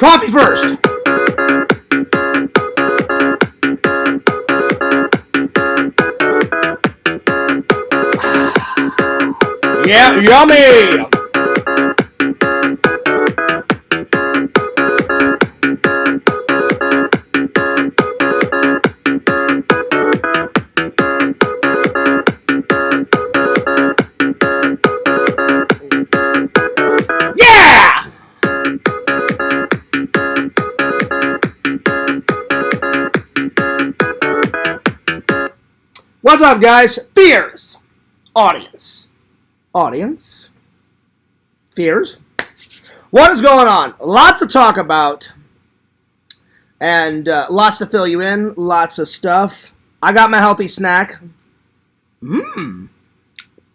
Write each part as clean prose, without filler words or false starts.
Coffee first. Yeah, yummy. What's up, guys? Fears. Audience. Fears. What is going on? Lots to talk about. And lots to fill you in. Lots of stuff. I got my healthy snack. I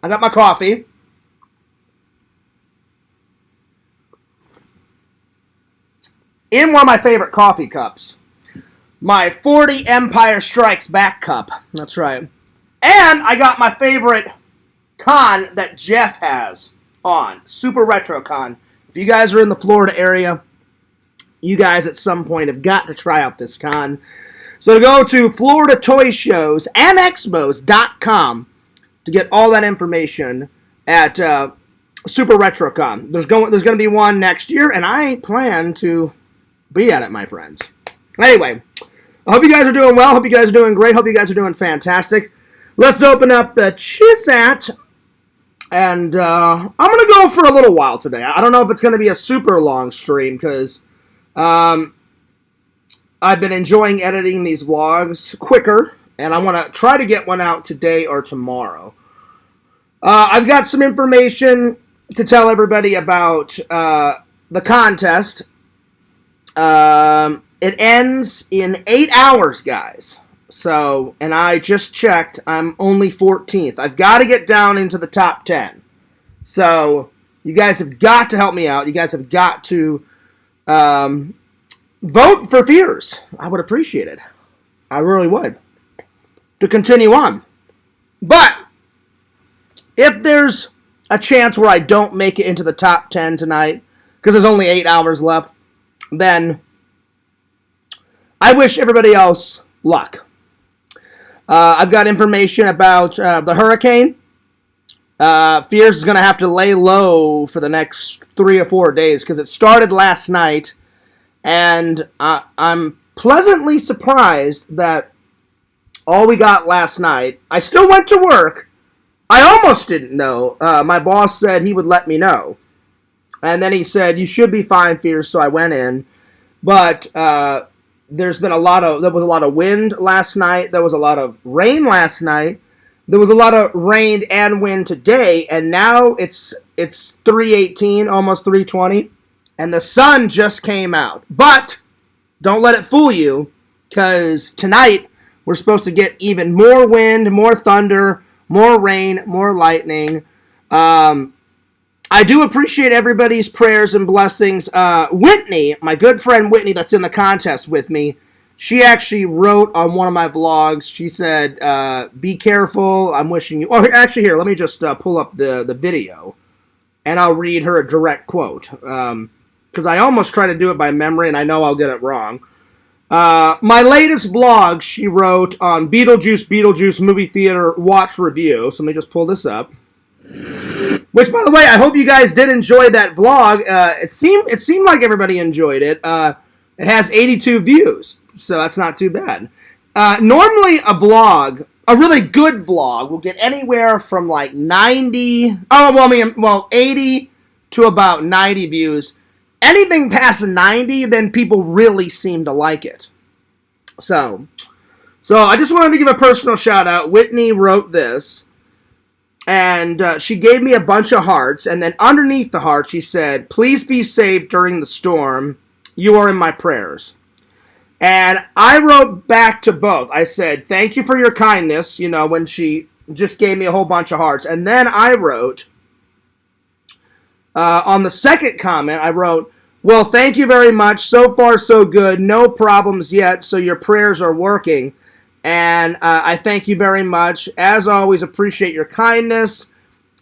got my coffee. In one of my favorite coffee cups. My 40 Empire Strikes Back cup. That's right. And I got my favorite con that Jeff has on. Super Retro Con. If you guys are in the Florida area, you guys at some point have got to try out this con. So go to Florida Toy Shows and Expos.com to get all that information at Super Retro Con. There's going to be one next year, and I plan to be at it, my friends. Anyway, I hope you guys are doing well. Hope you guys are doing great. Hope you guys are doing fantastic. Let's open up the Chisat, and I'm going to go for a little while today. I don't know if it's going to be a super long stream, because I've been enjoying editing these vlogs quicker, and I want to try to get one out today or tomorrow. I've got some information to tell everybody about the contest. It ends in 8 hours, guys. So, and I just checked, I'm only 14th. I've got to get down into the top 10. So, you guys have got to help me out. You guys have got to vote for Fears. I would appreciate it. I really would. To continue on. But, if there's a chance where I don't make it into the top 10 tonight, because there's only 8 hours left, then I wish everybody else luck. I've got information about the hurricane. Fears is going to have to lay low for the next 3 or 4 days because it started last night. And I'm pleasantly surprised that all we got last night, I still went to work. I almost didn't know. My boss said he would let me know. And then he said, you should be fine, Fears, so I went in. But there was a lot of wind last night. There was a lot of rain last night. There was a lot of rain and wind today, and now it's 3:18, almost 3:20, and the sun just came out. But don't let it fool you, because tonight we're supposed to get even more wind, more thunder, more rain, more lightning. I do appreciate everybody's prayers and blessings. Whitney, my good friend Whitney that's in the contest with me, she actually wrote on one of my vlogs, she said, be careful, I'm wishing you... Oh, actually, here, let me just pull up the video, and I'll read her a direct quote, because I almost try to do it by memory, and I know I'll get it wrong. My latest vlog, she wrote on Beetlejuice movie theater watch review, so let me just pull this up. Which, by the way, I hope you guys did enjoy that vlog. It seemed like everybody enjoyed it. It has 82 views, so that's not too bad. Normally, a really good vlog, will get anywhere from like 80 to about 90 views. Anything past 90, then people really seem to like it. So I just wanted to give a personal shout out. Whitney wrote this. And she gave me a bunch of hearts, and then underneath the heart, she said, please be safe during the storm. You are in my prayers. And I wrote back to both. I said, thank you for your kindness, when she just gave me a whole bunch of hearts. And then I wrote, on the second comment, I wrote, well, thank you very much. So far, so good. No problems yet, so your prayers are working. And I thank you very much. As always, appreciate your kindness.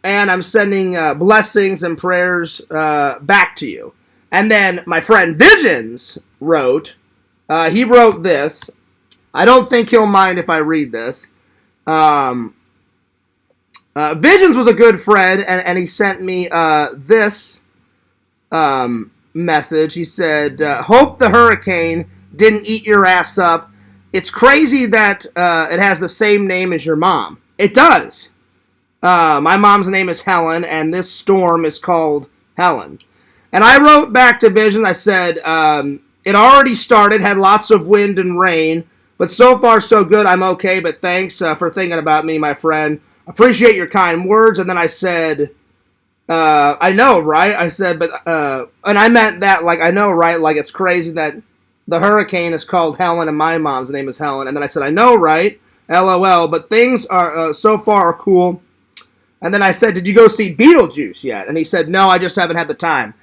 And I'm sending blessings and prayers back to you. And then my friend Visions wrote, he wrote this. I don't think he'll mind if I read this. Visions was a good friend, and he sent me this message. He said, hope the hurricane didn't eat your ass up. It's crazy that it has the same name as your mom. It does. My mom's name is Helen, and this storm is called Helen. And I wrote back to Vision. I said, it already started, had lots of wind and rain, but so far so good. I'm okay, but thanks for thinking about me, my friend. Appreciate your kind words. And then I said, I know, right? I said, but, and I meant that, like, I know, right? Like, it's crazy that the hurricane is called Helen and my mom's name is Helen. And then I said, I know, right? LOL, but things are so far are cool. And then I said, did you go see Beetlejuice yet? And he said, no, I just haven't had the time.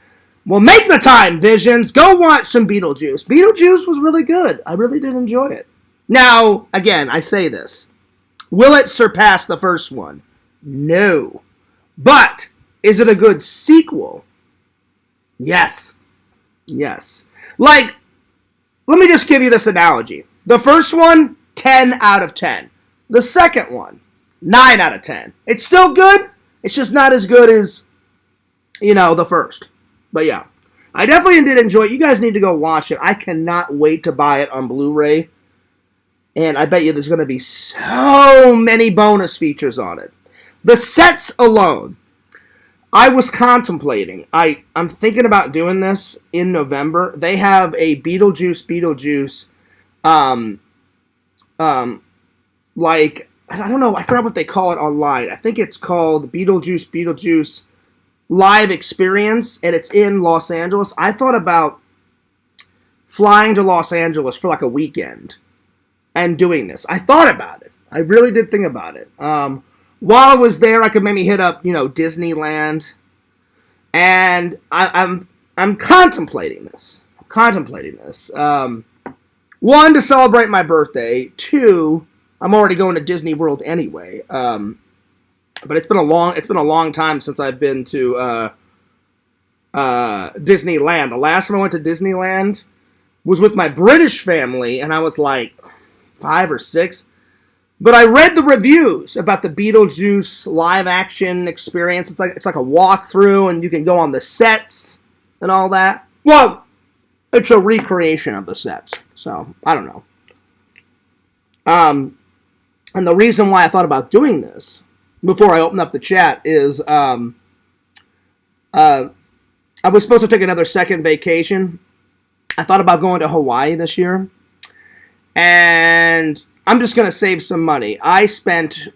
Well, make the time, Visions. Go watch some Beetlejuice. Beetlejuice was really good. I really did enjoy it. Now, again, I say this. Will it surpass the first one? No. But is it a good sequel? Yes. Yes. Like, let me just give you this analogy. The first one, 10 out of 10. The second one, 9 out of 10. It's still good. It's just not as good as, the first. But yeah, I definitely did enjoy it. You guys need to go watch it. I cannot wait to buy it on Blu-ray. And I bet you there's going to be so many bonus features on it. The sets alone. I was contemplating. I'm thinking about doing this in November. They have a Beetlejuice, like, I don't know, I forgot what they call it online. I think it's called Beetlejuice Live Experience, and it's in Los Angeles. I thought about flying to Los Angeles for like a weekend and doing this. I thought about it. I really did think about it. While I was there, I could maybe hit up, Disneyland. And I'm contemplating this. One, to celebrate my birthday. Two, I'm already going to Disney World anyway. But it's been a long time since I've been to Disneyland. The last time I went to Disneyland was with my British family, and I was like 5 or 6. But I read the reviews about the Beetlejuice live action experience. It's like a walkthrough, and you can go on the sets and all that. Well, it's a recreation of the sets, so I don't know. And the reason why I thought about doing this before I open up the chat is I was supposed to take another second vacation. I thought about going to Hawaii this year, and I'm just going to save some money. I spent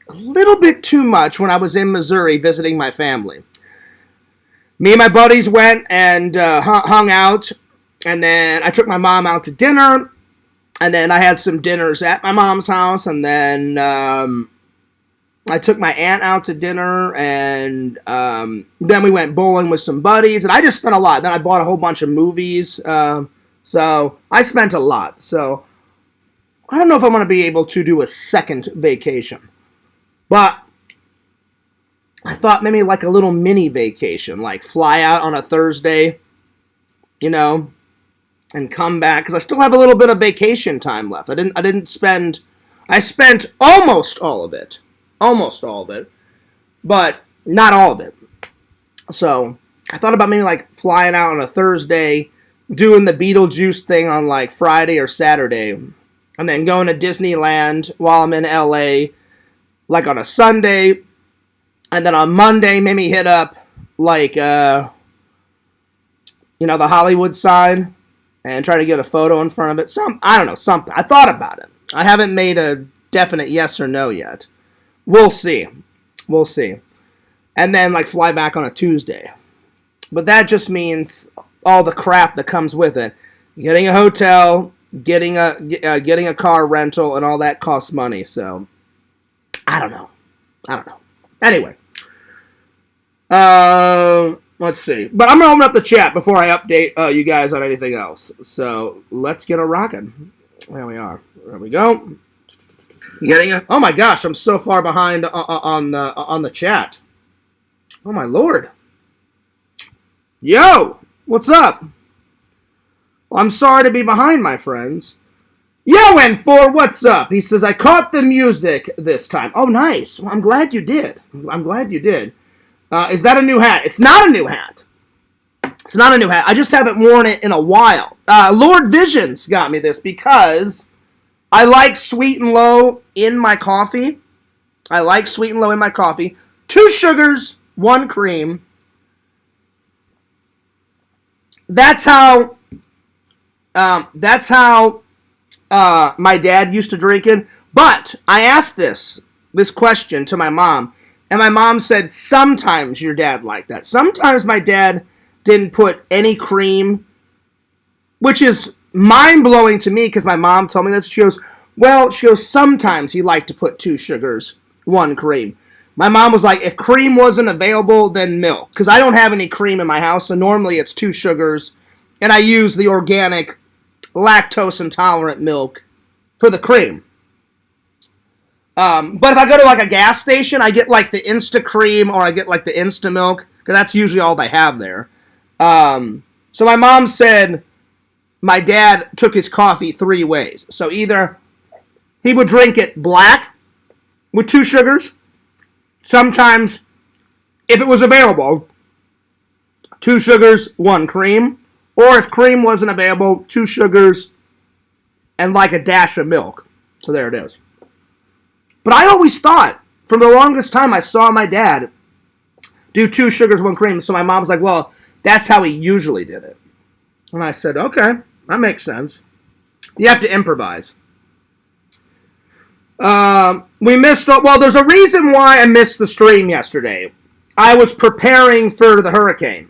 a little bit too much when I was in Missouri visiting my family. Me and my buddies went and hung out, and then I took my mom out to dinner, and then I had some dinners at my mom's house, and then I took my aunt out to dinner, and then we went bowling with some buddies, and I just spent a lot. Then I bought a whole bunch of movies, so I spent a lot. So I don't know if I'm going to be able to do a second vacation, but I thought maybe like a little mini vacation, like fly out on a Thursday, and come back, because I still have a little bit of vacation time left. I spent almost all of it, but not all of it. So I thought about maybe like flying out on a Thursday, doing the Beetlejuice thing on like Friday or Saturday, and then going to Disneyland while I'm in LA, like on a Sunday, and then on Monday maybe hit up like the Hollywood sign and try to get a photo in front of it. I don't know, something. I thought about it. I haven't made a definite yes or no yet. We'll see. And then like fly back on a Tuesday. But that just means all the crap that comes with it. Getting a hotel, getting a car rental, and all that costs money. So I don't know. Anyway, let's see. But I'm gonna open up the chat before I update you guys on anything else. So let's get a rockin'. There we are. There we go. Oh my gosh, I'm so far behind on the chat. Oh my lord. Yo, What's up? Well, I'm sorry to be behind, my friends. Yo, N4, what's up? He says, I caught the music this time. Oh, nice. Well, I'm glad you did. I'm glad you did. Is that a new hat? It's not a new hat. It's not a new hat. I just haven't worn it in a while. Lord Visions got me this because I like sweet and low in my coffee. I like sweet and low in my coffee. 2 sugars, 1 cream. That's how my dad used to drink it. But I asked this question to my mom, and my mom said sometimes your dad liked that. Sometimes my dad didn't put any cream, which is mind-blowing to me because my mom told me this. She goes, sometimes he liked to put 2 sugars, 1 cream. My mom was like, if cream wasn't available, then milk. Because I don't have any cream in my house, so normally it's 2 sugars. And I use the organic, lactose-intolerant milk for the cream. But if I go to like a gas station, I get like the Insta Cream or I get like the Insta Milk. Because that's usually all they have there. So my mom said my dad took his coffee 3 ways. So either he would drink it black with 2 sugars. Sometimes, if it was available, 2 sugars, 1 cream. Or if cream wasn't available, 2 sugars and like a dash of milk. So there it is. But I always thought, for the longest time, I saw my dad do 2 sugars, 1 cream. So my mom was like, well, that's how he usually did it. And I said, okay, that makes sense. You have to improvise. There's a reason why I missed the stream yesterday. I was preparing for the hurricane.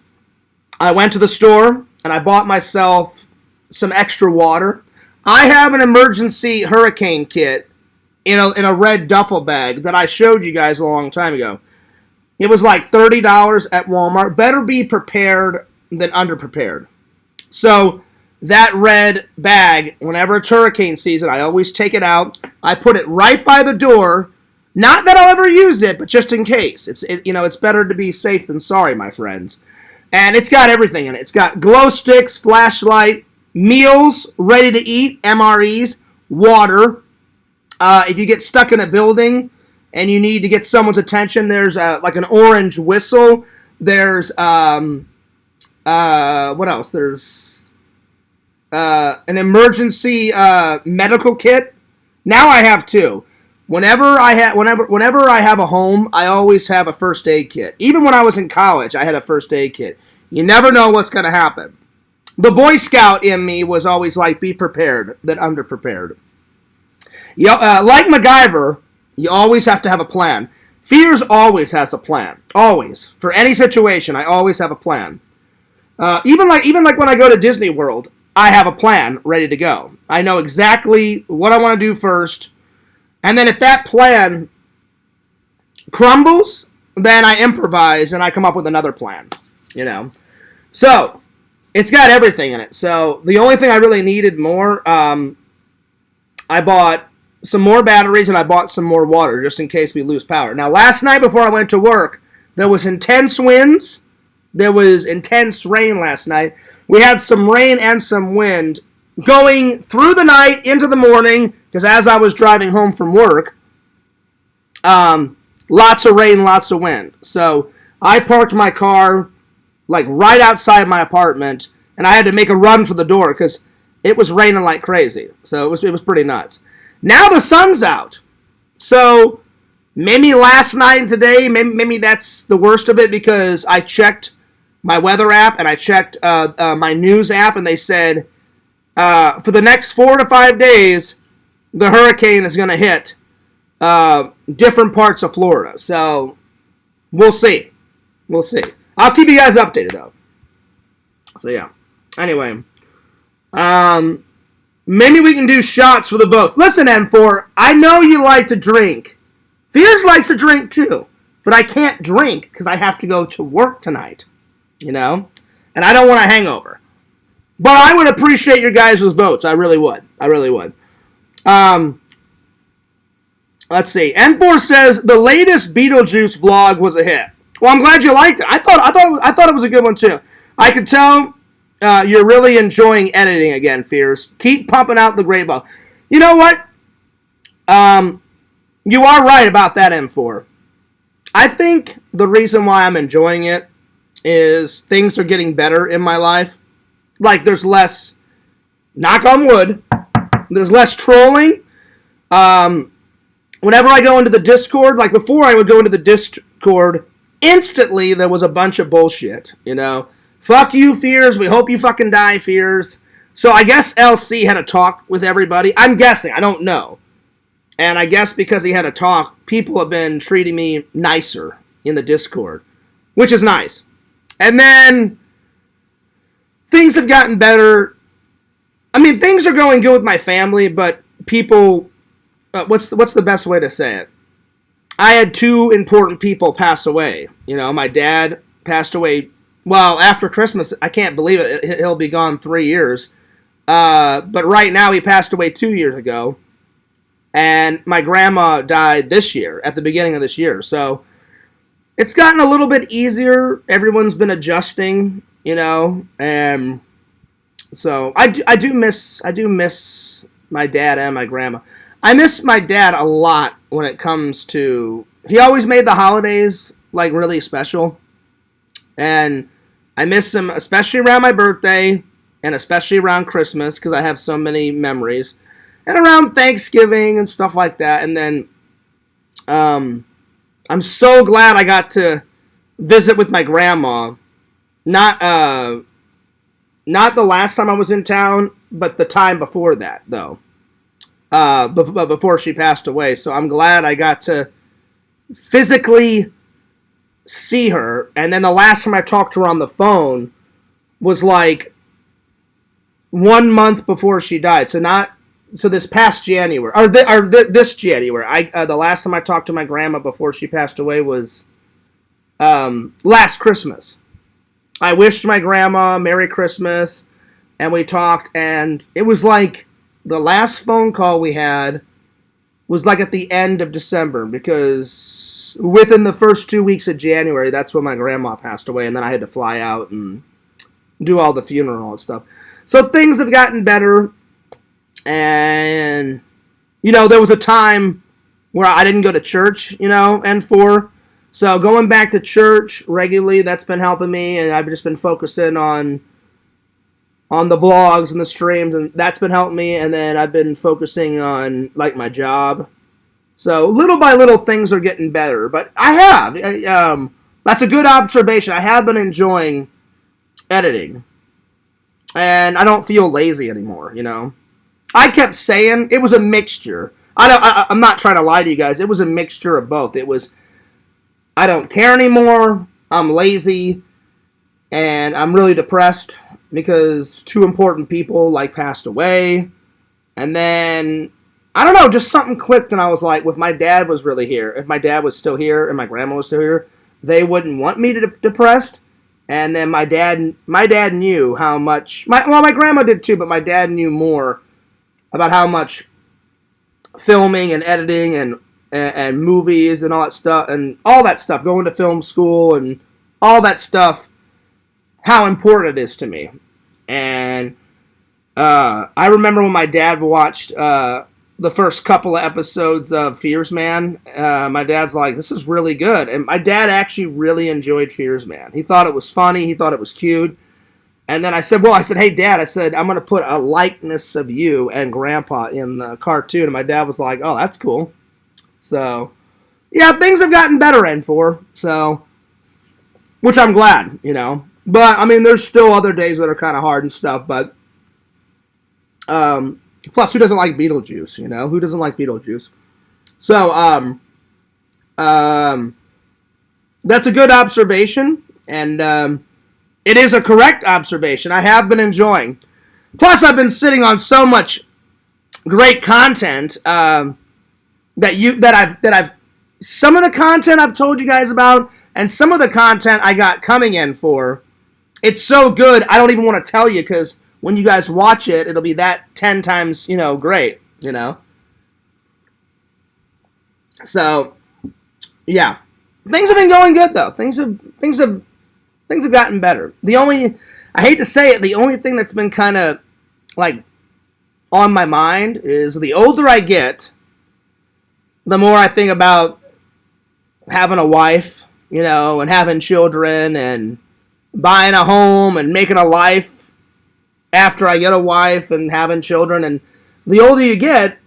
I went to the store and I bought myself some extra water. I have an emergency hurricane kit in a red duffel bag that I showed you guys a long time ago. It was like $30 at Walmart. Better be prepared than underprepared. So that red bag, whenever it's hurricane season, I always take it out. I put it right by the door. Not that I'll ever use it, but just in case. It's better to be safe than sorry, my friends. And it's got everything in it. It's got glow sticks, flashlight, meals ready to eat, MREs, water. If you get stuck in a building and you need to get someone's attention, there's like an orange whistle. There's what else? There's an emergency medical kit. Now I have 2. Whenever I have a home, I always have a first aid kit. Even when I was in college, I had a first aid kit. You never know what's going to happen. The Boy Scout in me was always like, be prepared than underprepared. Like MacGyver, you always have to have a plan. Fears always has a plan. Always. For any situation, I always have a plan. Even like when I go to Disney World, I have a plan ready to go. I know exactly what I want to do first. And then if that plan crumbles, then I improvise and I come up with another plan. So it's got everything in it. So the only thing I really needed more, I bought some more batteries and I bought some more water just in case we lose power. Now, last night before I went to work, there was intense winds. There was intense rain last night. We had some rain and some wind going through the night into the morning, because as I was driving home from work, lots of rain, lots of wind. So I parked my car like right outside my apartment, and I had to make a run for the door because it was raining like crazy. So it was pretty nuts. Now the sun's out. So maybe last night and today, maybe that's the worst of it, because I checked my weather app and I checked my news app, and they said for the next 4 to 5 days, the hurricane is going to hit different parts of Florida. So we'll see. We'll see. I'll keep you guys updated, though. So, yeah. Anyway. Maybe we can do shots for the boats. Listen, N4, I know you like to drink. Fears likes to drink, too. But I can't drink because I have to go to work tonight. And I don't want a hangover. But I would appreciate your guys' votes. I really would. Let's see. N4 says the latest Beetlejuice vlog was a hit. Well, I'm glad you liked it. I thought it was a good one too. I could tell you're really enjoying editing again, Fears. Keep pumping out the great ball. You know what? You are right about that, M4. I think the reason why I'm enjoying it is things are getting better in my life. Like, there's less, knock on wood, there's less trolling. Whenever I go into the Discord, like before I would go into the Discord, instantly there was a bunch of bullshit, you know. Fuck you, Fears. We hope you fucking die, Fears. So I guess LC had a talk with everybody. I'm guessing. I don't know. And I guess because he had a talk, people have been treating me nicer in the Discord, which is nice. And then things have gotten better. I mean, things are going good with my family, but people, what's the best way to say it? I had two important people pass away. You know, my dad passed away, well, after Christmas. I can't believe it. He'll be gone 3 years. But right now, he passed away 2 years ago. And my grandma died this year, at the beginning of this year. So it's gotten a little bit easier. Everyone's been adjusting, you know. And so I do miss my dad and my grandma. I miss my dad a lot when it comes to... He always made the holidays, like, really special. And I miss him, especially around my birthday, and especially around Christmas, because I have so many memories. And around Thanksgiving and stuff like that. And then I'm so glad I got to visit with my grandma. Not the last time I was in town, but the time before that, though. Before she passed away. So I'm glad I got to physically see her. And then the last time I talked to her on the phone was like 1 month before she died. So this past January, this January, the last time I talked to my grandma before she passed away was last Christmas. I wished my grandma Merry Christmas, and we talked, and it was like the last phone call we had was like at the end of December, because within the first 2 weeks of January, that's when my grandma passed away, and then I had to fly out and do all the funeral and stuff. So things have gotten better. And, you know, there was a time where I didn't go to church, you know, N4. So going back to church regularly, that's been helping me. And I've just been focusing on the vlogs and the streams. And that's been helping me. And then I've been focusing on, like, my job. So little by little, things are getting better. But I have. That's a good observation. I have been enjoying editing. And I don't feel lazy anymore, you know. I kept saying it was a mixture. I'm not trying to lie to you guys. It was a mixture of both. It was, I don't care anymore. I'm lazy. And I'm really depressed because two important people, like, passed away. And then, I don't know, just something clicked, and I was like, if my dad was really here, if my dad was still here and my grandma was still here, they wouldn't want me to depressed. And then my dad knew how much, my grandma did too, but my dad knew more about how much filming and editing and movies and all that stuff, going to film school and all that stuff, how important it is to me. And I remember when my dad watched the first couple of episodes of Fears Man, my dad's like, this is really good. And my dad actually really enjoyed Fears Man. He thought it was funny. He thought it was cute. And then I said, hey, Dad, I'm going to put a likeness of you and Grandpa in the cartoon. And my dad was like, oh, that's cool. So, yeah, things have gotten better, N4. So, which I'm glad, you know. But, I mean, there's still other days that are kind of hard and stuff. But, plus, who doesn't like Beetlejuice, you know? Who doesn't like Beetlejuice? So, that's a good observation. And, it is a correct observation. I have been enjoying. Plus, I've been sitting on so much great content some of the content I've told you guys about, and some of the content I got coming in for. It's so good, I don't even want to tell you, because when you guys watch it, it'll be that 10 times, you know, great, you know. So, yeah, things have been going good though. Things have gotten better. I hate to say it, the only thing that's been kind of like on my mind is the older I get, the more I think about having a wife, you know, and having children and buying a home and making a life after I get a wife and having children. And the older you get,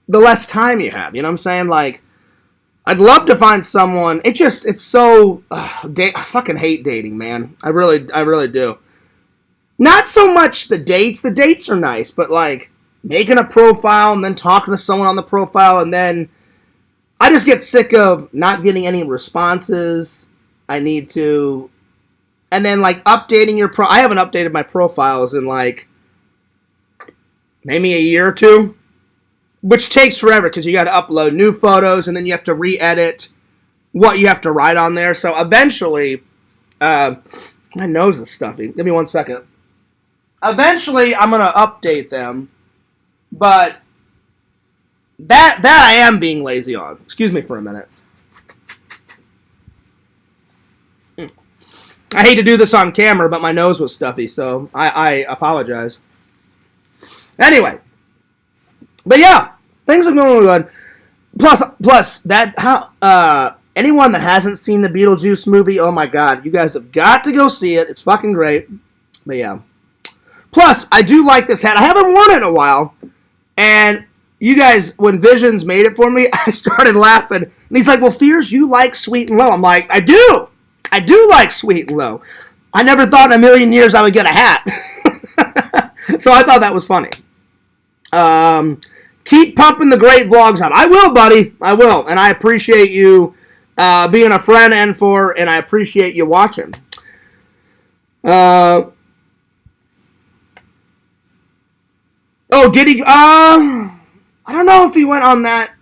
the less time you have. You know what I'm saying? Like, I'd love to find someone. It's so, I fucking hate dating, man. I really do. Not so much the dates. The dates are nice, but like making a profile and then talking to someone on the profile, and then I just get sick of not getting any responses. I need to, and then like updating your I haven't updated my profiles in like maybe a year or two, which takes forever because you got to upload new photos and then you have to re-edit what you have to write on there. So eventually, my nose is stuffy. Give me 1 second. Eventually, I'm gonna update them, but that I am being lazy on. Excuse me for a minute. I hate to do this on camera, but my nose was stuffy, so I apologize. Anyway, but yeah, things are going good. Plus that anyone that hasn't seen the Beetlejuice movie, oh my god, you guys have got to go see it. It's fucking great. But yeah. Plus, I do like this hat. I haven't worn it in a while. And you guys, when Visions made it for me, I started laughing. And he's like, well, Fears, you like Sweet and Low. I'm like, I do. I do like Sweet and Low. I never thought in a million years I would get a hat. So I thought that was funny. Keep pumping the great vlogs out. I will, buddy. I will. And I appreciate you being a friend and I appreciate you watching. Oh, did he? I don't know if he went on that.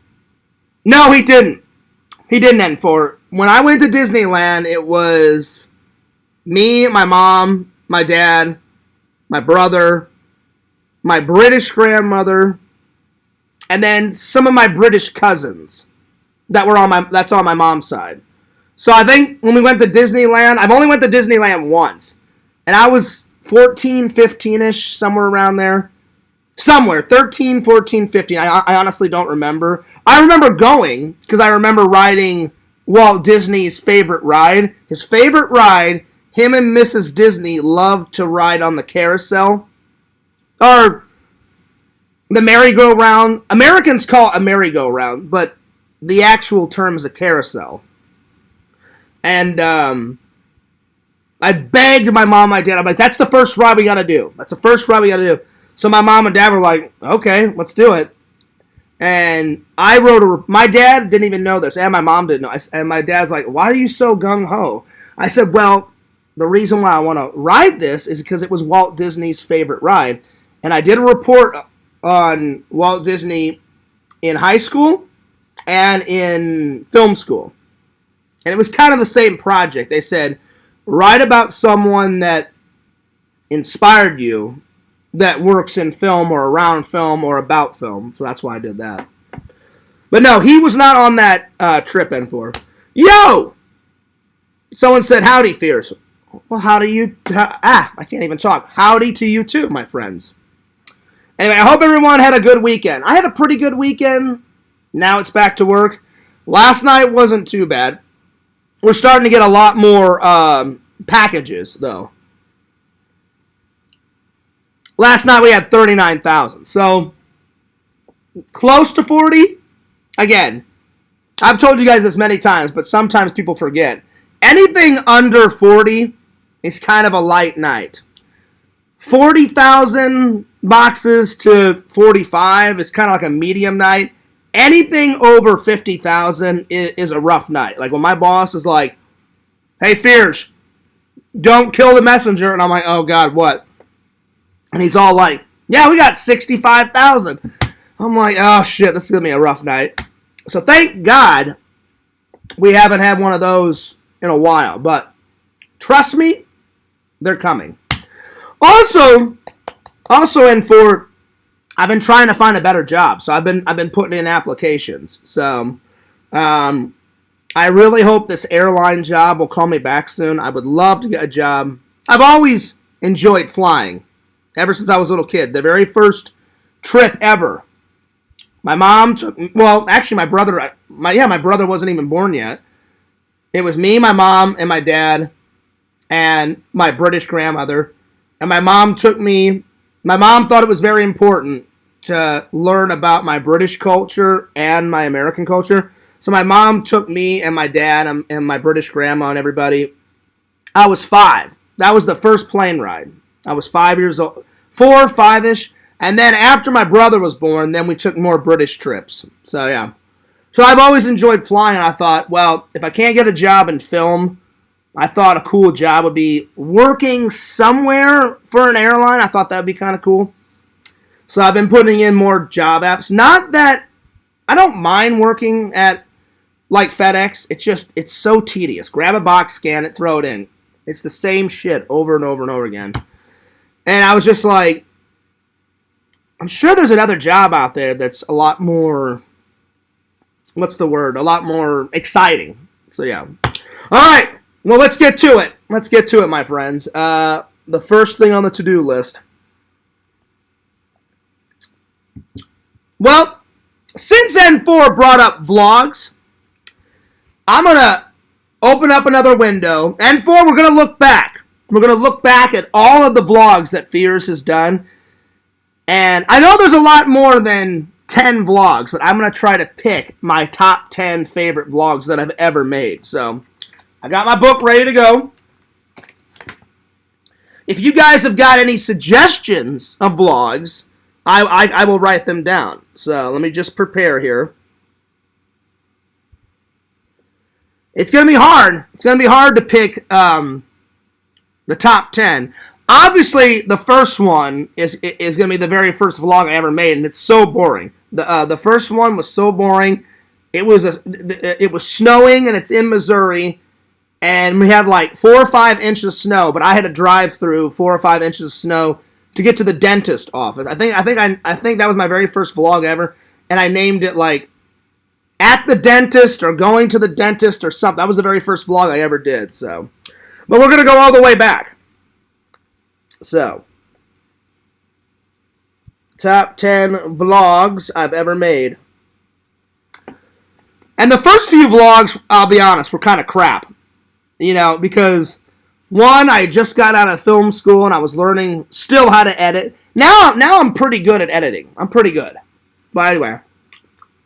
No, he didn't. He didn't end for. When I went to Disneyland, it was me, my mom, my dad, my brother, my British grandmother, and then some of my British cousins that's on my mom's side. So I think when we went to Disneyland, I've only went to Disneyland once, and I was 14, 15-ish, somewhere around there. Somewhere, 13, 14, 15. I honestly don't remember. I remember going, because I remember riding Walt Disney's favorite ride. His favorite ride, him and Mrs. Disney loved to ride on the carousel. Or the merry-go-round. Americans call it a merry-go-round, but the actual term is a carousel. And I begged my mom, my dad, I'm like, that's the first ride we gotta do. That's the first ride we gotta do. So my mom and dad were like, okay, let's do it. And I wrote my dad didn't even know this, and my mom didn't know. And my dad's like, why are you so gung-ho? I said, well, the reason why I want to ride this is because it was Walt Disney's favorite ride. And I did a report on Walt Disney in high school and in film school. And it was kind of the same project. They said, write about someone that inspired you that works in film or around film or about film. So that's why I did that. But no, he was not on that trip N4. Yo! Someone said, howdy, Fierce. Well, howdy you... I can't even talk. Howdy to you too, my friends. Anyway, I hope everyone had a good weekend. I had a pretty good weekend. Now it's back to work. Last night wasn't too bad. We're starting to get a lot more packages, though. Last night we had 39,000. So, close to 40. Again, I've told you guys this many times, but sometimes people forget. Anything under 40 is kind of a light night. 40,000 boxes to 45 is kind of like a medium night. Anything over 50,000 is a rough night. Like when my boss is like, hey, Fears, don't kill the messenger. And I'm like, oh, God, what? And he's all like, yeah, we got 65,000. I'm like, oh, shit, this is going to be a rough night. So thank God we haven't had one of those in a while. But trust me, they're coming. Also N4, I've been trying to find a better job. So I've been putting in applications. So I really hope this airline job will call me back soon. I would love to get a job. I've always enjoyed flying ever since I was a little kid. The very first trip ever, my mom took, well, actually my brother wasn't even born yet. It was me, my mom, and my dad, and my British grandmother. And my mom thought it was very important to learn about my British culture and my American culture. So my mom took me and my dad and my British grandma and everybody. I was 5. That was the first plane ride. I was 5 years old. 4, 5-ish. And then after my brother was born, then we took more British trips. So, yeah. So I've always enjoyed flying. I thought, well, if I can't get a job in film, I thought a cool job would be working somewhere for an airline. I thought that would be kind of cool. So I've been putting in more job apps. Not that I don't mind working at like FedEx. It's so tedious. Grab a box, scan it, throw it in. It's the same shit over and over and over again. And I was just like, I'm sure there's another job out there that's a lot more, what's the word? A lot more exciting. So yeah. All right. Well, let's get to it. Let's get to it, my friends. The first thing on the to-do list. Well, since N4 brought up vlogs, I'm going to open up another window. N4, we're going to look back. We're going to look back at all of the vlogs that Fears has done. And I know there's a lot more than 10 vlogs, but I'm going to try to pick my top 10 favorite vlogs that I've ever made. So I got my book ready to go. If you guys have got any suggestions of vlogs, I will write them down. So let me just prepare here. It's going to be hard. It's going to be hard to pick the top 10. Obviously, the first one is going to be the very first vlog I ever made, and it's so boring. The first one was so boring. It was snowing, and it's in Missouri, and we had like 4 or 5 inches of snow. But I had to drive through 4 or 5 inches of snow to get to the dentist office. I think that was my very first vlog ever, and I named it like At the Dentist or Going to the Dentist or something. That was the very first vlog I ever did. So, but we're gonna go all the way back. So, top 10 vlogs I've ever made. And the first few vlogs, I'll be honest, were kind of crap. You know, because one, I just got out of film school and I was learning still how to edit. Now I'm pretty good at editing. I'm pretty good. But anyway,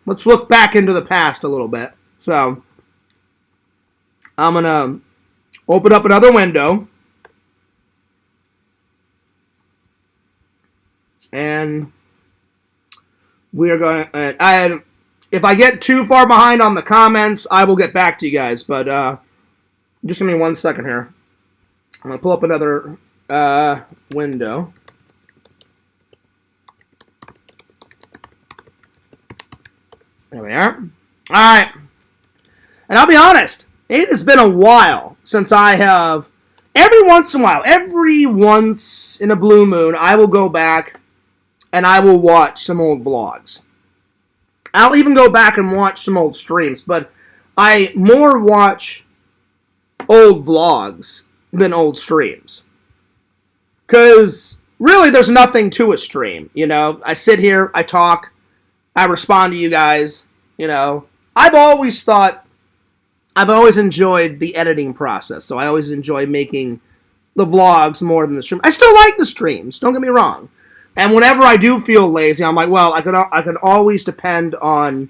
let's look back into the past a little bit. So, I'm going to open up another window. And we are going, if I get too far behind on the comments, I will get back to you guys. But just give me 1 second here. I'm going to pull up another window. There we are. All right. And I'll be honest, it has been a while since I have, every once in a blue moon, I will go back and I will watch some old vlogs. I'll even go back and watch some old streams, but I more watch old vlogs than old streams. Because really there's nothing to a stream, you know. I sit here, I talk, I respond to you guys, you know. I've always enjoyed the editing process, so I always enjoy making the vlogs more than the stream. I still like the streams, don't get me wrong. And whenever I do feel lazy, I'm like, well, I can always depend on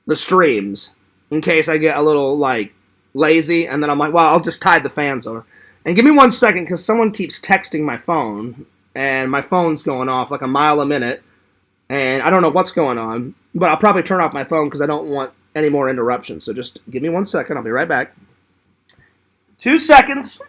the streams in case I get a little, like, lazy. And then I'm like, well, I'll just tide the fans over. And give me 1 second, because someone keeps texting my phone. And my phone's going off like a mile a minute. And I don't know what's going on. But I'll probably turn off my phone because I don't want any more interruptions. So just give me 1 second. I'll be right back. 2 seconds.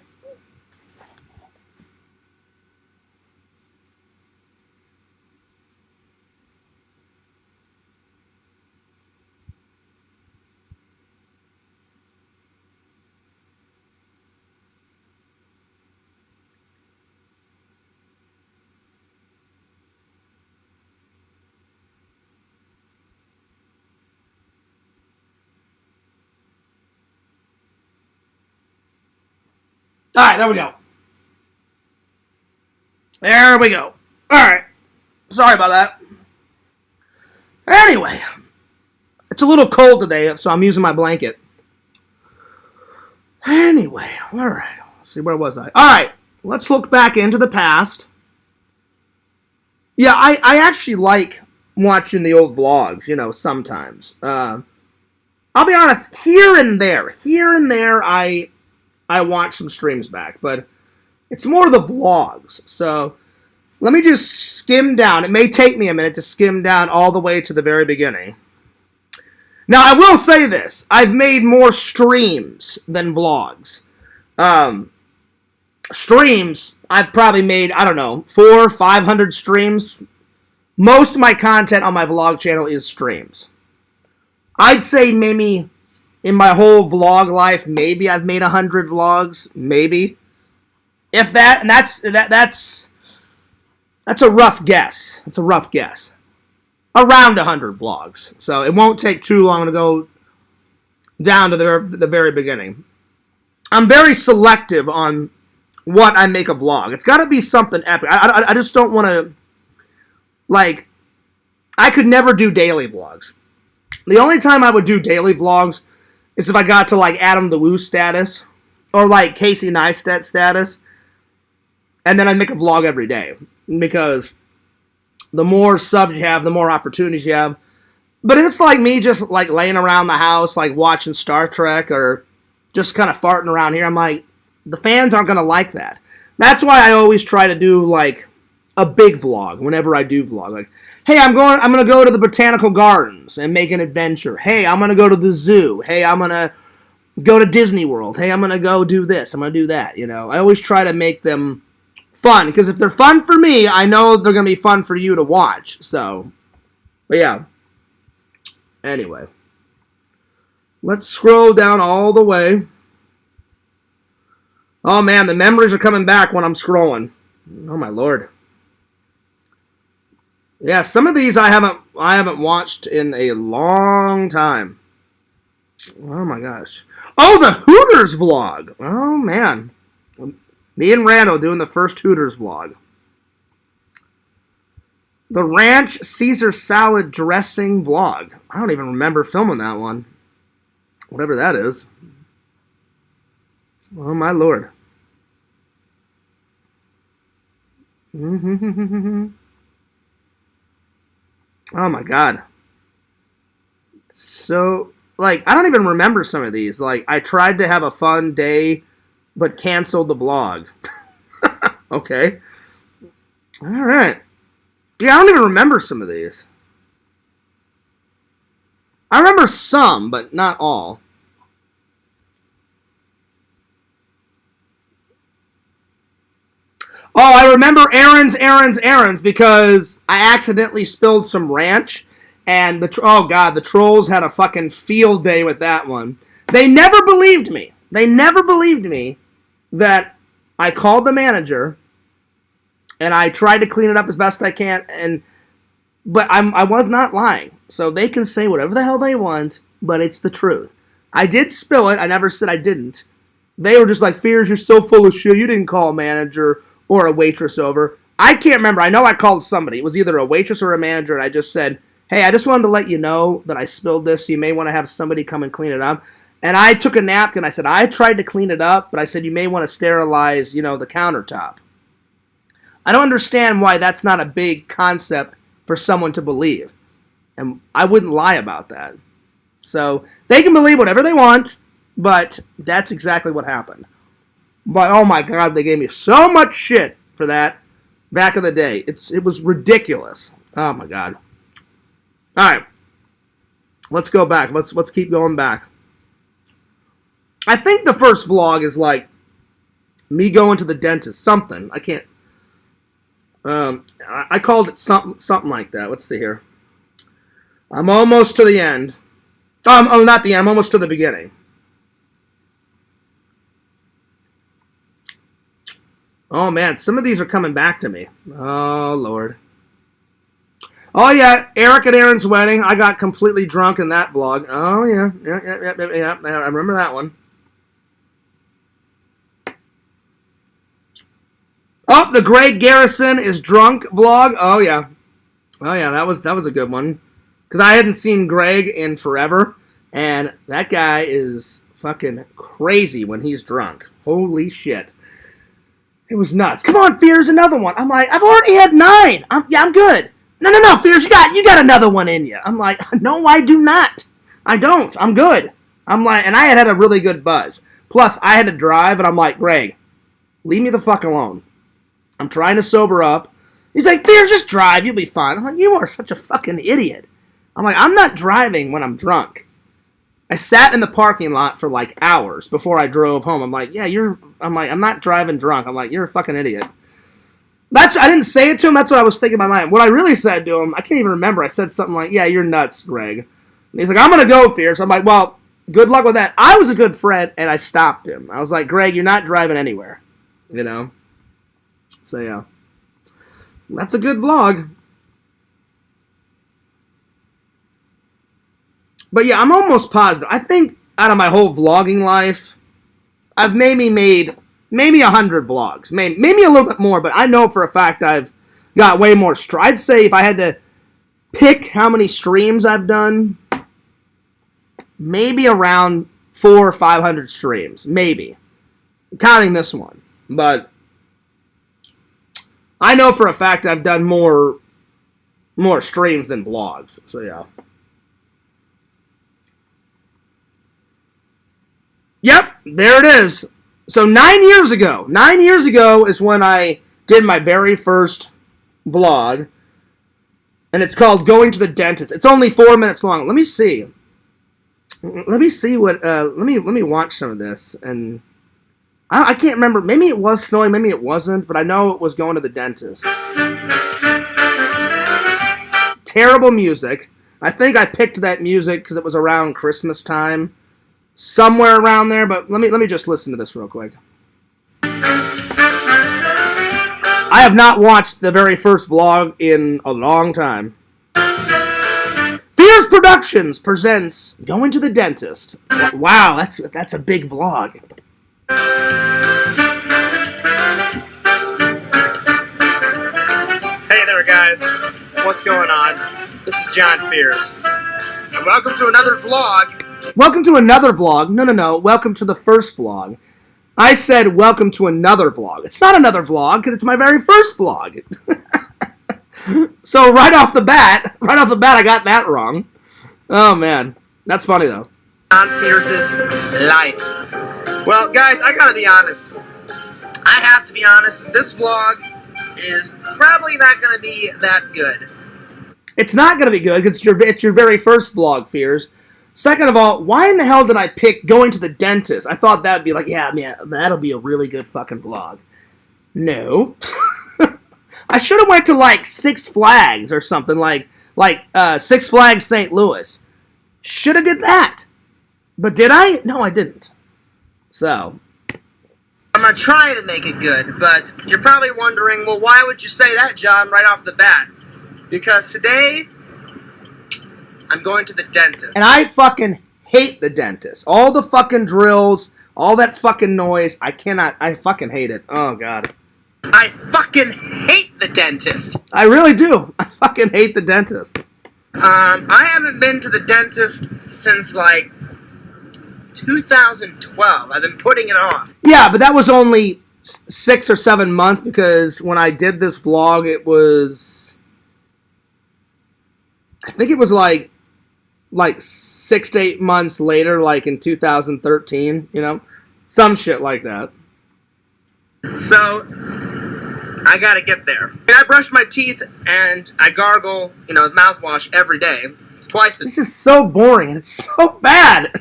All right, there we go. There we go. All right. Sorry about that. Anyway, it's a little cold today, so I'm using my blanket. Anyway, all right. Let's see, where was I? All right, let's look back into the past. Yeah, I actually like watching the old vlogs, you know, sometimes. I'll be honest, here and there, I watch some streams back, but it's more the vlogs. So let me just skim down. It may take me a minute to skim down all the way to the very beginning. Now, I will say this. I've made more streams than vlogs. Streams, I've probably made, I don't know, 400 or 500 streams. Most of my content on my vlog channel is streams. I'd say maybe in my whole vlog life, maybe I've made 100 vlogs, maybe. If that, and that's a rough guess. It's a rough guess. Around 100 vlogs. So it won't take too long to go down to the very beginning. I'm very selective on what I make a vlog. It's got to be something epic. I just don't want to, like, I could never do daily vlogs. The only time I would do daily vlogs is if I got to, like, Adam the Woo status or, like, Casey Neistat status. And then I'd make a vlog every day. Because the more subs you have, the more opportunities you have. But if it's like me just, like, laying around the house, like, watching Star Trek or just kind of farting around here, I'm like, the fans aren't going to like that. That's why I always try to do, like, a big vlog whenever I do vlog. Like, hey, I'm going to go to the botanical gardens and make an adventure. Hey, I'm going to go to the zoo. Hey, I'm going to go to Disney World. Hey, I'm going to go do this. I'm going to do that, you know. I always try to make them fun, because if they're fun for me, I know they're going to be fun for you to watch. So, but yeah. Anyway. Let's scroll down all the way. Oh man, the memories are coming back when I'm scrolling. Oh my lord. Yeah, some of these I haven't watched in a long time. Oh my gosh. Oh, the Hooters vlog. Oh man. Me and Randall doing the first Hooters vlog. The Ranch Caesar Salad Dressing vlog. I don't even remember filming that one. Whatever that is. Oh my lord. Oh my god. So, like, I don't even remember some of these. Like, I tried to have a fun day, but canceled the vlog. Okay. Alright. Yeah, I don't even remember some of these. I remember some, but not all. Oh, I remember errands, because I accidentally spilled some ranch, and oh god, the trolls had a fucking field day with that one. They never believed me. They never believed me that I called the manager, and I tried to clean it up as best I can, but I was not lying. So they can say whatever the hell they want, but it's the truth. I did spill it. I never said I didn't. They were just like, Fears, you're so full of shit. You didn't call a manager or a waitress over. I can't remember. I know I called somebody. It was either a waitress or a manager, and I just said, hey, I just wanted to let you know that I spilled this, so you may want to have somebody come and clean it up. And I took a napkin. I said, I tried to clean it up, but I said, you may want to sterilize, the countertop. I don't understand why that's not a big concept for someone to believe. And I wouldn't lie about that. So they can believe whatever they want, but that's exactly what happened. But oh my god, they gave me so much shit for that back in the day. It was ridiculous. Oh my god. Alright. Let's go back. Let's keep going back. I think the first vlog is like me going to the dentist. Something. I can't. I called it something like that. Let's see here. I'm almost to the end. Oh, not the end. I'm almost to the beginning. Oh man, some of these are coming back to me. Oh lord. Oh yeah, Eric and Aaron's wedding. I got completely drunk in that vlog. Oh yeah. I remember that one. Oh, the Greg Garrison is drunk vlog. Oh yeah, that was a good one because I hadn't seen Greg in forever, and that guy is fucking crazy when he's drunk. Holy shit, it was nuts. Come on, Fears, another one. I'm like, I've already had 9. I'm good. No, Fears, you got another one in you. I'm like, no, I do not. I don't. I'm good. I'm like, and I had a really good buzz. Plus, I had to drive, and I'm like, Greg, leave me the fuck alone. I'm trying to sober up. He's like, Fears, just drive. You'll be fine. I'm like, you are such a fucking idiot. I'm like, I'm not driving when I'm drunk. I sat in the parking lot for like hours before I drove home. I'm like, I'm not driving drunk. I'm like, you're a fucking idiot. I didn't say it to him. That's what I was thinking in my mind. What I really said to him, I can't even remember. I said something like, yeah, you're nuts, Greg. And he's like, I'm going to go, Fears. I'm like, well, good luck with that. I was a good friend, and I stopped him. I was like, Greg, you're not driving anywhere. You know? So, yeah. That's a good vlog. But, yeah, I'm almost positive. I think out of my whole vlogging life, I've maybe made 100 vlogs. Maybe a little bit more, but I know for a fact I've got way more. I'd say if I had to pick how many streams I've done, maybe around 400 or 500 streams. Maybe. Counting this one. But I know for a fact I've done more streams than vlogs. So, yeah. Yep, there it is. So 9 years ago is when I did my very first vlog. And it's called Going to the Dentist. It's only 4 minutes long. Let me see what, let me watch some of this. And I can't remember. Maybe it was snowing, maybe it wasn't, but I know it was going to the dentist. Terrible music. I think I picked that music because it was around Christmas time. Somewhere around there, but let me just listen to this real quick. I have not watched the very first vlog in a long time. Fears Productions presents Going to the Dentist. Wow, that's a big vlog. Hey there, guys. What's going on? This is John Fears. And welcome to another vlog. Welcome to another vlog. No. Welcome to the first vlog. I said welcome to another vlog. It's not another vlog because it's my very first vlog. So right off the bat, I got that wrong. Oh man, that's funny though. John Fears' life. Well, guys, I gotta be honest. I have to be honest. This vlog is probably not gonna be that good. It's not gonna be good because it's your very first vlog, Fears. Second of all, why in the hell did I pick Going to the Dentist? I thought that'd be like, yeah, man, that'll be a really good fucking vlog. No. I should have went to like Six Flags or something like Six Flags St. Louis. Should have did that. But did I? No, I didn't. So. I'm not trying to make it good, but you're probably wondering, well, why would you say that, John, right off the bat? Because today, I'm going to the dentist. And I fucking hate the dentist. All the fucking drills, all that fucking noise. I fucking hate it. Oh, God. I fucking hate the dentist. I really do. I fucking hate the dentist. I haven't been to the dentist since, like, 2012. I've been putting it off. Yeah, but that was only 6 or 7 months because when I did this vlog, it was... I think it was like 6 to 8 months later, like in 2013, you know? Some shit like that. So, I gotta get there. I brush my teeth and I gargle, with mouthwash every day. Twice a day. This is so boring and it's so bad.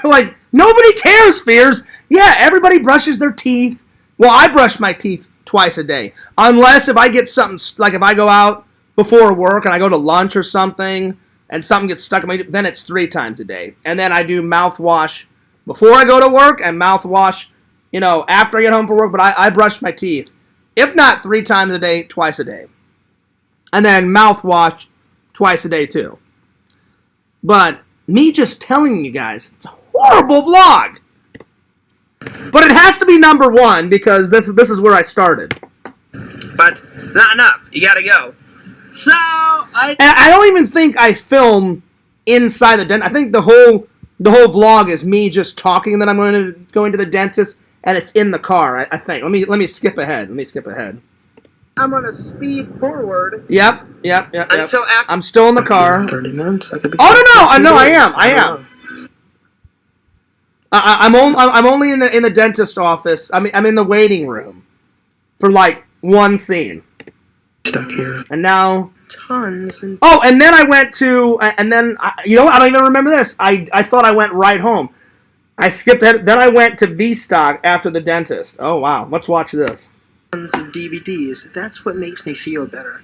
Like, nobody cares, Fears. Yeah, everybody brushes their teeth. Well, I brush my teeth twice a day. Unless if I get something, like if I go out before work and I go to lunch or something and something gets stuck in my teeth, then it's 3 times a day. And then I do mouthwash before I go to work and mouthwash, after I get home from work. But I brush my teeth, if not 3 times a day, twice a day. And then mouthwash twice a day too. But me just telling you guys, it's a horrible vlog. But it has to be number 1 because this is where I started. But it's not enough. You gotta go. So, And I don't even think I film inside the dentist. I think the whole vlog is me just talking that I'm going to the dentist, and it's in the car. I think. Let me skip ahead. I'm gonna speed forward. Yep. Until after. I'm still in the car. 30 minutes. I could be. Oh no! I am. I'm only in the dentist office. I'm in the waiting room for like one scene. Stuck here. And now tons. And and then I went to you know what? I don't even remember this. I thought I went right home. I skipped that. Then I went to V-Stock after the dentist. Oh wow! Let's watch this. Tons of DVDs. That's what makes me feel better.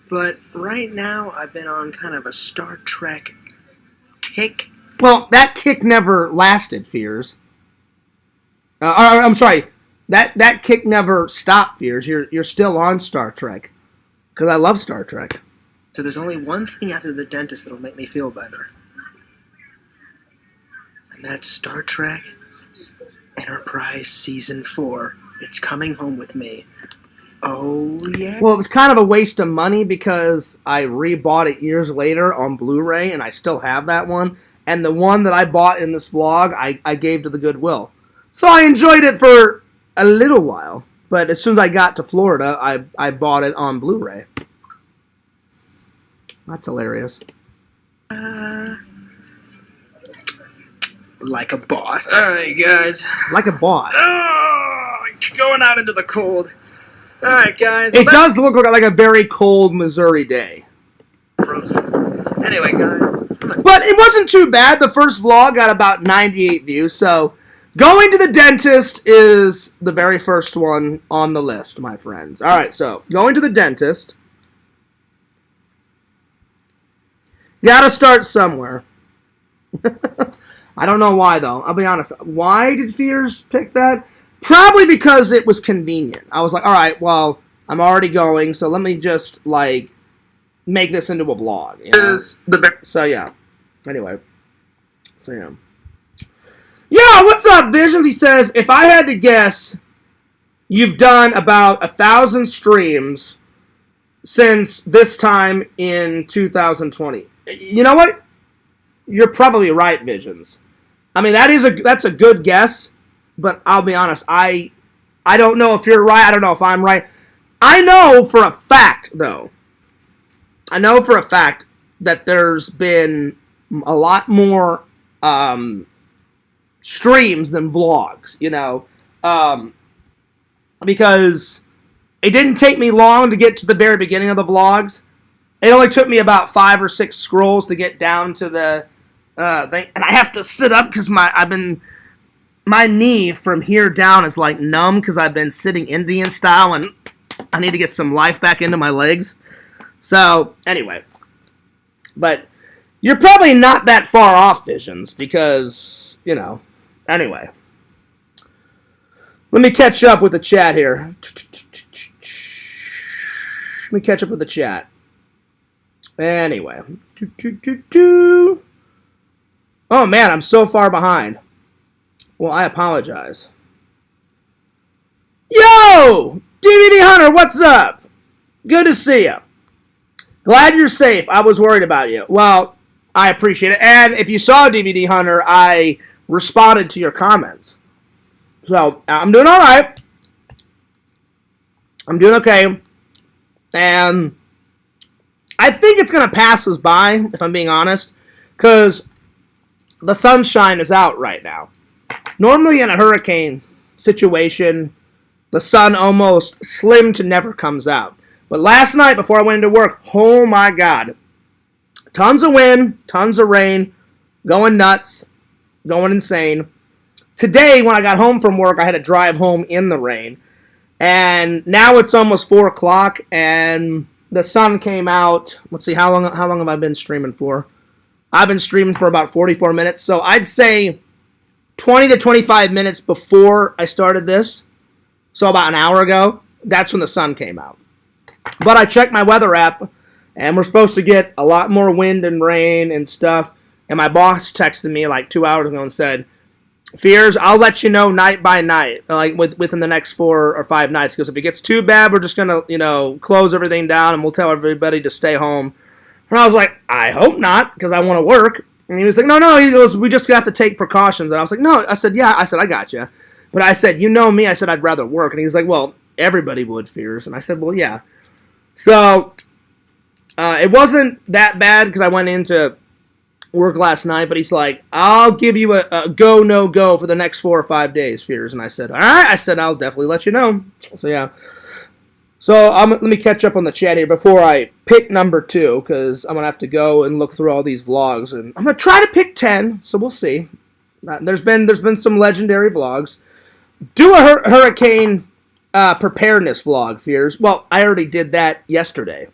But right now, I've been on kind of a Star Trek kick. Well, that kick never lasted, Fears. I'm sorry. That kick never stopped, Fears. You're still on Star Trek. Because I love Star Trek. So there's only one thing after the dentist that'll make me feel better. And that's Star Trek Enterprise Season 4. It's coming home with me. Oh, yeah. Well, it was kind of a waste of money because I rebought it years later on Blu-ray, and I still have that one. And the one that I bought in this vlog, I gave to the Goodwill. So I enjoyed it for a little while. But as soon as I got to Florida, I bought it on Blu-ray. That's hilarious. Like a boss. Alright, guys. Like a boss. Oh, going out into the cold. Alright, guys. It does look like a very cold Missouri day. Anyway, guys. But it wasn't too bad. The first vlog got about 98 views, so going to the dentist is the very first one on the list, my friends. All right, so going to the dentist. Gotta start somewhere. I don't know why, though. I'll be honest. Why did Fears pick that? Probably because it was convenient. I was like, all right, well, I'm already going, so let me just, like, make this into a vlog. You know? So, yeah. Anyway. So, yeah. Yo, what's up, Visions? He says, if I had to guess, you've done about 1,000 streams since this time in 2020. You know what? You're probably right, Visions. I mean, that's a good guess, but I'll be honest, I don't know if you're right. I don't know if I'm right. I know for a fact, though. I know for a fact that there's been a lot more streams than vlogs, you know, because it didn't take me long to get to the very beginning of the vlogs. It only took me about 5 or 6 scrolls to get down to the thing, and I have to sit up because my knee from here down is like numb because I've been sitting Indian style, and I need to get some life back into my legs. So anyway, but you're probably not that far off, Visions, because you know. Anyway, let me catch up with the chat here. Let me catch up with the chat. Anyway. Oh, man, I'm so far behind. Well, I apologize. Yo! DVD Hunter, what's up? Good to see you. Glad you're safe. I was worried about you. Well, I appreciate it. And if you saw DVD Hunter, I responded to your comments. So, I'm doing all right. I'm doing okay. And I think it's going to pass us by, if I'm being honest, because the sunshine is out right now. Normally in a hurricane situation, the sun almost slim to never comes out. But last night before I went into work, oh my God. Tons of wind, tons of rain, going nuts, going insane. Today, when I got home from work, I had to drive home in the rain. And now it's almost 4 o'clock, and the sun came out. Let's see, how long have I been streaming for? I've been streaming for about 44 minutes. So I'd say 20 to 25 minutes before I started this, so about an hour ago, that's when the sun came out. But I checked my weather app, and we're supposed to get a lot more wind and rain and stuff. And my boss texted me like 2 hours ago and said, Fears, I'll let you know night by night, like within the next 4 or 5 nights. Because if it gets too bad, we're just gonna, close everything down and we'll tell everybody to stay home. And I was like, I hope not, because I want to work. And he was like, no. He goes, we just have to take precautions. And I was like, no. I said, yeah. I said, I got you. But I said, you know me. I said, I'd rather work. And he's like, well, everybody would, Fears. And I said, well, yeah. So it wasn't that bad because I went into work last night, but he's like, I'll give you a go, no go for the next 4 or 5 days, Fears. And I said, all right. I said, I'll definitely let you know. So, yeah. So let me catch up on the chat here before I pick number 2, because I'm going to have to go and look through all these vlogs. And I'm going to try to pick 10, so we'll see. There's been some legendary vlogs. Do a hurricane preparedness vlog, Fears. Well, I already did that yesterday.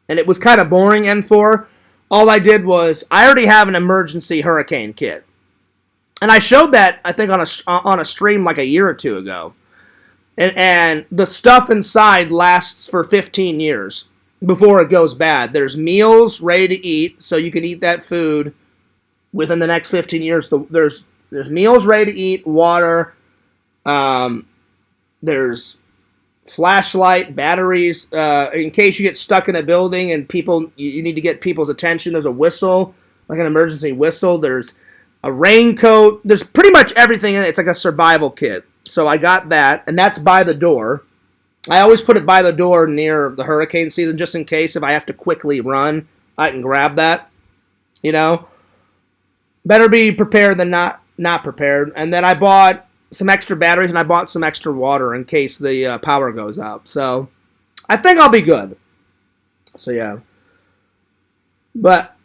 And it was kind of boring, N4. All I did was, I already have an emergency hurricane kit. And I showed that, I think, on a stream like a year or 2 ago. And the stuff inside lasts for 15 years before it goes bad. There's meals ready to eat, so you can eat that food within the next 15 years. There's meals ready to eat, water, there's flashlight, batteries, in case you get stuck in a building and you need to get people's attention. There's a whistle, like an emergency whistle. There's a raincoat. There's pretty much everything in it. It's like a survival kit. So I got that, and that's by the door. I always put it by the door near the hurricane season, just in case if I have to quickly run, I can grab that. Better be prepared than not prepared. And then I bought some extra batteries, and I bought some extra water in case the power goes out. So I think I'll be good. So yeah. But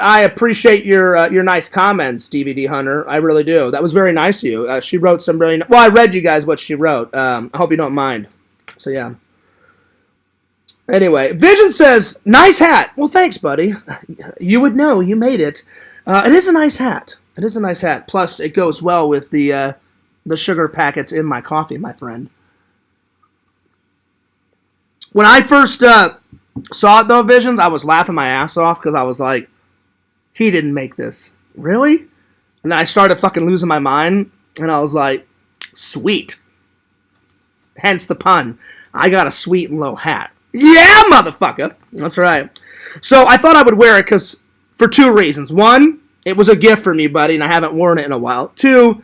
I appreciate your nice comments, DVD Hunter. I really do. That was very nice of you. She wrote some very... Well, I read you guys what she wrote. I hope you don't mind. So yeah. Anyway, Vision says, nice hat. Well, thanks, buddy. You would know. You made it. It is a nice hat. It is a nice hat. Plus, it goes well with the sugar packets in my coffee, my friend. When I first saw it, though, Visions, I was laughing my ass off because I was like, he didn't make this. Really? And then I started fucking losing my mind, and I was like, sweet. Hence the pun. I got a sweet and low hat. Yeah, motherfucker. That's right. So I thought I would wear it for 2 reasons. 1, it was a gift from you, buddy, and I haven't worn it in a while. 2,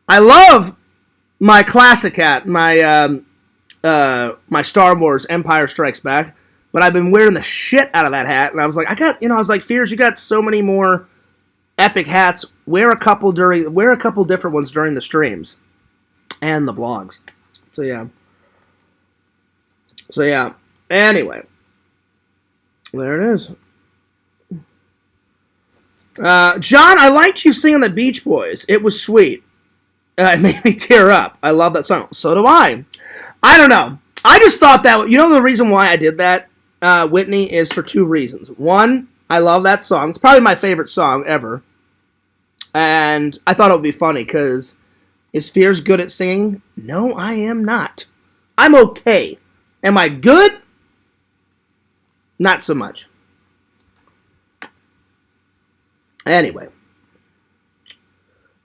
I love my classic hat, my Star Wars Empire Strikes Back, but I've been wearing the shit out of that hat, and I was like, Fears, you got so many more epic hats. Wear a couple different ones during the streams and the vlogs. So yeah. Anyway, there it is. John, I liked you singing the Beach Boys. It was sweet. It made me tear up. I love that song. So do I. I don't know. I just thought that, the reason why I did that, Whitney, is for 2 reasons. 1, I love that song. It's probably my favorite song ever. And I thought it would be funny, because is Fears good at singing? No, I am not. I'm okay. Am I good? Not so much. Anyway.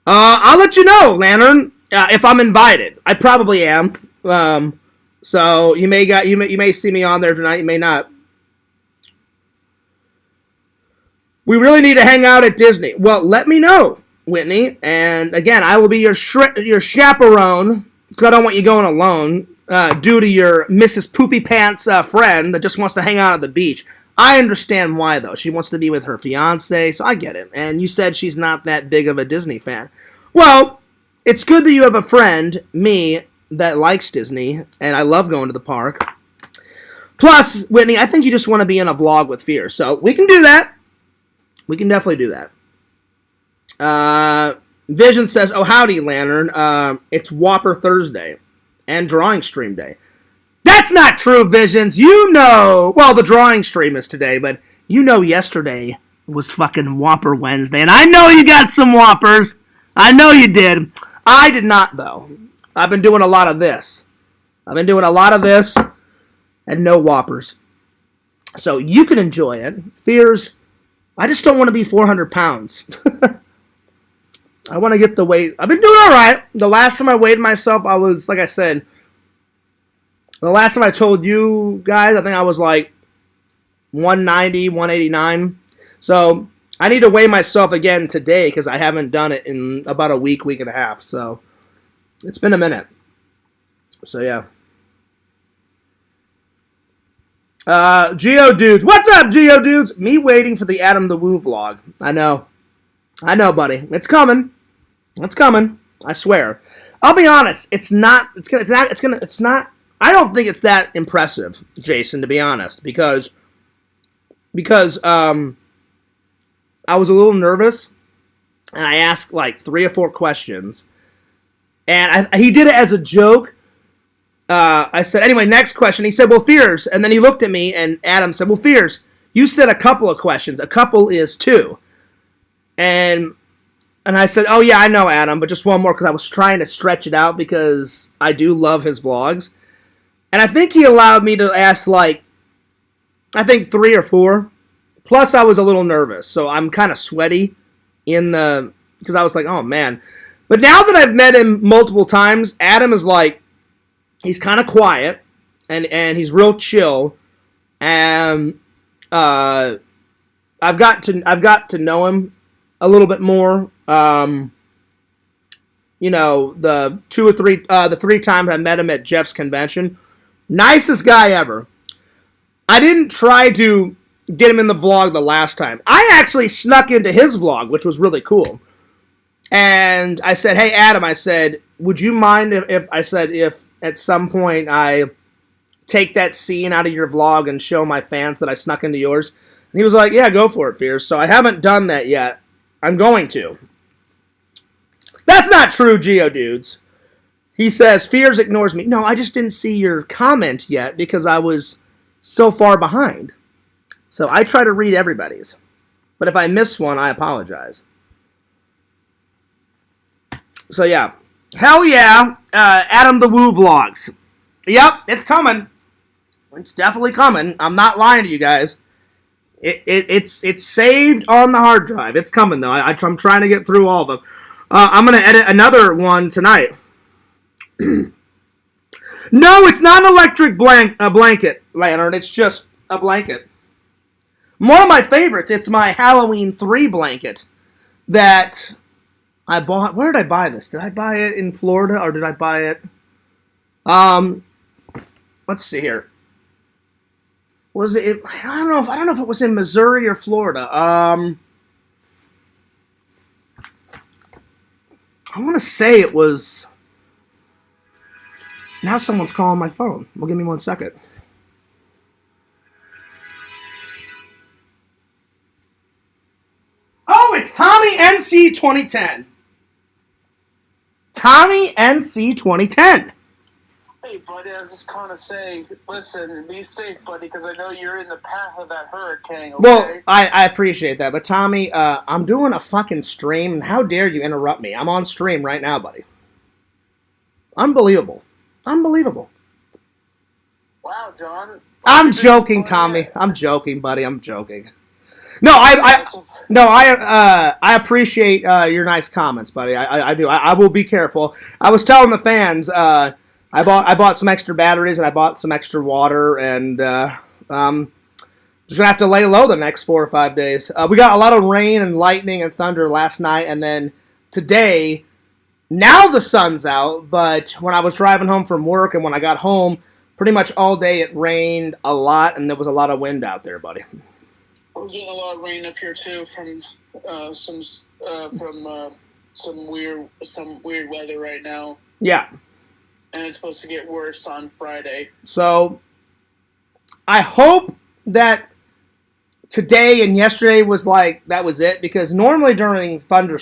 I'll let you know, Lantern, if I'm invited. I probably am. So you may see me on there tonight. You may not. We really need to hang out at Disney. Well, let me know, Whitney. And again, I will be your chaperone, because I don't want you going alone, due to your Mrs. Poopy Pants friend that just wants to hang out at the beach. I understand why, though. She wants to be with her fiancé, so I get it. And you said she's not that big of a Disney fan. Well, it's good that you have a friend, me, that likes Disney, and I love going to the park. Plus, Whitney, I think you just want to be in a vlog with Fear, so we can do that. We can definitely do that. Vision says, oh, howdy, Lantern. It's Whopper Thursday and Drawing Stream Day. That's not true, Visions. Well, the drawing stream is today, but yesterday was fucking Whopper Wednesday, and I know you got some Whoppers. I know you did. I did not, though. I've been doing a lot of this. And no Whoppers. So you can enjoy it. Fears, I just don't want to be 400 pounds. I want to get the weight. I've been doing all right. The last time I weighed myself, I was, like I said, the last time I told you guys, I think I was like 190, 189. So I need to weigh myself again today because I haven't done it in about a week, week and a half. So it's been a minute. So yeah. Geodudes. What's up, Geodudes? Me waiting for the Adam the Woo vlog. I know, buddy. It's coming. It's coming. I swear. I'll be honest. It's not. I don't think it's that impressive, Jason. To be honest, because I was a little nervous, and I asked like 3 or 4 questions, and he did it as a joke. I said, anyway, next question. He said, well, Fears. And then he looked at me, and Adam said, well, Fears, you said a couple of questions. A couple is 2. And I said, oh, yeah, I know, Adam, but just one more because I was trying to stretch it out because I do love his vlogs. And I think he allowed me to ask, like, I think 3 or 4. Plus, I was a little nervous, so I'm kind of sweaty because I was like, oh, man. But now that I've met him multiple times, Adam is like, he's kind of quiet, and he's real chill, and I've got to know him a little bit more. You know, the 3 times I met him at Jeff's convention, nicest guy ever. I didn't try to get him in the vlog the last time. I actually snuck into his vlog, which was really cool. And I said, hey, Adam, I said, would you mind if at some point I take that scene out of your vlog and show my fans that I snuck into yours? And he was like, yeah, go for it, Fears. So I haven't done that yet. I'm going to. That's not true, Geodudes. He says, Fears ignores me. No, I just didn't see your comment yet because I was so far behind. So I try to read everybody's. But if I miss one, I apologize. So yeah. Hell yeah, Adam the Woo vlogs. Yep, it's coming. It's definitely coming. I'm not lying to you guys. It's saved on the hard drive. It's coming though. I'm trying to get through all of them. I'm gonna edit another one tonight. No, it's not an electric blanket, Lantern. It's just a blanket. One of my favorites. It's my Halloween 3 blanket that I bought. Where did I buy this? Did I buy it in Florida or did I buy it? Let's see here. Was it? I don't know if it was in Missouri or Florida. I want to say it was. Now someone's calling my phone. Well, give me 1 second. Oh, it's Tommy NC 2010. Tommy NC 2010. Hey, buddy, I was just calling to say, listen, be safe, buddy, because I know you're in the path of that hurricane, okay? Well, I appreciate that, but Tommy, I'm doing a fucking stream, and how dare you interrupt me? I'm on stream right now, buddy. Unbelievable. Unbelievable. Wow, John. I'm joking, Tommy. I'm joking, buddy. I'm joking. No, I appreciate your nice comments, buddy. I do. I will be careful. I was telling the fans, I bought some extra batteries and I bought some extra water, and just gonna have to lay low the next 4 or 5 days. We got a lot of rain and lightning and thunder last night, and then today. Now the sun's out, but when I was driving home from work and when I got home, pretty much all day it rained a lot, and there was a lot of wind out there, buddy. We're getting a lot of rain up here too from some weird weather right now. Yeah. And it's supposed to get worse on Friday. So I hope that today and yesterday was like that was it, because normally during thunder,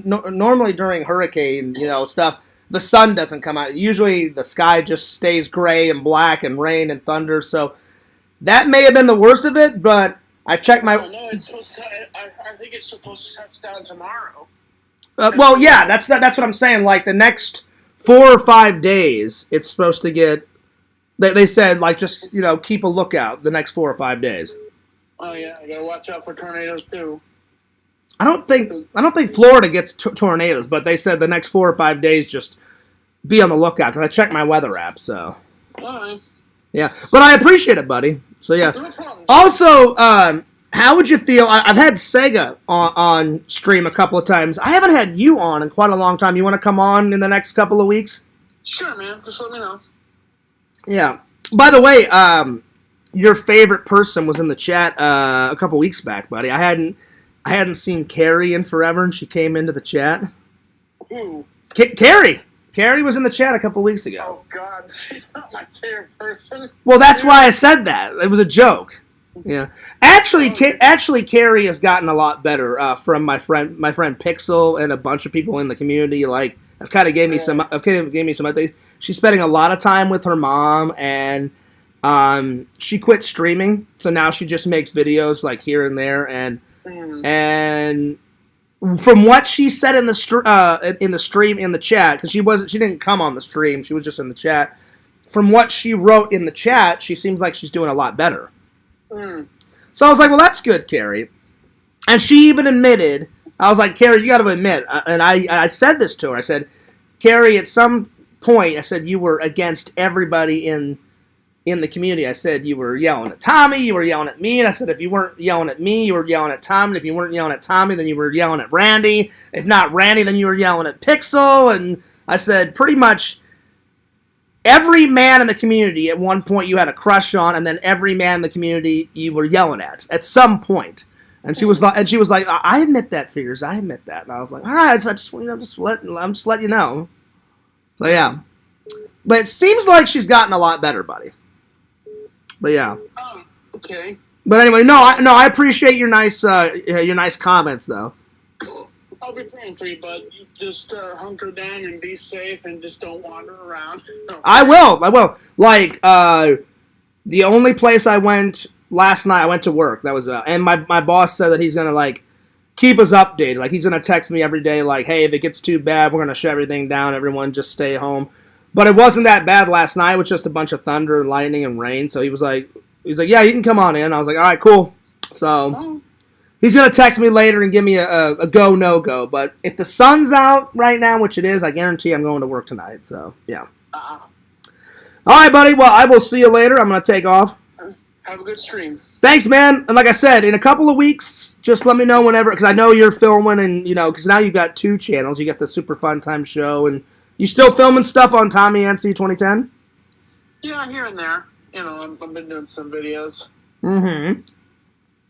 normally during hurricane, stuff, the sun doesn't come out. Usually the sky just stays gray and black and rain and thunder. So that may have been the worst of it, but I checked my. No, it's supposed to. I think it's supposed to touch down tomorrow. Well, yeah, that's what I'm saying. Like the next 4 or 5 days, it's supposed to get. They said like just keep a lookout the next 4 or 5 days. Oh yeah, I gotta watch out for tornadoes too. I don't think Florida gets tornadoes, but they said the next 4 or 5 days just be on the lookout because I checked my weather app. So yeah, but I appreciate it, buddy. So yeah. No problem. Also, how would you feel? I've had Sega on stream a couple of times. I haven't had you on in quite a long time. You want to come on in the next couple of weeks? Sure, man. Just let me know. Yeah. By the way, your favorite person was in the chat a couple weeks back, buddy. I hadn't seen Carrie in forever, and she came into the chat. Who? Carrie. Carrie was in the chat a couple weeks ago. Oh God, she's not my favorite person. Well, that's why I said that. It was a joke. Yeah. Actually, Carrie has gotten a lot better from my friend Pixel and a bunch of people in the community. Like, have kind of gave me some updates. She's spending a lot of time with her mom, and she quit streaming, so now she just makes videos like here and there. And from what she said in the stream in the chat, because she didn't come on the stream, she was just in the chat. From what she wrote in the chat, she seems like she's doing a lot better. So I was like, well, that's good, Carrie. And she even admitted, I was like, Carrie, you got to admit, and I said this to her. I said, Carrie, at some point, I said you were against everybody in the community. I said you were yelling at Tommy, you were yelling at me, and I said if you weren't yelling at me, you were yelling at Tommy, and if you weren't yelling at Tommy, then you were yelling at Randy. If not Randy, then you were yelling at Pixel. And I said pretty much every man in the community at one point you had a crush on, and then every man in the community you were yelling at some point. And she was like, I admit that, Figures. I admit that. And I was like, all right, I'm just letting you know. So yeah, but it seems like she's gotten a lot better, buddy. But yeah. Okay. But anyway, I appreciate your nice comments though. I'll be praying for you, bud. You just hunker down and be safe and just don't wander around. I will. Like, the only place I went last night, I went to work. That was, and my boss said that he's going to, like, keep us updated. Like, he's going to text me every day, like, hey, if it gets too bad, we're going to shut everything down. Everyone just stay home. But it wasn't that bad last night. It was just a bunch of thunder and lightning and rain. So he was like, yeah, you can come on in. I was like, all right, cool. So he's going to text me later and give me a go, no go. But if the sun's out right now, which it is, I guarantee I'm going to work tonight. So, yeah. All right, buddy. Well, I will see you later. I'm going to take off. Have a good stream. Thanks, man. And like I said, in a couple of weeks, just let me know whenever, because I know you're filming, and, because now you've got 2 channels. You got the Super Fun Time Show, and you still filming stuff on Tommy NC 2010? Yeah, here and there. I've been doing some videos. Mm-hmm.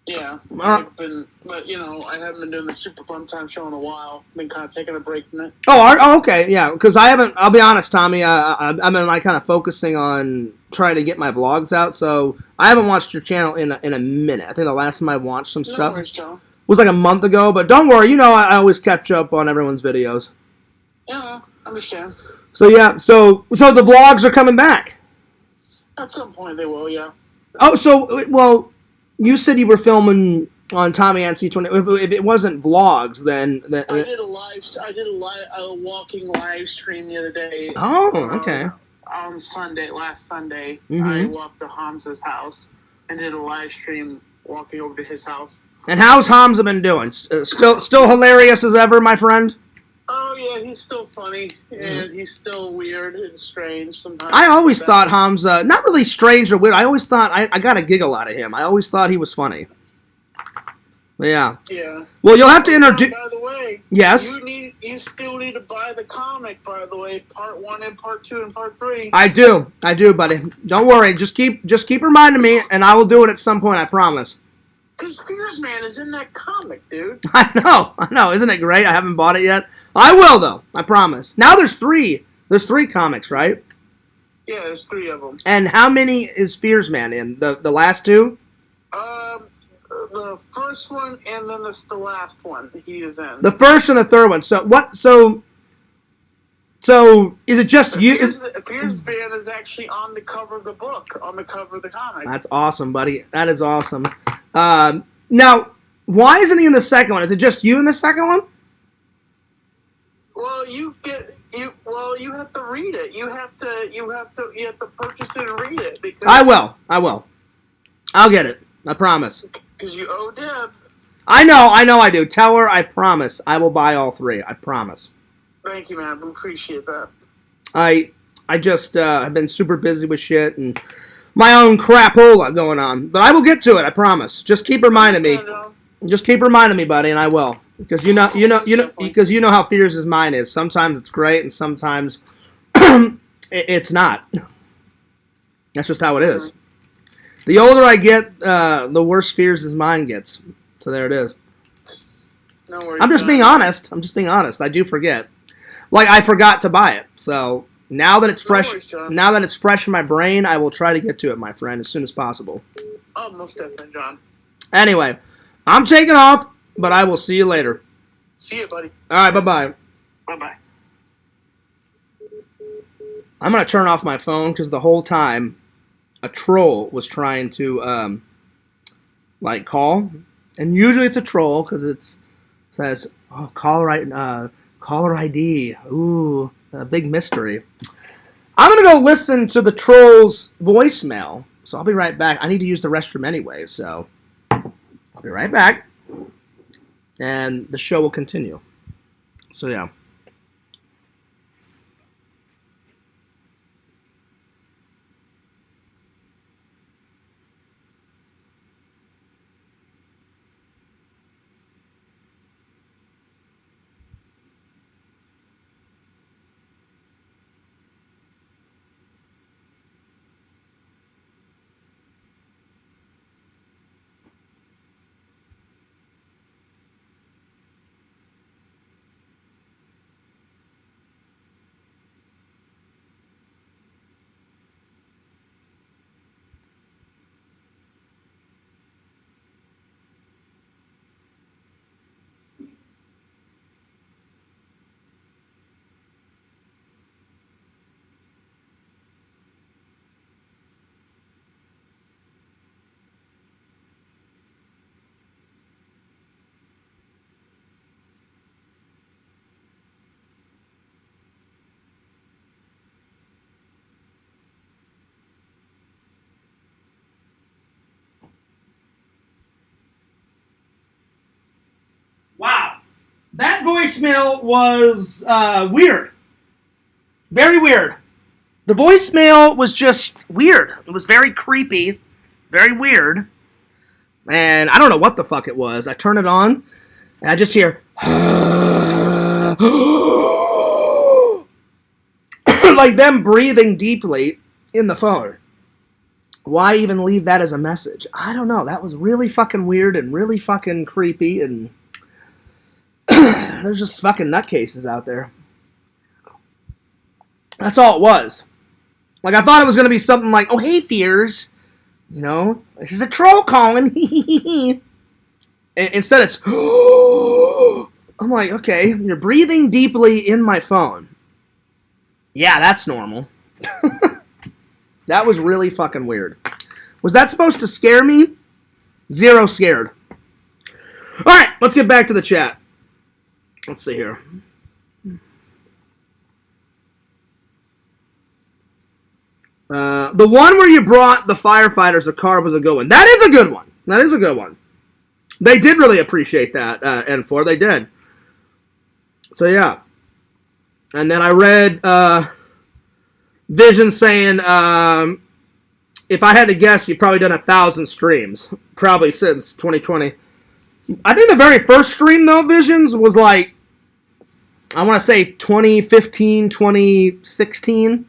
Yeah, I haven't been doing the Super Fun Time Show in a while. Been kind of taking a break from it. Oh, okay, yeah. Because I'll be honest, Tommy, I've been like kind of focusing on trying to get my vlogs out, so I haven't watched your channel in a minute. I think the last time I watched some stuff was like a month ago, but don't worry, I always catch up on everyone's videos. Yeah, I understand. So yeah, so the vlogs are coming back. At some point they will, yeah. Oh, well, you said you were filming on Tommy NC 20. If it wasn't vlogs, then I did a walking live stream the other day. Oh, okay. On last Sunday, Mm-hmm. I walked to Hamza's house and did a live stream walking over to his house. And how's Hamza been doing? Still hilarious as ever, my friend? Oh, yeah, he's still funny, and he's still weird and strange sometimes. I always thought Hamza, not really strange or weird, I always thought, I got a giggle out of him. I always thought he was funny. Yeah. Yeah. Well, you'll have to introduce... By the way, yes? You still need to buy the comic, by the way, part 1 and part 2 and part 3. I do, buddy. Don't worry, just keep reminding me, and I will do it at some point, I promise. Because Fears Man is in that comic, dude. I know. Isn't it great? I haven't bought it yet. I will, though. I promise. Now there's 3. There's 3 comics, right? Yeah, there's 3 of them. And how many is Fears Man in? The last 2? The first one and then the last one he is in. The first and the third one. So what? So is it just you? Fears Man is actually on the cover of the book, on the cover of the comic. That's awesome, buddy. That is awesome. Now, why isn't he in the second one? Is it just you in the second one? Well, you have to read it. You have to purchase it and read it. I will. I'll get it. I promise. Because you owe Deb. I know I do. Tell her I promise I will buy all 3. I promise. Thank you, man. We appreciate that. I just have been super busy with shit and my own crapola going on. But I will get to it, I promise. Just keep reminding me. Just keep reminding me, buddy, and I will. Because you know how fierce mine is. Sometimes it's great and sometimes it's not. That's just how it is. The older I get, the worse fears mine gets. So there it is. No worries. I'm just being honest. I do forget. Like I forgot to buy it. So now that it's fresh, now that it's fresh in my brain, I will try to get to it, my friend, as soon as possible. Oh, most definitely, John. Anyway, I'm taking off, but I will see you later. See you, buddy. All right, bye-bye. Bye-bye. I'm going to turn off my phone because the whole time a troll was trying to, call. And usually it's a troll because it says, oh, caller ID. Ooh, a big mystery. I'm going to go listen to the troll's voicemail. So I'll be right back. I need to use the restroom anyway, so I'll be right back. And the show will continue. So, yeah. Wow. That voicemail was weird. Very weird. The voicemail was just weird. It was very creepy. Very weird. And I don't know what the fuck it was. I turn it on, and I just hear... like them breathing deeply in the phone. Why even leave that as a message? I don't know. That was really fucking weird and really fucking creepy, and... there's just fucking nutcases out there. That's all it was. Like, I thought it was going to be something like, oh, hey, Fears. You know, this is a troll calling. Instead, it's, I'm like, okay, you're breathing deeply in my phone. Yeah, that's normal. That was really fucking weird. Was that supposed to scare me? Zero scared. All right, let's get back to the chat. Let's see here. The one where you brought the firefighters a car was a good one. That is a good one. That is a good one. They did really appreciate that, N4. They did. So, yeah. And then I read Vision saying, if I had to guess, you've probably done 1,000 streams. Probably since 2020. I think the very first stream, though, Visions, was like, I want to say 2015, 2016.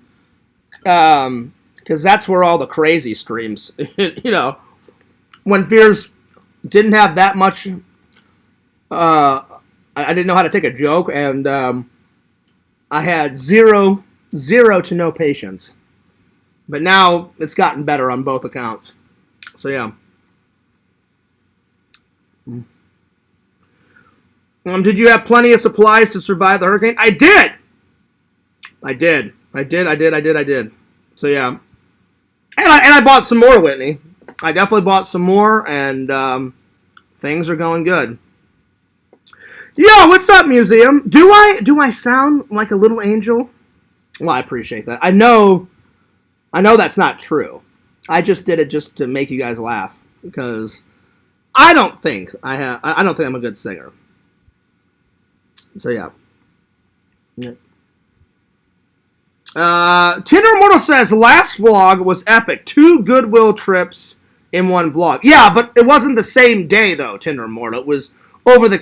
Because that's where all the crazy streams, you know, when Fears didn't have that much, I didn't know how to take a joke, and I had zero to no patience. But now it's gotten better on both accounts. So, yeah. Did you have plenty of supplies to survive the hurricane? I did! I did. So, yeah. And I bought some more, Whitney. I definitely bought some more, and things are going good. Yo, what's up, Museum? Do I sound like a little angel? Well, I appreciate that. I know that's not true. I just did it just to make you guys laugh, because I don't think I have. I don't think I'm a good singer. So yeah. Tinder Immortal says last vlog was epic. 2 Goodwill trips in one vlog. Yeah, but it wasn't the same day though. Tinder Immortal. It was over the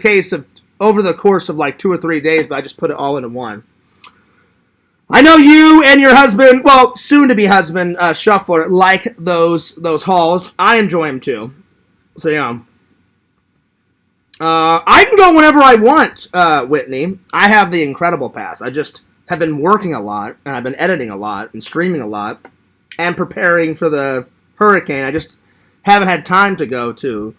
course of like 2 or 3 days, but I just put it all into one. I know you and your husband, well, soon-to-be husband, Shuffler, like those hauls. I enjoy them too. So yeah. I can go whenever I want, Whitney. I have the Incredible Pass. I just have been working a lot, and I've been editing a lot, and streaming a lot, and preparing for the hurricane. I just haven't had time to go to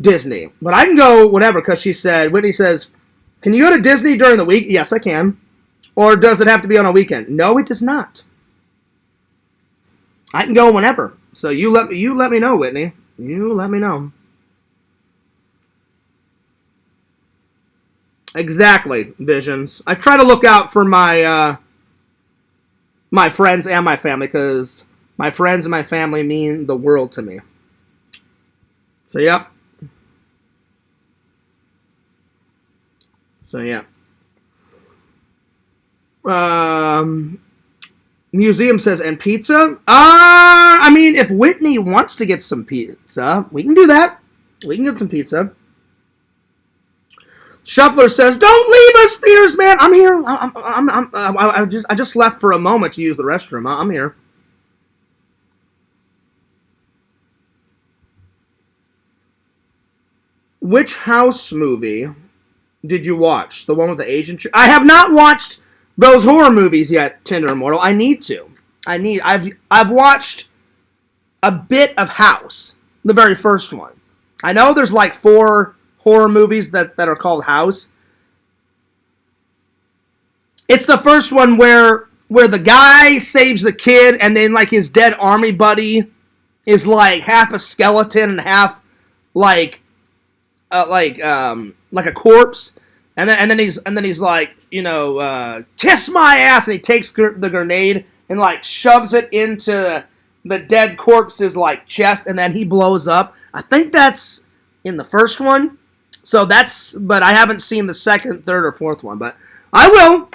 Disney. But I can go whenever, because Whitney says, can you go to Disney during the week? Yes, I can. Or does it have to be on a weekend? No, it does not. I can go whenever. So you let me know, Whitney. You let me know. Exactly, Visions. I try to look out for my my friends and my family, because my friends and my family mean the world to me. So, yep. So, yeah. Museum says, and pizza? I mean, if Whitney wants to get some pizza, we can do that. We can get some pizza. Shuffler says, don't leave us, Spears, man. I'm here. I just left for a moment to use the restroom. I'm here. Which house movie did you watch? The one with the Asian I have not watched those horror movies yet, Tinder Immortal. I need to. I've watched a bit of House, the very first one. I know there's like 4 horror movies that are called House. It's the first one where the guy saves the kid, and then like his dead army buddy is like half a skeleton and half like a corpse, and then he's like, you know, kiss my ass, and he takes the grenade and like shoves it into the dead corpse's like chest, and then he blows up. I think that's in the first one. So but I haven't seen the second, third, or fourth one, but I will.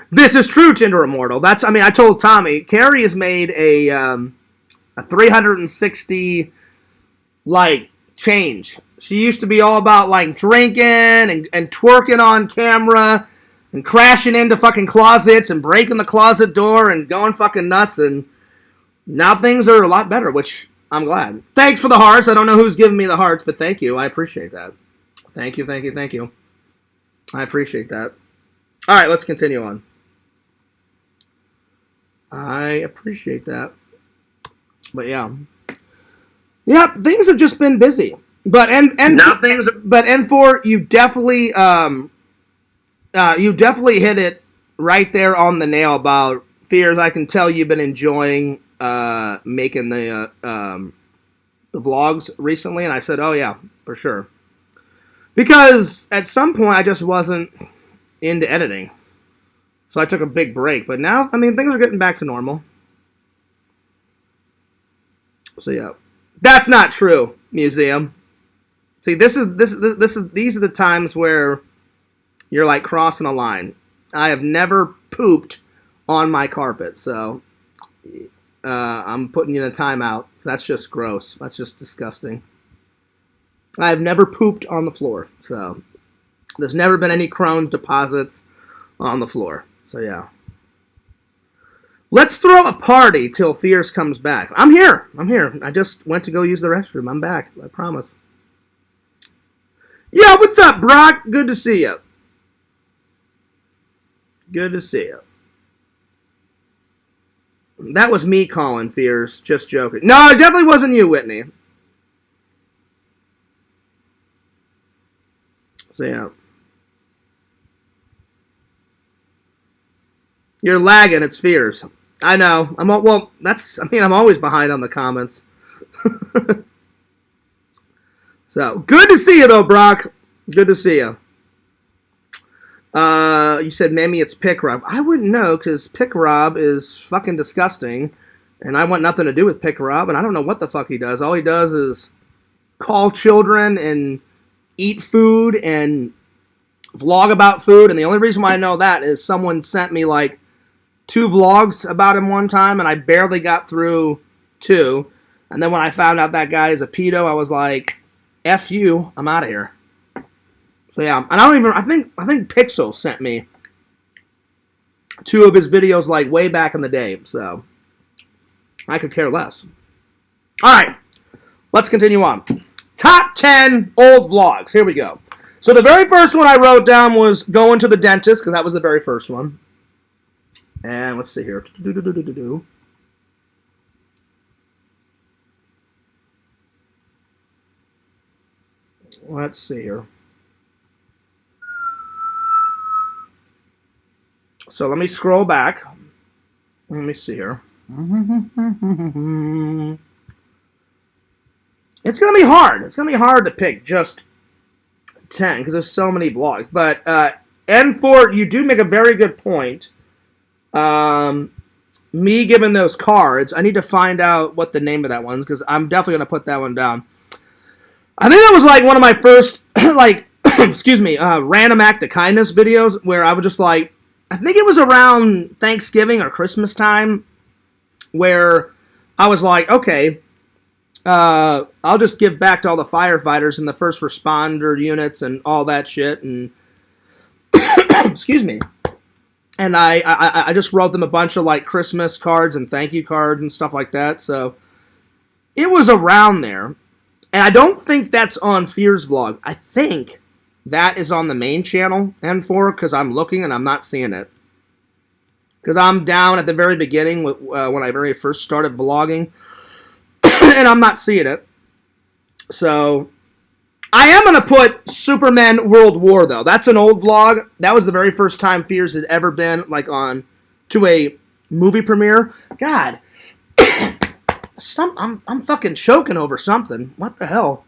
This is true, Tinder Immortal. I told Tommy, Carrie has made a 360 like change. She used to be all about like drinking and twerking on camera and crashing into fucking closets and breaking the closet door and going fucking nuts, and now things are a lot better, which I'm glad. Thanks for the hearts. I don't know who's giving me the hearts, but thank you. I appreciate that. Thank you. I appreciate that. All right, let's continue on. I appreciate that. But yeah. Yep, things have just been busy. But you definitely hit it right there on the nail about Fears. I can tell you've been enjoying making the vlogs recently, and I said, oh yeah, for sure. Because at some point I just wasn't into editing. So I took a big break. But now, things are getting back to normal. So yeah. That's not true, Museum. See, these are the times where you're like crossing a line. I have never pooped on my carpet, so I'm putting you in a timeout. So that's just gross. That's just disgusting. I've never pooped on the floor, so there's never been any Crohn's deposits on the floor. So yeah. Let's throw a party till Fears comes back. I'm here. I just went to go use the restroom. I'm back. I promise. Yo, what's up, Brock? Good to see you. Good to see you. That was me calling, Fears. Just joking. No, it definitely wasn't you, Whitney. So, yeah. You're lagging. It's Fears. I know. I'm always behind on the comments. So, good to see you, though, Brock. Good to see you. You said maybe it's Pick Rob. I wouldn't know, because Pick Rob is fucking disgusting. And I want nothing to do with Pick Her Up, and I don't know what the fuck he does. All he does is call children and eat food and vlog about food. And the only reason why I know that is someone sent me like 2 vlogs about him one time, and I barely got through 2. And then when I found out that guy is a pedo, I was like, F you, I'm out of here. So yeah, and I think Pixel sent me 2 of his videos like way back in the day, so I could care less. Alright, let's continue on. Top 10 old vlogs. Here we go. So the very first one I wrote down was going to the dentist, because that was the very first one. And let's see here. Let's see here. So let me scroll back. Let me see here. It's going to be hard. It's going to be hard to pick just 10 because there's so many vlogs. But N4, you do make a very good point. Me giving those cards, I need to find out what the name of that one is because I'm definitely going to put that one down. I think that was like one of my first, like, excuse me, random act of kindness videos where I was just like, I think it was around Thanksgiving or Christmas time where I was like, okay, I'll just give back to all the firefighters and the first responder units and all that shit. And excuse me. And I just wrote them a bunch of like Christmas cards and thank you cards and stuff like that. So it was around there. And I don't think that's on Fear's vlog. I think that is on the main channel, N4, because I'm looking and I'm not seeing it. Because I'm down at the very beginning when I very first started vlogging. And I'm not seeing it. So I am going to put Superman World War, though. That's an old vlog. That was the very first time Fears had ever been like on to a movie premiere. God. I'm fucking choking over something. What the hell?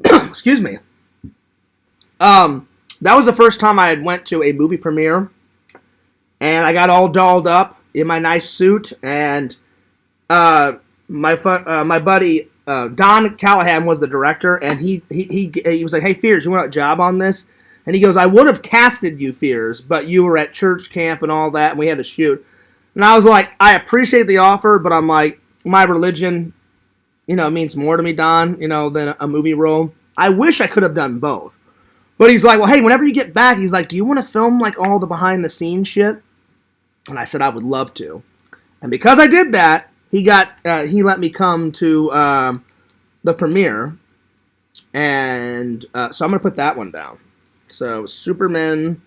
Excuse me. That was the first time I had went to a movie premiere, and I got all dolled up in my nice suit, and my buddy Don Callahan was the director, and he was like, "Hey, Fears, you want a job on this?" And he goes, "I would have casted you, Fears, but you were at church camp and all that, and we had to shoot." And I was like, I appreciate the offer, but I'm like, my religion, means more to me, Don, than a movie role. I wish I could have done both. But he's like, well, hey, whenever you get back, he's like, do you want to film like all the behind-the-scenes shit? And I said I would love to. And because I did that, he let me come to the premiere. And so I'm going to put that one down. So Superman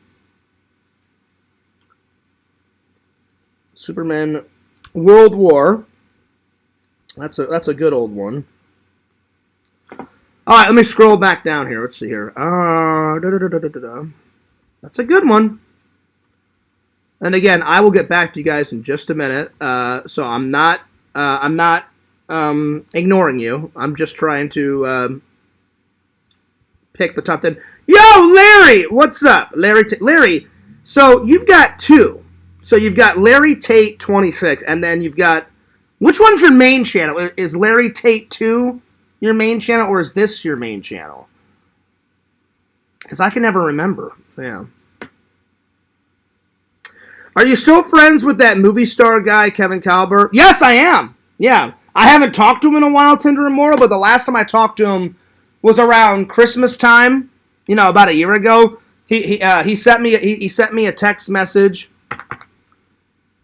World War. That's a good old one. All right, let me scroll back down here. Let's see here. That's a good one. And again, I will get back to you guys in just a minute. So I'm not ignoring you. I'm just trying to pick the top 10. Yo, Larry, what's up, Larry? So you've got 2. So you've got Larry Tate 26, and then you've got, which one's your main channel? Is Larry Tate 2 your main channel, or is this your main channel? Because I can never remember. So yeah. Are you still friends with that movie star guy, Kevin Calbert? Yes, I am. Yeah. I haven't talked to him in a while, Tinder Immortal, but the last time I talked to him was around Christmas time, about a year ago. He sent me a text message.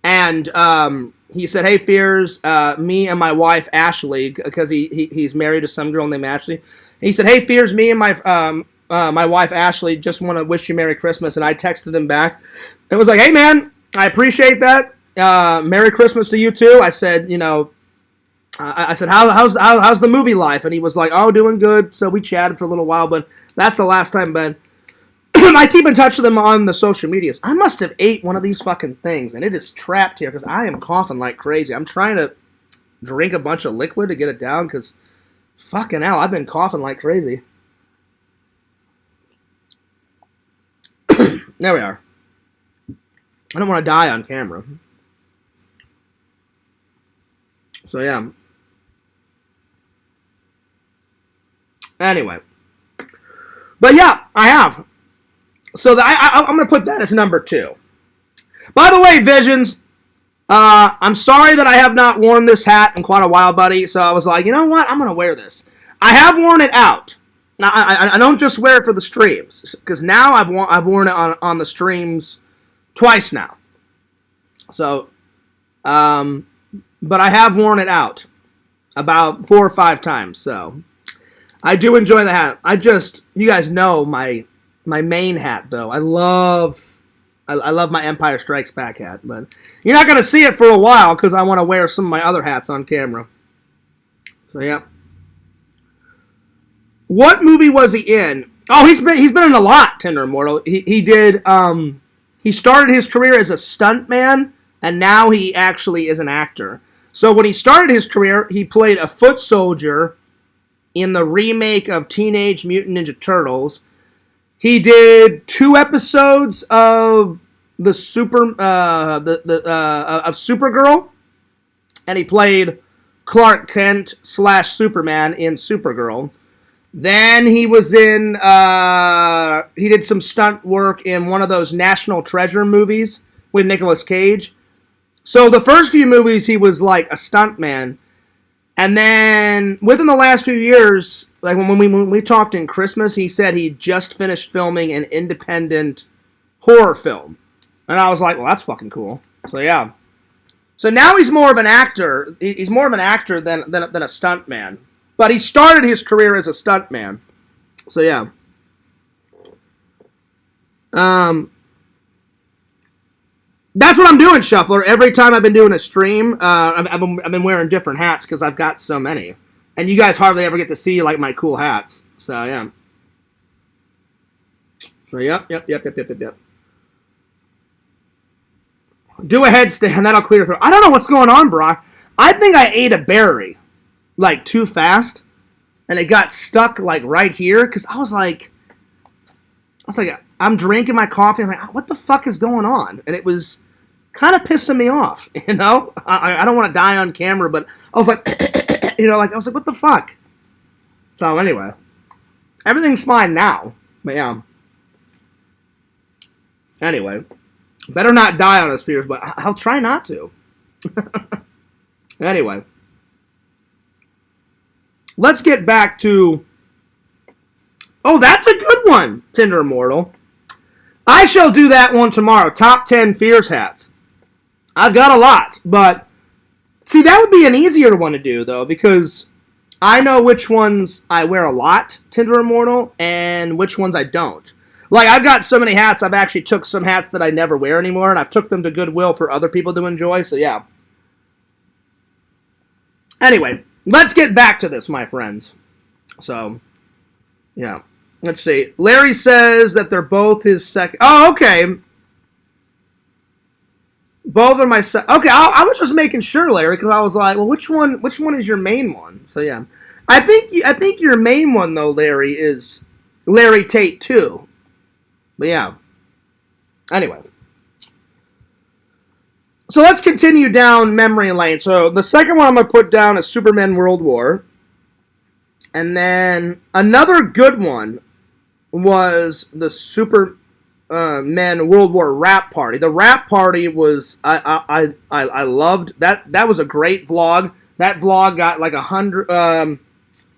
And he said, hey, Fears, me and my wife, Ashley, because he's married to some girl named Ashley. He said, hey, Fears, me and my wife, Ashley, just want to wish you Merry Christmas. And I texted him back. It was like, hey, man, I appreciate that. Merry Christmas to you, too. I said, I said, how's the movie life? And he was like, oh, doing good. So we chatted for a little while, but that's the last time, Ben. I keep in touch with him on the social medias. I must have ate one of these fucking things, and it is trapped here because I am coughing like crazy. I'm trying to drink a bunch of liquid to get it down because fucking hell, I've been coughing like crazy. There we are. I don't want to die on camera. So, yeah. Anyway. But, yeah, I have. So, I'm going to put that as number 2. By the way, Visions, I'm sorry that I have not worn this hat in quite a while, buddy. So, I was like, you know what? I'm going to wear this. I have worn it out. Now, I don't just wear it for the streams. Because now I've worn it on the streams twice now. So, but I have worn it out about 4 or 5 times, so I do enjoy the hat. You guys know my main hat, though. I love my Empire Strikes Back hat, but you're not going to see it for a while because I want to wear some of my other hats on camera. So, yeah. What movie was he in? Oh, he's been in a lot, Tender Immortal. He started his career as a stuntman, and now he actually is an actor. So when he started his career, he played a foot soldier in the remake of Teenage Mutant Ninja Turtles. He did 2 episodes of of Supergirl, and he played Clark Kent / Superman in Supergirl. Then he was in, he did some stunt work in one of those National Treasure movies with Nicolas Cage. So the first few movies, he was like a stuntman. And then within the last few years, like when we talked in Christmas, he said he just finished filming an independent horror film. And I was like, well, that's fucking cool. So yeah. So now he's more of an actor. He's more of an actor than a stuntman. But he started his career as a stuntman. So, yeah. That's what I'm doing, Shuffler. Every time I've been doing a stream, I've been wearing different hats because I've got so many. And you guys hardly ever get to see, like, my cool hats. So, yeah. So, yep. Do a headstand. That'll clear through. I don't know what's going on, Brock. I think I ate a berry. Like, too fast, and it got stuck, like, right here, because I was like, I'm drinking my coffee, I'm like, what the fuck is going on? And it was kind of pissing me off, you know? I don't want to die on camera, but I was like, I was like, what the fuck? So, anyway, everything's fine now, but yeah. Anyway, better not die on his fears, but I'll try not to. Anyway. Let's get back to... Oh, that's a good one, Tender Immortal. I shall do that one tomorrow. Top 10 Fears hats. I've got a lot, but... See, that would be an easier one to do, though, because I know which ones I wear a lot, Tender Immortal, and which ones I don't. Like, I've got so many hats, I've actually took some hats that I never wear anymore, and I've took them to Goodwill for other people to enjoy, so yeah. Anyway... Let's get back to this, my friends. So, yeah. Let's see. Larry says that they're both his second... Oh, okay. Both are my second... Okay, I was just making sure, Larry, because I was like, well, which one is your main one? So, yeah. I think your main one, though, Larry, is Larry Tate 2. But, yeah. Anyway. So let's continue down memory lane. So the second one I'm going to put down is Superman World War. And then another good one was the Superman World War Rap Party. The Rap Party was, I loved, that was a great vlog. That vlog got like 100,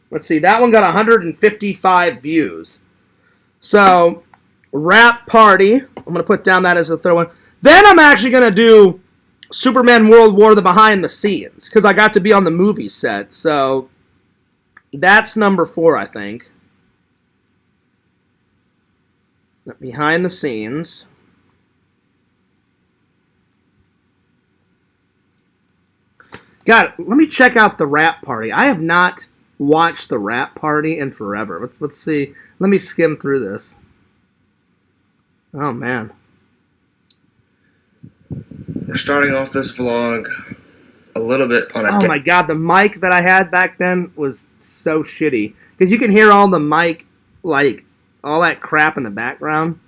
let's see, that one got 155 views. So, Rap Party, I'm going to put down that as a third one. Then I'm actually going to do Superman World War, the behind the scenes, because I got to be on the movie set, so that's number 4, I think. Behind the scenes. God, let me check out the Rap Party. I have not watched the Rap Party in forever. Let's see. Let me skim through this. Oh, man. We're starting off this vlog a little bit on a... Oh my god, the mic that I had back then was so shitty. Because you can hear all the mic, like, all that crap in the background.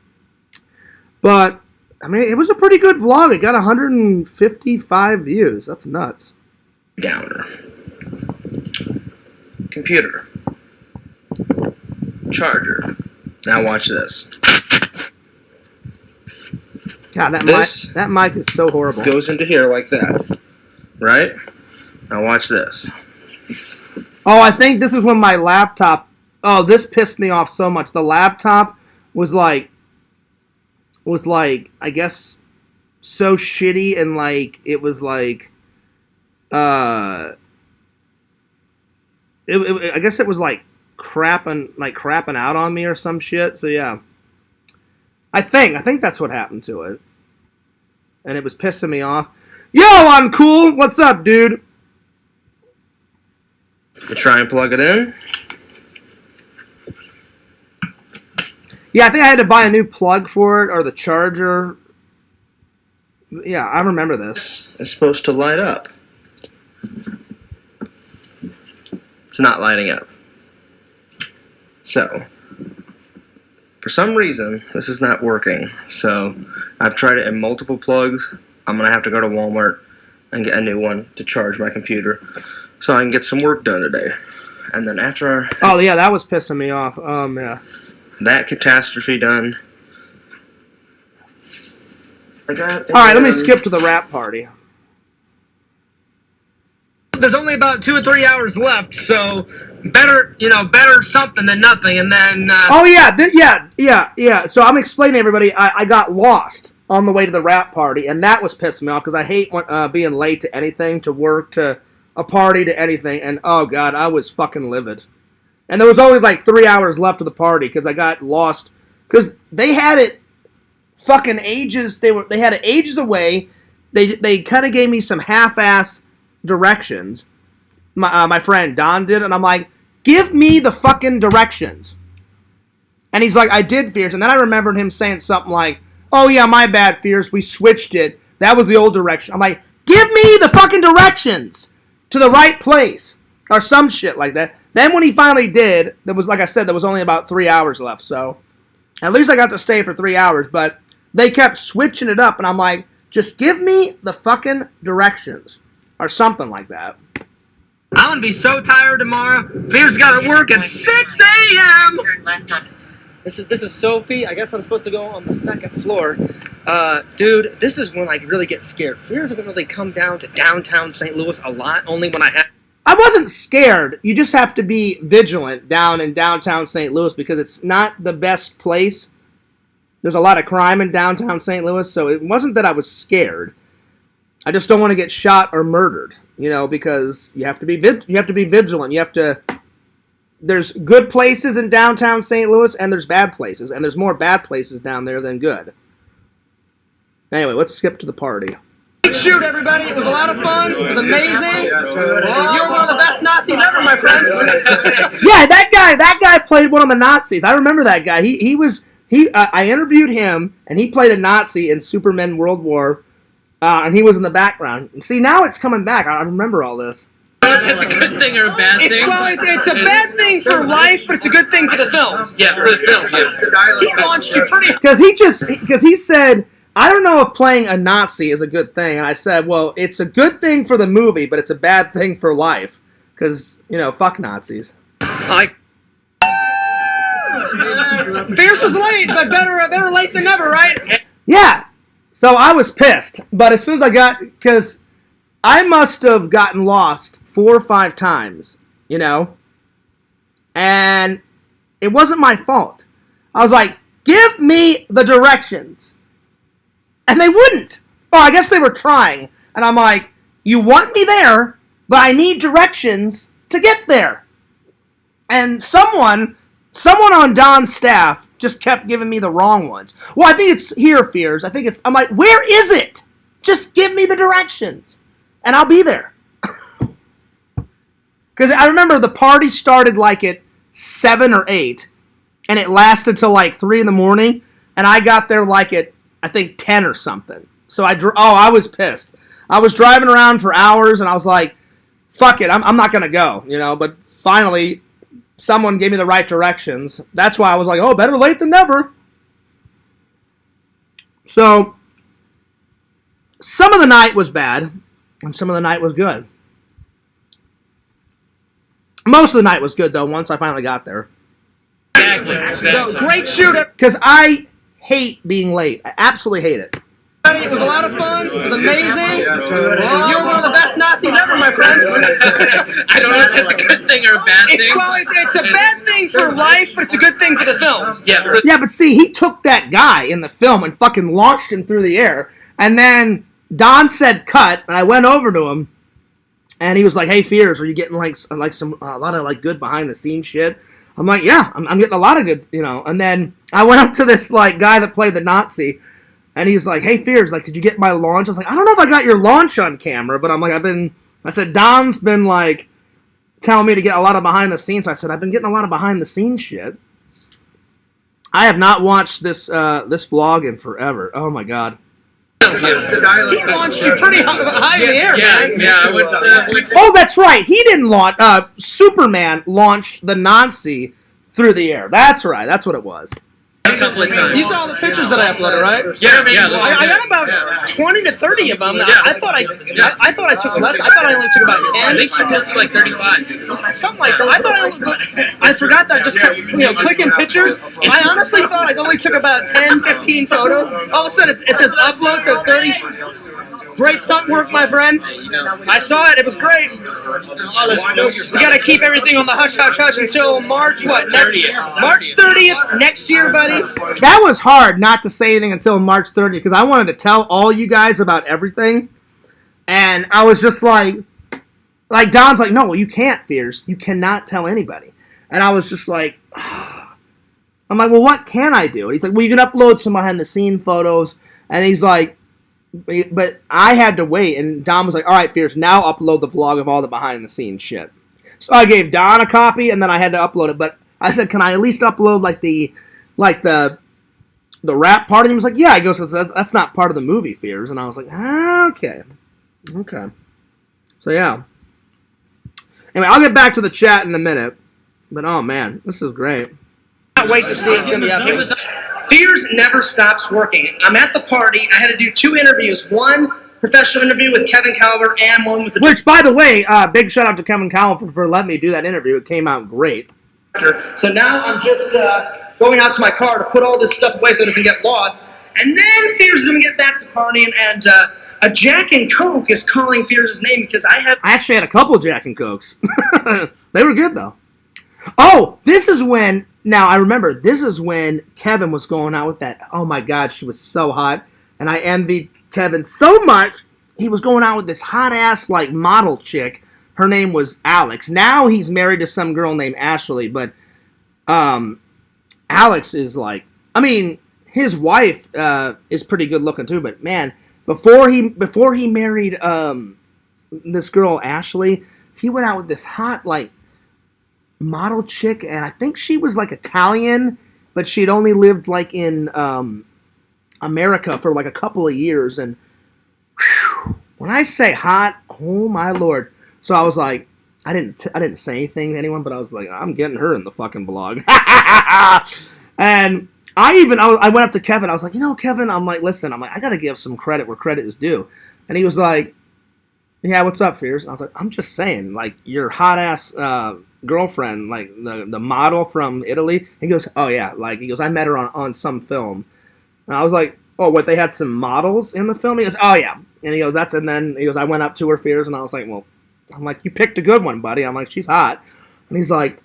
But I mean, it was a pretty good vlog. It got 155 views. That's nuts. Downer. Computer. Charger. Now watch this. God, This that mic is so horrible. Goes into here like that. Right? Now watch this. Oh, I think this is when my laptop... Oh, this pissed me off so much. The laptop was like, I guess, so shitty, and like it was like, I guess it was like crapping out on me or some shit. So yeah, I think that's what happened to it, and it was pissing me off. Yo, I'm cool. What's up, dude? You try and plug it in. Yeah, I think I had to buy a new plug for it, or the charger. Yeah, I remember this. It's supposed to light up. It's not lighting up. So, for some reason, this is not working. So, I've tried it in multiple plugs. I'm going to have to go to Walmart and get a new one to charge my computer so I can get some work done today. And then after... Oh, yeah, that was pissing me off. Yeah. That catastrophe done. Alright, let me skip to the rap party. There's only about 2 or 3 hours left, so better something than nothing, and then... Oh, yeah, yeah. So I'm explaining to everybody, I got lost on the way to the rap party, and that was pissing me off, because I hate being late to anything, to work, to a party, to anything, and oh, God, I was fucking livid. And there was only like 3 hours left of the party because I got lost. Because they had it fucking ages. They had it ages away. They kind of gave me some half-ass directions. My friend Don did, and I'm like, give me the fucking directions. And he's like, I did, Fierce. And then I remembered him saying something like, oh yeah, my bad, Fierce. We switched it. That was the old direction. I'm like, give me the fucking directions to the right place. Or some shit like that. Then when he finally did, there was, like I said, there was only about 3 hours left. So at least I got to stay for 3 hours. But they kept switching it up. And I'm like, just give me the fucking directions. Or something like that. I'm going to be so tired tomorrow. Fear's got to work at 6 a.m. Turn left on. This is Sophie. I guess I'm supposed to go on the 2nd floor. Dude, this is when I really get scared. Fear doesn't really come down to downtown St. Louis a lot. Only when I have... I wasn't scared. You just have to be vigilant down in downtown St. Louis because it's not the best place. There's a lot of crime in downtown St. Louis, so it wasn't that I was scared. I just don't want to get shot or murdered, because you have to be vigilant. You have to. There's good places in downtown St. Louis, and there's bad places, and there's more bad places down there than good. Anyway, let's skip to the party. Shoot, everybody. It was a lot of fun. It was amazing. You're one of the best Nazis ever, my friend. Yeah, that guy played one of the Nazis. I remember that guy. I interviewed him, and he played a Nazi in Superman World War, and he was in the background. See, now it's coming back. I remember all this. It's a good thing or a bad thing? It's a bad thing for life, but it's a good thing for the films. Yeah, for the films, yeah. He launched you pretty... Because he said... I don't know if playing a Nazi is a good thing. And I said, well, it's a good thing for the movie, but it's a bad thing for life. Because, fuck Nazis. Fierce was late, but better late than never, right? Yeah. So I was pissed. But as soon as because I must have gotten lost 4 or 5 times, And it wasn't my fault. I was like, give me the directions. And they wouldn't. Oh, I guess they were trying. And I'm like, you want me there, but I need directions to get there. And someone on Don's staff just kept giving me the wrong ones. Well, I think it's here, Fears. I'm like, where is it? Just give me the directions. And I'll be there. Because I remember the party started like at 7 or 8. And it lasted till like 3 in the morning. And I got there like at, I think 10 or something. So I was pissed. I was driving around for hours, and I was like, fuck it, I'm not going to go, But finally, someone gave me the right directions. That's why I was like, oh, better late than never. So some of the night was bad, and some of the night was good. Most of the night was good, though, once I finally got there. Exactly. So, great shooter. Because I hate being late. I absolutely hate it. It was a lot of fun. It was amazing. You're one of the best Nazis ever, my friend. I don't know if that's a good thing or a bad thing. It's a bad thing for life, but it's a good thing for the film. Yeah, but see, he took that guy in the film and fucking launched him through the air. And then Don said cut, and I went over to him, and he was like, "Hey, Fears, are you getting like some a lot of like good behind the scenes shit?" I'm like, "Yeah, I'm getting a lot of good, you know." And then I went up to this like guy that played the Nazi. And he's like, "Hey, Fears, like, did you get my launch?" I was like, "I don't know if I got your launch on camera," but I'm like, I said, Don's been, like, telling me to get a lot of behind the scenes. So I said, I've been getting a lot of behind the scenes shit. I have not watched this vlog in forever. Oh, my God. He launched you pretty high in the air, man. Yeah, I would, Oh, that's right. He didn't launch. Superman launched the Nazi through the air. That's right. That's what it was. a couple of times. You saw the pictures that I uploaded, right? Yeah. I got about 20 to 30 of them. Yeah. I thought I took less. I thought I only took about 10. I think you posted like 35. Something like that. I forgot that I just kept clicking pictures. I honestly thought I only took about 10, 15 photos. All of a sudden it says upload, says 30. Great stunt work, my friend. I saw it. It was great. We got to keep everything on the hush, hush, hush until March, what? 30th. March 30th next year, buddy. That was hard not to say anything until March 30th because I wanted to tell all you guys about everything. And I was just like Don's like, "No, you can't, Fears. You cannot tell anybody." And I was just like, I'm like, "Well, what can I do?" And he's like, "Well, you can upload some behind the scene photos." And he's like, but I had to wait. And Don was like, "All right, Fears, now upload the vlog of all the behind the scenes shit." So I gave Don a copy and then I had to upload it. But I said, "Can I at least upload the rap part?" And he was like, "Yeah." He goes, that's not part of the movie, Fears." And I was like, okay. So yeah. Anyway, I'll get back to the chat in a minute. But oh man, this is great. Can't wait to see it. It's gonna be up. Fears never stops working. I'm at the party. I had to do 2 interviews. One professional interview with Kevin Calver and one with the Which, by the way, big shout out to Kevin Calver for letting me do that interview. It came out great. director. So now I'm just going out to my car to put all this stuff away so it doesn't get lost. And then Fears is going to get back to partying, and a Jack and Coke is calling Fears' name because I actually had a couple of Jack and Cokes. They were good, though. Oh, this is when... Now, I remember, this is when Kevin was going out with that... Oh, my God, she was so hot. And I envied Kevin so much. He was going out with this hot-ass, like, model chick. Her name was Alex. Now he's married to some girl named Ashley, but Alex is, like... I mean, his wife is pretty good-looking, too, but, man, before he married this girl, Ashley, he went out with this hot, like, model chick, and I think she was like Italian, but she'd only lived like in America for like a couple of years. And whew, when I say hot, oh my lord! So I was like, I didn't say anything to anyone, but I was like, I'm getting her in the fucking vlog. And I went up to Kevin. I was like, Kevin, I'm like, listen, I gotta give some credit where credit is due. And he was like, "Yeah, what's up, Fears?" And I was like, "I'm just saying, like, your hot ass girlfriend, like the model from Italy." He goes, "Oh yeah," like he goes, "I met her on some film." And I was like, "Oh, what? They had some models in the film?" He goes, "Oh yeah." And he goes, and then he goes, "I went up to her, Fears," and I was like, "Well," I'm like, "You picked a good one, buddy." I'm like, "She's hot," and he's like,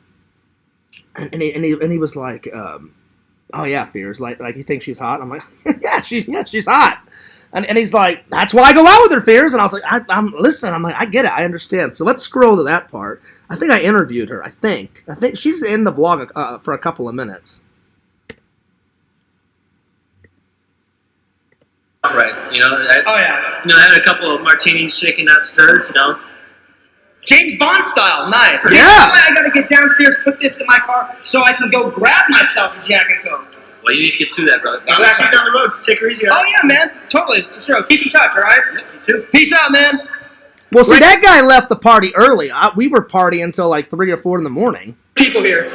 and he was like, "Oh yeah, Fears, like you think she's hot?" I'm like, yeah, she's hot." And he's like, "That's why I go out with her, Fears." And I was like, I'm like, I get it. I understand. So let's scroll to that part. I think I interviewed her. I think she's in the vlog for a couple of minutes. Right. oh yeah, having a couple of martinis, shaking that stirred, James Bond style, nice. Yeah. I gotta get downstairs, put this in my car, so I can go grab myself a Jack and Coke. Well, you need to get to that, brother. I'll see you down the road. Take her easy. Oh yeah, man, totally, for sure. Keep in touch, all right? Yeah, you too. Peace out, man. Well, see, that guy left the party early. We were partying until like 3 or 4 in the morning. People here.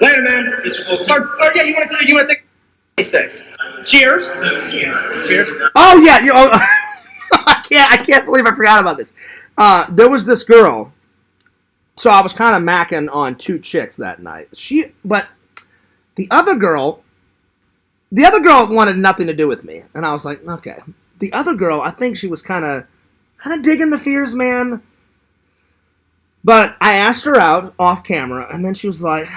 Later, man. Or yeah, you want to take? 26. Cheers. Cheers. Oh yeah, I can't believe I forgot about this. There was this girl. So I was kind of macking on 2 chicks that night. But the other girl wanted nothing to do with me, and I was like, okay. The other girl, I think she was kind of digging the fears, man. But I asked her out off camera, and then she was like,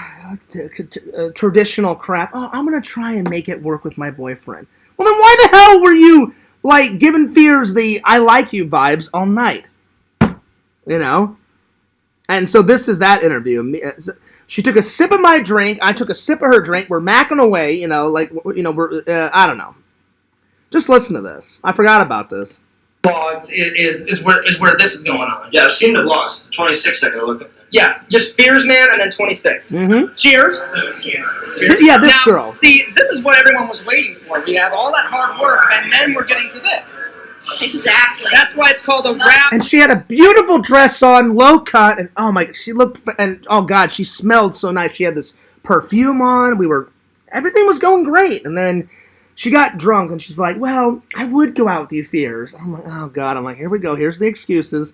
traditional crap. Oh, I'm gonna try and make it work with my boyfriend. Well, then why the hell were you like giving fears the "I like you" vibes all night? You know. And so this is that interview. She took a sip of my drink. I took a sip of her drink. We're macking away, you know, like, you know, we're, I don't know. Just listen to this. I forgot about this. Vlogs is where this is going on. Yeah, I've seen the vlogs. 26 I gotta look at them. Yeah, just Fears Man and then 26. Mm-hmm. Cheers. Cheers. Yeah, this now, girl. See, this is what everyone was waiting for. We have all that hard work, and then we're getting to this. Exactly. That's why it's called a rap. And she had a beautiful dress on, low cut, and oh my, she looked, and oh god, she smelled so nice. She had this perfume on. Everything was going great, and then she got drunk, and she's like, well, I would go out with you, Fears. I'm like, oh god. I'm like, here we go. Here's the excuses,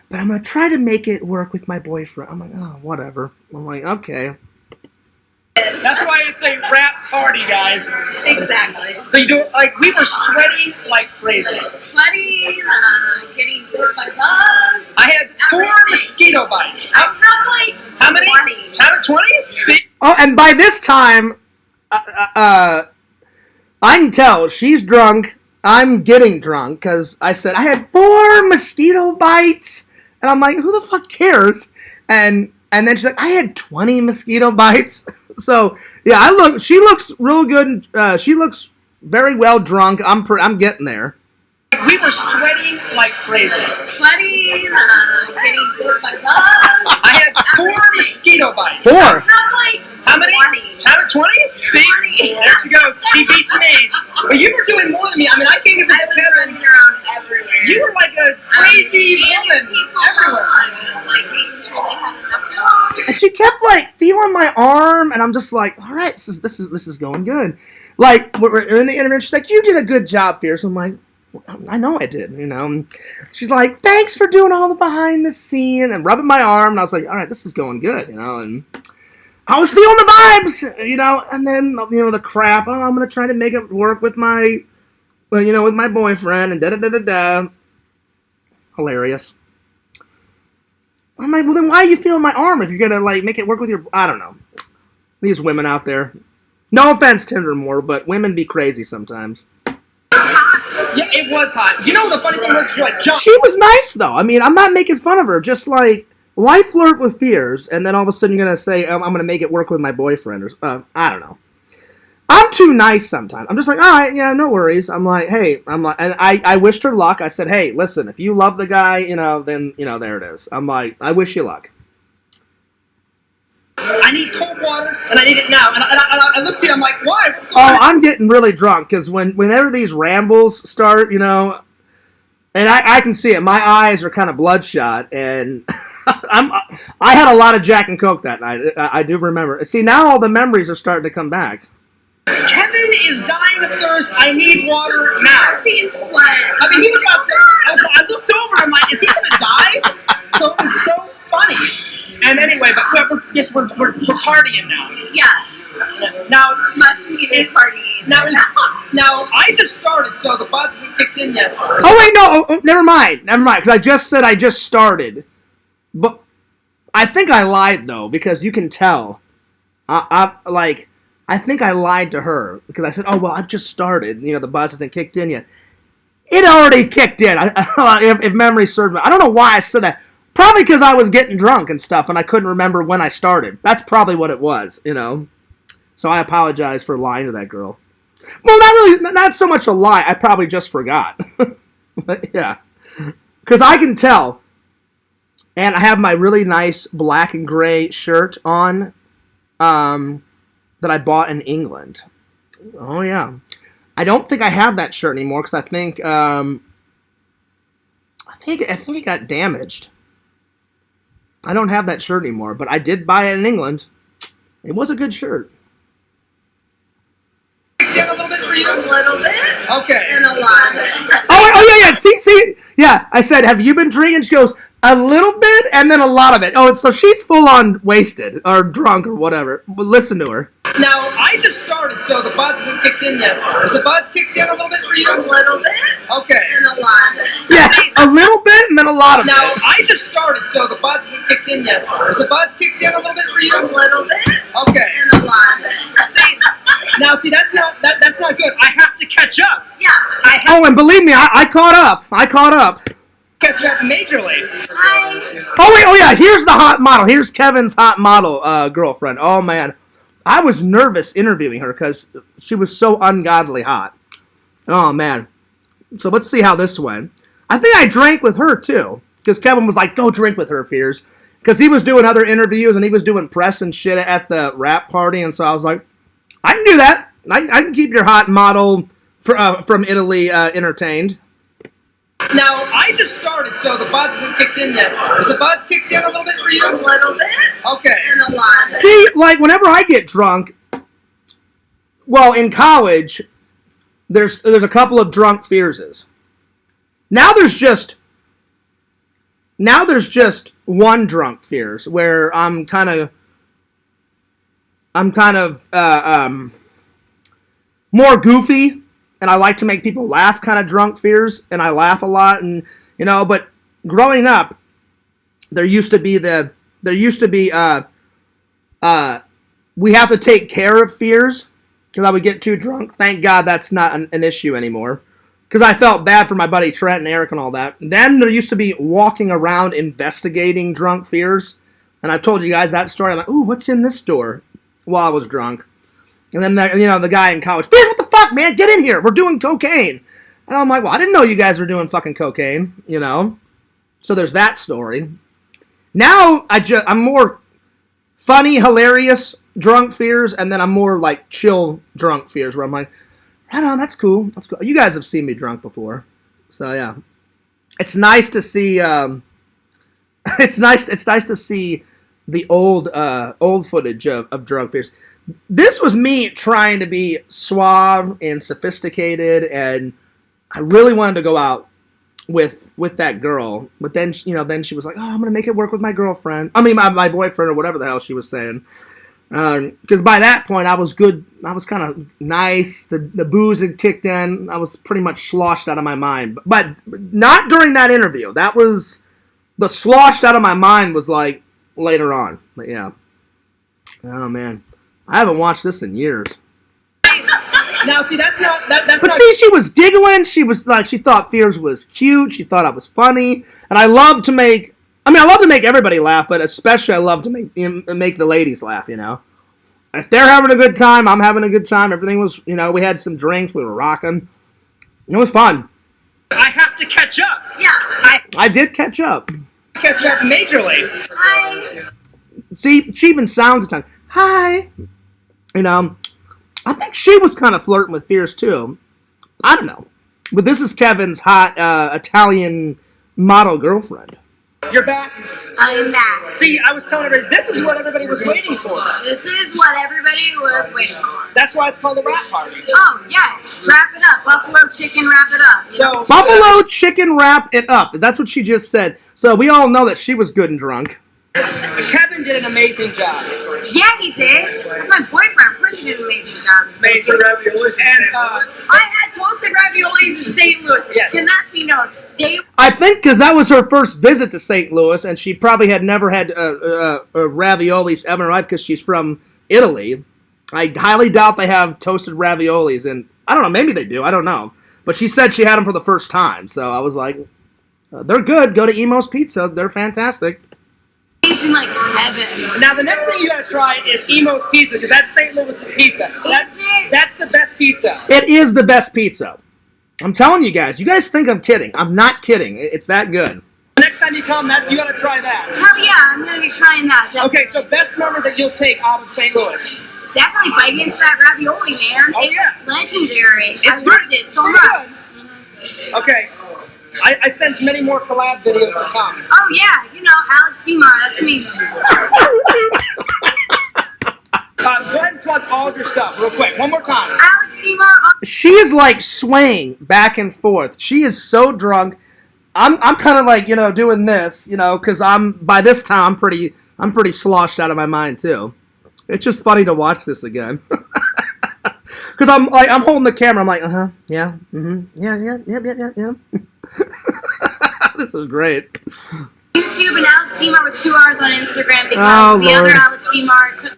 but I'm gonna try to make it work with my boyfriend. I'm like, oh, whatever. I'm like, okay. That's why it's a rap party, guys. Exactly. So you do it like we were sweating like crazy. Sweating, getting bit by bugs. I had 4 everything. mosquito bites. I have like How many? 20. How many? 20? See? Oh, and by this time, I can tell she's drunk. I'm getting drunk because I said I had 4 mosquito bites, and I'm like, who the fuck cares? And then she's like, I had 20 mosquito bites. So yeah, she looks real good. She looks very well drunk. I'm getting there. We were sweating like crazy. Sweating, getting bit by bugs. I had 4 mosquito bites. 4. I have like How many? 20. How many? 20? See? 20. There she goes. She beats me. But you were doing more than me. I mean, I came to I visit was Kevin. running around everywhere. You were like a crazy woman everywhere. Like making sure they had enough food. And she kept like feeling my arm, and I'm just like, all right, this is going good. Like we're in the interview, she's like, you did a good job, Fierce. I'm like, I know I did, you know. And she's like, thanks for doing all the behind the scene and rubbing my arm. And I was like, all right, this is going good, you know. And I was feeling the vibes, you know. And then, you know, the crap. Oh, I'm gonna try to make it work with my, well, you know, with my boyfriend and da da da da da. Hilarious. I'm like, well, then why are you feeling my arm if you're gonna like make it work with your? I don't know. These women out there. No offense, Tindermore, but women be crazy sometimes. Yeah, it was hot. You know the funny thing was, she like jumped. She was nice though. I mean, I'm not making fun of her. Just like, why flirt with Fears and then all of a sudden you're gonna say I'm gonna make it work with my boyfriend or I don't know. I'm too nice sometimes. I'm just like, all right, yeah, no worries. I'm like, hey, and I wished her luck. I said, hey, listen, if you love the guy, you know, then you know, there it is. I'm like, I wish you luck. I need cold water, and I need it now. And I looked at you, I'm like, why? What's going Oh, on? I'm getting really drunk because whenever these rambles start, you know, and I can see it. My eyes are kind of bloodshot, and I had a lot of Jack and Coke that night. I do remember. See, now all the memories are starting to come back. Kevin is dying of thirst. I need water now. Being sweat. I mean, he was about to. I looked over. I'm like, is he gonna die? So it was so funny. And anyway, but we're partying now. Yes. Now, Much needed partying. now I just started, so the buzz hasn't kicked in yet. Oh wait, no, never mind, because I just said I just started, but I think I lied though because you can tell. I think I lied to her because I said, oh well, I've just started. You know, the buzz hasn't kicked in yet. It already kicked in. If memory serves me, I don't know why I said that. Probably because I was getting drunk and stuff, and I couldn't remember when I started. That's probably what it was, you know. So I apologize for lying to that girl. Well, not so much a lie. I probably just forgot. But yeah, because I can tell. And I have my really nice black and gray shirt on, that I bought in England. Oh yeah, I don't think I have that shirt anymore because I think it got damaged. I don't have that shirt anymore, but I did buy it in England. It was a good shirt. Get a A little bit. Okay. And a lot of it. Oh yeah. See. Yeah, I said, have you been drinking? She goes, a little bit and then a lot of it. Oh, so she's full on wasted or drunk or whatever. But listen to her. Now, I just started, so the buzz hasn't kicked in yet. Has the buzz kicked in a little bit for you? A little bit. Okay. And a lot of it. Yeah, a little bit and then a lot of Now, it. I just started, so the buzz hasn't kicked in yet. Has the buzz kicked in a little bit for you? A little bit. Okay. And a lot of it. See, that's not good. I have to catch up. Yeah. I have Oh, and believe me, I caught up. to catch up majorly. Oh yeah, here's the hot model. Here's Kevin's hot model girlfriend. Oh man, I was nervous interviewing her because she was so ungodly hot. Oh man. So let's see how this went. I think I drank with her too because Kevin was like, go drink with her, Piers. Because he was doing other interviews and he was doing press and shit at the rap party. And so I was like, I can do that. I can keep your hot model from Italy entertained. Now, I just started, so the buzz hasn't kicked in yet. Has the buzz kicked in a little bit for you? A little bit. Okay. And a lot of it. See, like, whenever I get drunk, well, in college, there's a couple of drunk Fearses. Now there's just one drunk Fears, where I'm kind of more goofy, and I like to make people laugh, kind of drunk Fears, and I laugh a lot, and but growing up, there used to be we have to take care of Fears because I would get too drunk. Thank God that's not an issue anymore because I felt bad for my buddy Trent and Eric and all that. Then there used to be walking around investigating drunk Fears, and I've told you guys that story. I'm like, ooh, what's in this door? While I was drunk. And then the guy in college, Fears, what the fuck, man? Get in here. We're doing cocaine. And I'm like, well, I didn't know you guys were doing fucking cocaine, So there's that story. Now I'm more funny, hilarious drunk Fears, and then I'm more like chill drunk Fears, where I'm like, right on, that's cool. That's cool. You guys have seen me drunk before, so yeah, it's nice to see. It's nice to see the old footage of drunk Fears. This was me trying to be suave and sophisticated, and I really wanted to go out with that girl, but then then she was like, oh, I'm gonna make it work with my girlfriend. I mean my boyfriend or whatever the hell she was saying. Because by that point I was good. I was kind of nice. The booze had kicked in. I was pretty much sloshed out of my mind, but not during that interview. That was the sloshed out of my mind was like later on. But yeah. Oh man, I haven't watched this in years. Now, see, that's not. But see, she was giggling. She was like, she thought Fears was cute. She thought I was funny, and I love to make. I mean, I love to make everybody laugh, but especially I love to make the ladies laugh. If they're having a good time, I'm having a good time. Everything was, we had some drinks. We were rocking. It was fun. I have to catch up. Yeah. I did catch up. Catch up majorly. Hi. See, she even sounds a ton. Hi. I think she was kind of flirting with Fears too. I don't know. But this is Kevin's hot Italian model girlfriend. You're back. I'm back. See, I was telling everybody, this is what everybody was waiting for. This is what everybody was waiting for. That's why it's called a rap party. Oh, yeah. Wrap it up. Buffalo chicken, wrap it up. So Buffalo chicken wrap it up. That's what she just said. So we all know that she was good and drunk. Kevin did an amazing job. Yeah, he did. That's my boyfriend. Of course he did an amazing job. Amazing raviolis. And I had toasted raviolis in St. Louis. Yes. Can that be known? I think because that was her first visit to St. Louis, and she probably had never had raviolis ever in her life because she's from Italy. I highly doubt they have toasted raviolis, and I don't know, maybe they do, I don't know. But she said she had them for the first time, so I was like, they're good. Go to Emo's Pizza. They're fantastic. Tasting like heaven. Now the next thing you gotta try is Emo's Pizza, because that's St. Louis's pizza. That's the best pizza. It is the best pizza. I'm telling you guys. You guys think I'm kidding. I'm not kidding. It's that good. Next time you come, you gotta try that. Hell yeah, I'm gonna be trying that. Definitely. Okay, so best number that you'll take out of St. Louis. Definitely biting into that ravioli, man. Oh, yeah. Legendary. It's I loved it so much. Good. Okay. I sense many more collab videos to come. Oh yeah, Alex Demar, that's me. Go ahead and plug all of your stuff real quick. One more time. Alex steamer. She is like swaying back and forth. She is so drunk. I'm kind of like, you know, doing this, you know, because by this time I'm pretty sloshed out of my mind too. It's just funny to watch this again. Because I'm holding the camera. I'm like, yeah, yeah. This is great. YouTube and Alex Demar with 2 hours on Instagram because the Lord. other Alex Demar took.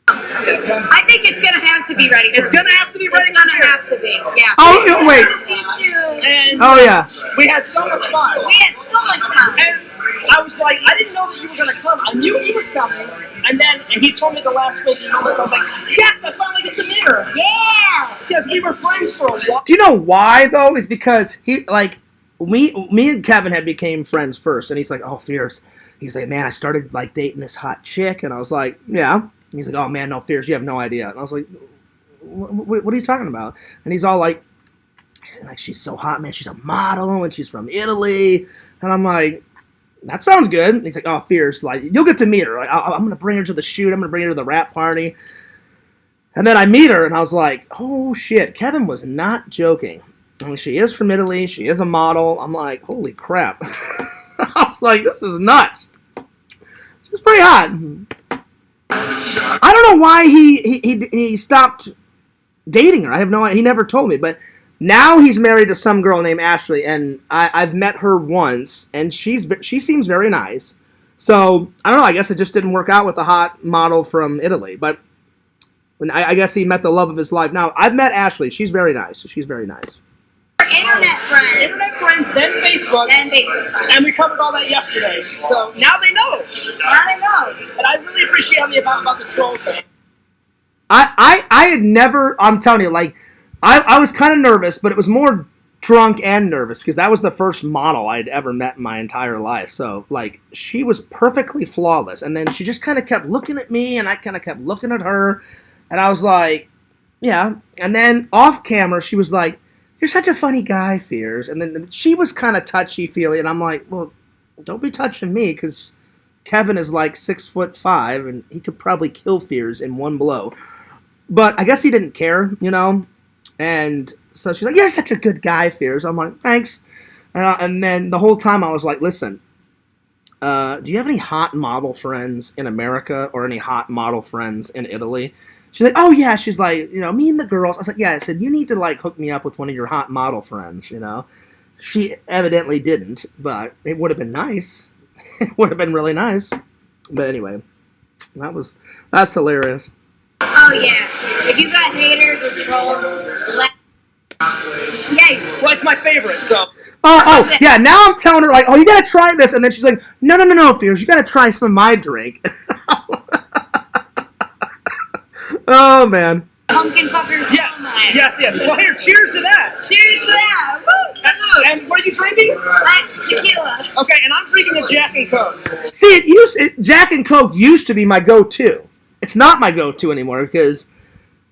I think it's gonna have to be ready. It's gonna have to be ready. It's gonna have to be. Yeah. Oh wait. And Oh yeah. we had so much fun. We had so much fun. And I was like, I didn't know that you were gonna come. I knew he was coming. And then he told me the last 50 minutes. I was like, yes, I finally get to meet her. Yeah. Because we were friends for a while. Do you know why though? Is because me and Kevin had became friends first, and he's like, oh, Fierce. He's like, man, I started like dating this hot chick, and I was like, yeah. And he's like, oh man, no, Fierce, you have no idea. And I was like, what are you talking about? And he's all like, she's so hot, man. She's a model, and she's from Italy. And I'm like, that sounds good. And he's like, oh, Fierce, like you'll get to meet her. Like, I'm gonna bring her to the shoot. I'm gonna bring her to the rap party. And then I meet her, and I was like, oh shit, Kevin was not joking. I mean, she is from Italy. She is a model. I'm like, holy crap. I was like, this is nuts. She's pretty hot. I don't know why he stopped dating her. I have no idea. He never told me. But now he's married to some girl named Ashley, and I've met her once, and she seems very nice. So, I don't know. I guess it just didn't work out with the hot model from Italy. But I guess he met the love of his life. Now, I've met Ashley. She's very nice. She's very nice. Internet friends. Internet friends, then Facebook. And we covered all that yesterday. So now they know. Now they know. And I really appreciate me about the troll thing. I had never, I'm telling you, like, I was kind of nervous, but it was more drunk and nervous because that was the first model I'd ever met in my entire life. So, like, she was perfectly flawless. And then she just kind of kept looking at me, and I kind of kept looking at her. And I was like, yeah. And then off camera, she was like, you're such a funny guy, Fears. And then she was kind of touchy-feely, and I'm like, well, don't be touching me, because Kevin is like 6'5", and he could probably kill Fears in one blow. But I guess he didn't care, you know? And so she's like, you're such a good guy, Fears. I'm like, thanks. And then the whole time I was like, listen, do you have any hot model friends in America or any hot model friends in Italy? She's like, oh, yeah. She's like, you know, me and the girls. I was like, yeah. I said, you need to, like, hook me up with one of your hot model friends, you know. She evidently didn't, but it would have been nice. It would have been really nice. But anyway, that's hilarious. Oh, yeah. If you got haters or trolls, yeah. Well, it's my favorite, so. Oh, yeah. Now I'm telling her, like, oh, you got to try this. And then she's like, no, Fears. You got to try some of my drink. Oh, man. Pumpkin fuckers. Yes. Well, here, cheers to that. Cheers to that. Woo! And what are you drinking? Tequila. Okay, and I'm drinking a Jack and Coke. See, Jack and Coke used to be my go-to. It's not my go-to anymore because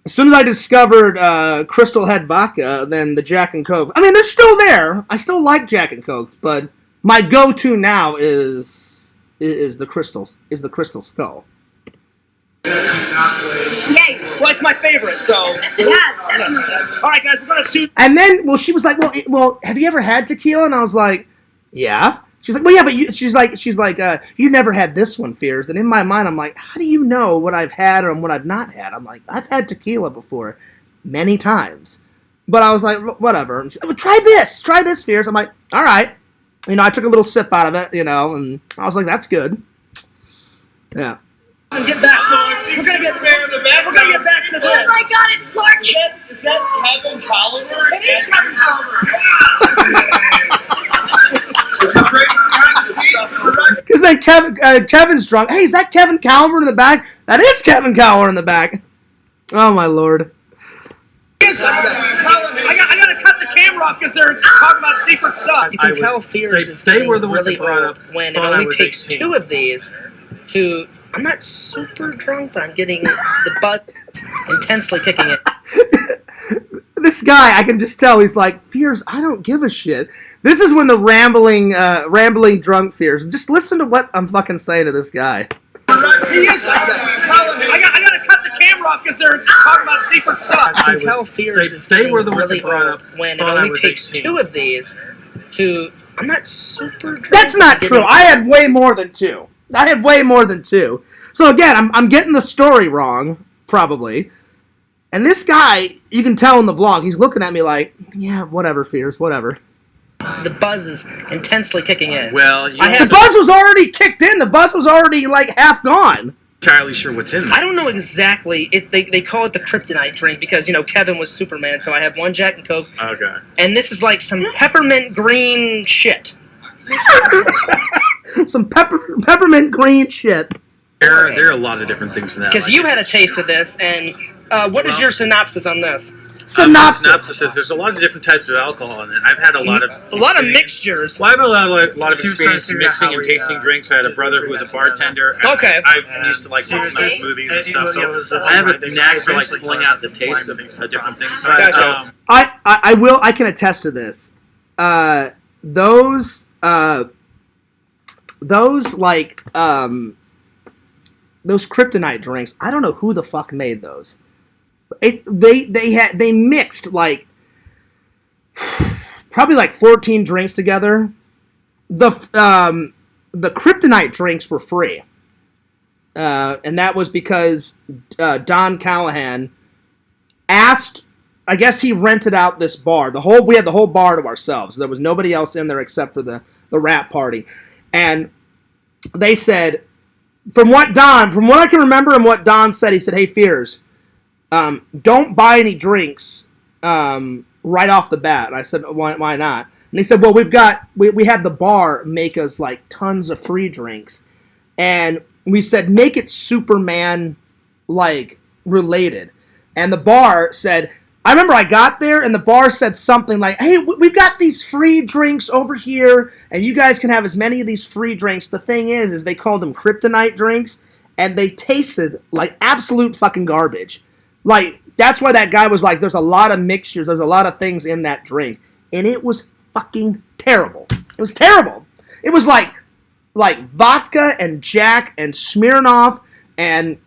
as soon as I discovered Crystal Head Vodka, then the Jack and Coke. I mean, they're still there. I still like Jack and Coke, but my go-to now is the Crystal Skull. Yay. Well, it's my favorite, so. Yes. All right, guys, we're going to choose. And then, well, she was like, well, have you ever had tequila? And I was like, yeah. She's like, well, yeah, but she's like, you never had this one, Fears. And in my mind, I'm like, how do you know what I've had or what I've not had? I'm like, I've had tequila before many times. But I was like, whatever. She's like, well, try this, Fears. I'm like, all right. You know, I took a little sip out of it, you know, and I was like, that's good. Yeah. And get back to us. We're gonna get back to this. Oh my God, it's Clark. Is that Kevin Colliver? It is Kevin Colliver. Because then Kevin's drunk. Hey, is that Kevin Calver in the back? That is Kevin Calver in the back. Oh my Lord. I gotta cut the camera off because they're talking about secret stuff. You can tell Fears is getting really old when it only takes 2 of these to. I'm not super drunk, but I'm getting the butt intensely kicking it. This guy, I can just tell, he's like, Fears, I don't give a shit. This is when the rambling drunk Fears. Just listen to what I'm fucking saying to this guy. He is. I gotta cut the camera camera off because they're talking about secret stuff. I can tell Fears is they were the ones really that brought up. when it thought I only was takes 18. 2 of these to. I'm not super. That's not true. I had way more than 2. I had way more than 2. So again, I'm getting the story wrong, probably. And this guy, you can tell in the vlog, he's looking at me like, yeah, whatever, Fears, whatever. The buzz is intensely kicking in. Well, The buzz was already kicked in. The buzz was already like half gone. Entirely sure what's in there. I don't know exactly. They call it the kryptonite drink because, you know, Kevin was Superman, so I have 1 Jack and Coke. Okay. And this is like some peppermint green shit. Some peppermint green shit. There are a lot of different things in that. Because you had a taste of this, and what is your synopsis on this? Synopsis. Is there's a lot of different types of alcohol in it. I've had a lot of mixtures. Well, I have a lot of experience in mixing and tasting drinks. I had a brother who was a bartender. Okay. I used to like mixing up smoothies and stuff, so I have a knack for like pulling out the taste of different things. So Gotcha. I can attest to this. Those kryptonite drinks, I don't know who the fuck made those. They mixed like probably like 14 drinks together. The kryptonite drinks were free. And that was because Don Callahan asked, I guess he rented out this bar. We had the whole bar to ourselves. There was nobody else in there except for the rap party. And they said, from what I can remember and what Don said, he said, "Hey, Fears, don't buy any drinks right off the bat." And I said, why not? And he said, well, we had the bar make us like tons of free drinks. And we said, make it Superman like related. And the bar said, I remember I got there and the bar said something like, hey, we've got these free drinks over here and you guys can have as many of these free drinks. The thing is they called them kryptonite drinks and they tasted like absolute fucking garbage. Like, that's why that guy was like, there's a lot of mixtures, there's a lot of things in that drink. And it was fucking terrible. It was terrible. It was like vodka and Jack and Smirnoff and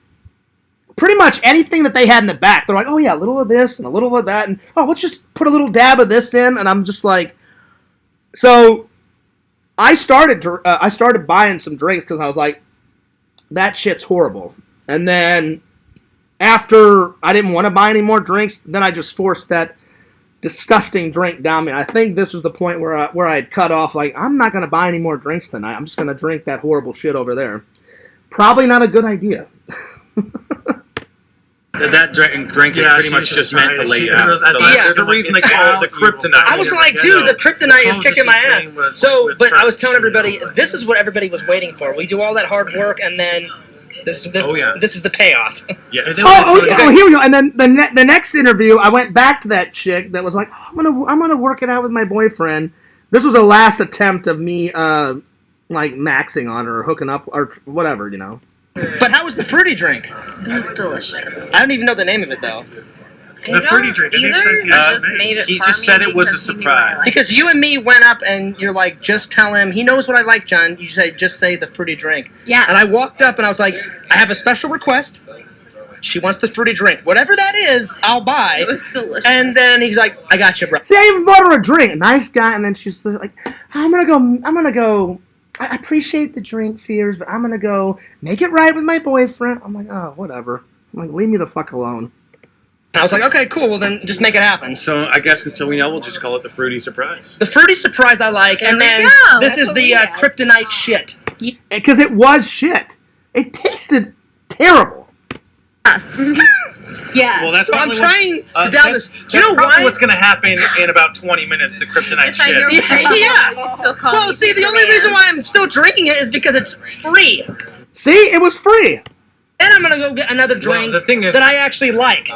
pretty much anything that they had in the back. They're like, oh yeah, a little of this and a little of that. And oh, let's just put a little dab of this in. And I'm just like, so I started buying some drinks because I was like, that shit's horrible. And then after I didn't want to buy any more drinks, then I just forced that disgusting drink down me. I think this was the point where I had cut off, like, I'm not going to buy any more drinks tonight. I'm just going to drink that horrible shit over there. Probably not a good idea. That drink is pretty much just meant to lay you out. So there's a reason they call it the kryptonite. I was like, dude, the kryptonite is kicking my ass. So, but I was telling everybody, this is what everybody was waiting for. We do all that hard work, and then this is the payoff. Yes. Oh, here we go. And then the next interview, I went back to that chick that was like, oh, I'm gonna work it out with my boyfriend. This was a last attempt of me, like maxing on her or hooking up or whatever, you know. But how was the fruity drink? It was delicious. I don't even know the name of it though. The fruity drink. He just said it was a surprise. Because you and me went up and you're like, just tell him. He knows what I like, John. You say, just say the fruity drink. Yeah. And I walked up and I was like, I have a special request. She wants the fruity drink. Whatever that is, I'll buy. It was delicious. And then he's like, I got you, bro. See, I even bought her a drink. Nice guy. And then she's like, I'm gonna go. I appreciate the drink, Fears, but I'm gonna go make it right with my boyfriend. I'm like, oh, whatever. I'm like, leave me the fuck alone. And I was like, okay, cool. Well, then just make it happen. So I guess until we know, we'll just call it the fruity surprise. The fruity surprise I like, and then this is the kryptonite shit. Because it was shit. It tasted terrible. Yes. Yeah. Well, that's so I'm probably trying to down this. Do you know why? What's going to happen in about 20 minutes? The kryptonite shit. Yeah. Well, see, the only reason why I'm still drinking it is because it's free. See, it was free. Then I'm gonna go get another drink that I actually like.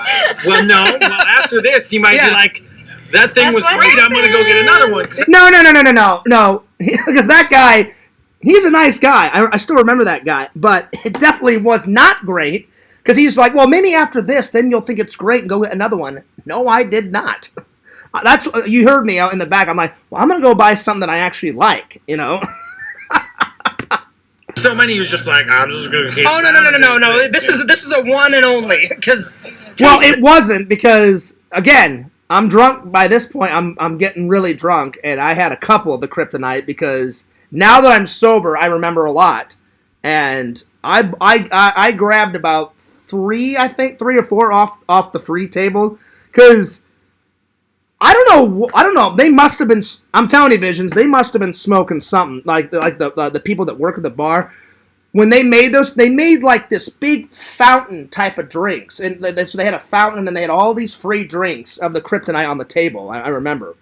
Well, no. Well, after this, you might be like, that thing was great. I'm gonna go get another one. No. Because that guy, he's a nice guy. I still remember that guy, but it definitely was not great. Because he's like, well, maybe after this, then you'll think it's great and go get another one. No, I did not. That's you heard me out in the back. I'm like, well, I'm gonna go buy something that I actually like, you know. So many, he was just like, I'm just gonna keep. Oh no! This is a one and only because. Well, it wasn't because again, I'm drunk by this point. I'm getting really drunk, and I had a couple of the kryptonite because now that I'm sober, I remember a lot, and I grabbed about three or four off the free table because. I don't know. They must have been. I'm telling you, Visions. They must have been smoking something like the people that work at the bar. When they made those, they made like this big fountain type of drinks, and so they had a fountain, and they had all these free drinks of the kryptonite on the table. I remember,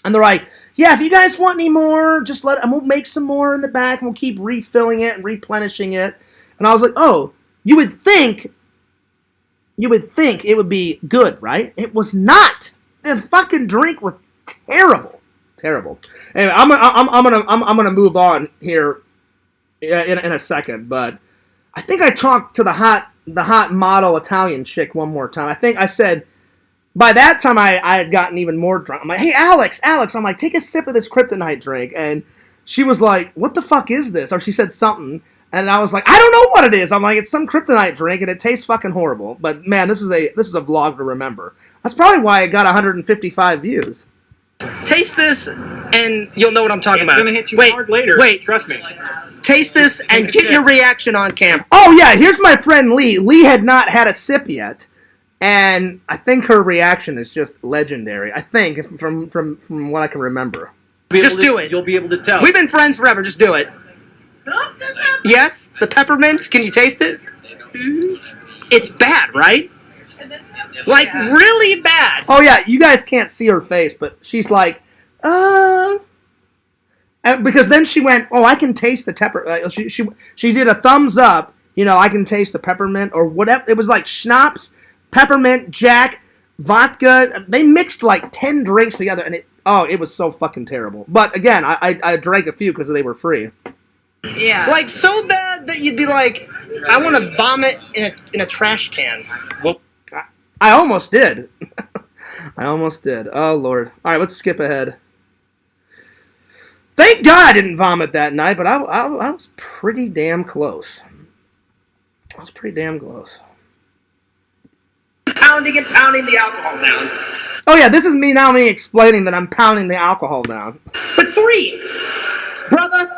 and they're like, "Yeah, if you guys want any more, just and we'll make some more in the back, and we'll keep refilling it and replenishing it." And I was like, "Oh, you would think it would be good, right? It was not." The fucking drink was terrible. Anyway, I'm gonna move on here in a second, but I think I talked to the hot model Italian chick one more time. I think I said by that time I had gotten even more drunk. I'm like, hey Alex, I'm like, take a sip of this kryptonite drink, and she was like, what the fuck is this? Or she said something. And I was like, I don't know what it is. I'm like, it's some kryptonite drink, and it tastes fucking horrible. But man, this is a vlog to remember. That's probably why it got 155 views. Taste this, and you'll know what I'm talking about. It's gonna hit you hard later. Wait, trust me. Taste this and get your reaction on camera. Oh yeah, here's my friend Lee. Lee had not had a sip yet, and I think her reaction is just legendary. I think from what I can remember. Just do it. You'll be able to tell. We've been friends forever. Just do it. Yes, the peppermint. Can you taste it? Mm-hmm. It's bad, right? Like really bad. Oh yeah, you guys can't see her face, but she's like, and because then she went, oh, I can taste the pepper. She did a thumbs up. You know, I can taste the peppermint or whatever. It was like schnapps, peppermint, Jack, vodka. They mixed like 10 drinks together, and it was so fucking terrible. But again, I drank a few because they were free. Yeah. Like so bad that you'd be like, I want to vomit in a trash can. Well, I almost did. I almost did. Oh Lord. All right, let's skip ahead. Thank God I didn't vomit that night, but I was pretty damn close. I was pretty damn close. Pounding the alcohol down. Oh yeah, this is me explaining that I'm pounding the alcohol down. But 3, brother,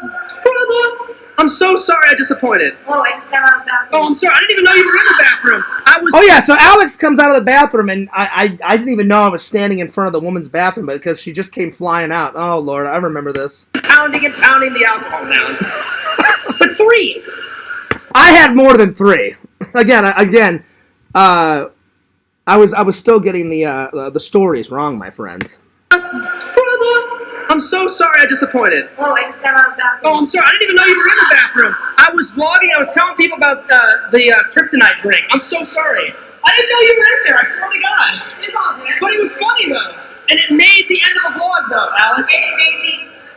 I'm so sorry I disappointed. Oh, I just got out of the bathroom. Oh, I'm sorry. I didn't even know you were in the bathroom. Oh yeah, so Alex comes out of the bathroom, and I didn't even know I was standing in front of the woman's bathroom because she just came flying out. Oh Lord, I remember this. Pounding the alcohol down. But 3. I had more than 3. Again, I was still getting the stories wrong, my friends. Brother, I'm so sorry I disappointed. Oh, I just got out of the bathroom. Oh, I'm sorry. I didn't even know you were in the bathroom. I was vlogging. I was telling people about the kryptonite drink. I'm so sorry. I didn't know you were in there. I swear to God. It's all good. But it was funny, though. And it made the end of the vlog, though, Alex.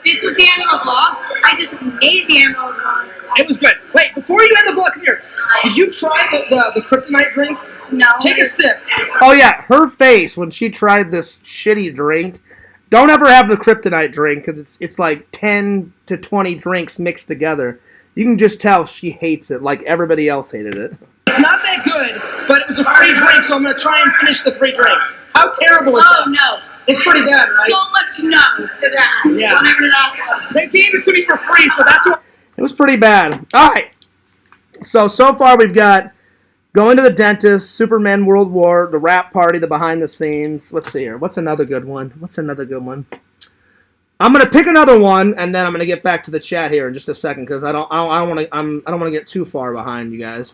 This was the end of the vlog? I just made the end of the vlog. It was good. Wait, before you end the vlog, come here. Did you try the kryptonite drink? No. Take a sip. Oh yeah, her face when she tried this shitty drink. Don't ever have the kryptonite drink because it's like 10 to 20 drinks mixed together. You can just tell she hates it like everybody else hated it. It's not that good, but it was a free drink, so I'm going to try and finish the free drink. How terrible is that? Oh, no. It's pretty bad, right? So much no to that. Yeah. Whatever that was. They gave it to me for free, so that's what... It was pretty bad. All right. So far we've got going to the dentist, Superman World War, the rap party, the behind the scenes. Let's see here. What's another good one? I'm gonna pick another one, and then I'm gonna get back to the chat here in just a second because I don't want to get too far behind you guys.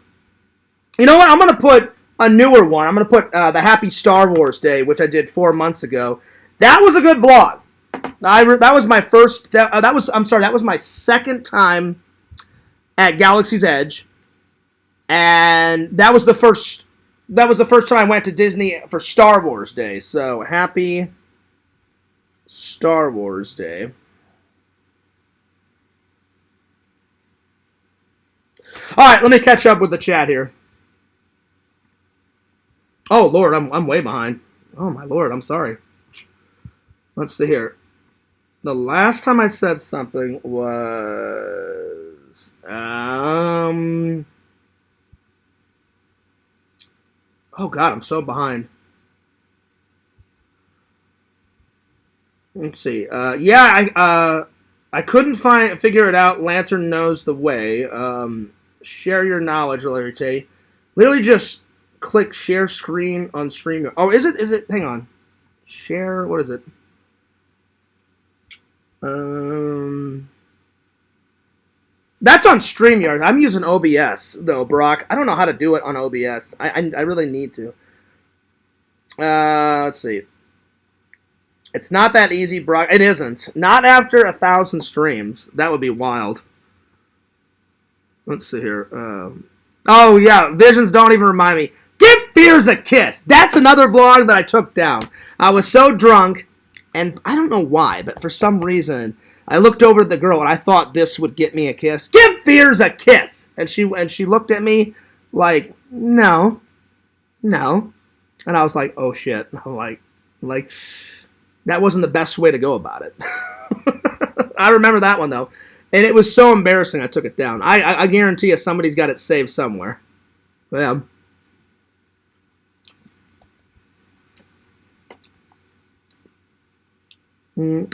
You know what? I'm gonna put a newer one. I'm gonna put the Happy Star Wars Day, which I did 4 months ago. That was a good vlog. That was my first. That was my second time at Galaxy's Edge, and that was the first time I went to Disney for Star Wars Day. So happy Star Wars Day. All right, let me catch up with the chat here. Oh Lord, I'm way behind. Oh my Lord, I'm sorry. Let's see here. The last time I said something was is. Oh God, I'm so behind. Let's see. I couldn't figure it out. Lantern knows the way. Share your knowledge, Larry T. Literally just click share screen on StreamYard. Oh, is it? Hang on. Share. What is it? That's on StreamYard. I'm using OBS though, Brock. I don't know how to do it on OBS. I really need to. Let's see. It's not that easy, Brock. It isn't. Not after 1,000 streams. That would be wild. Let's see here. Oh, yeah. Visions, don't even remind me. Give Fears a kiss. That's another vlog that I took down. I was so drunk, and I don't know why, but for some reason, I looked over at the girl, and I thought this would get me a kiss. Give Fears a kiss. And she looked at me like, no. And I was like, oh, shit. I'm like, that wasn't the best way to go about it. I remember that one, though. And it was so embarrassing I took it down. I guarantee you somebody's got it saved somewhere. Yeah.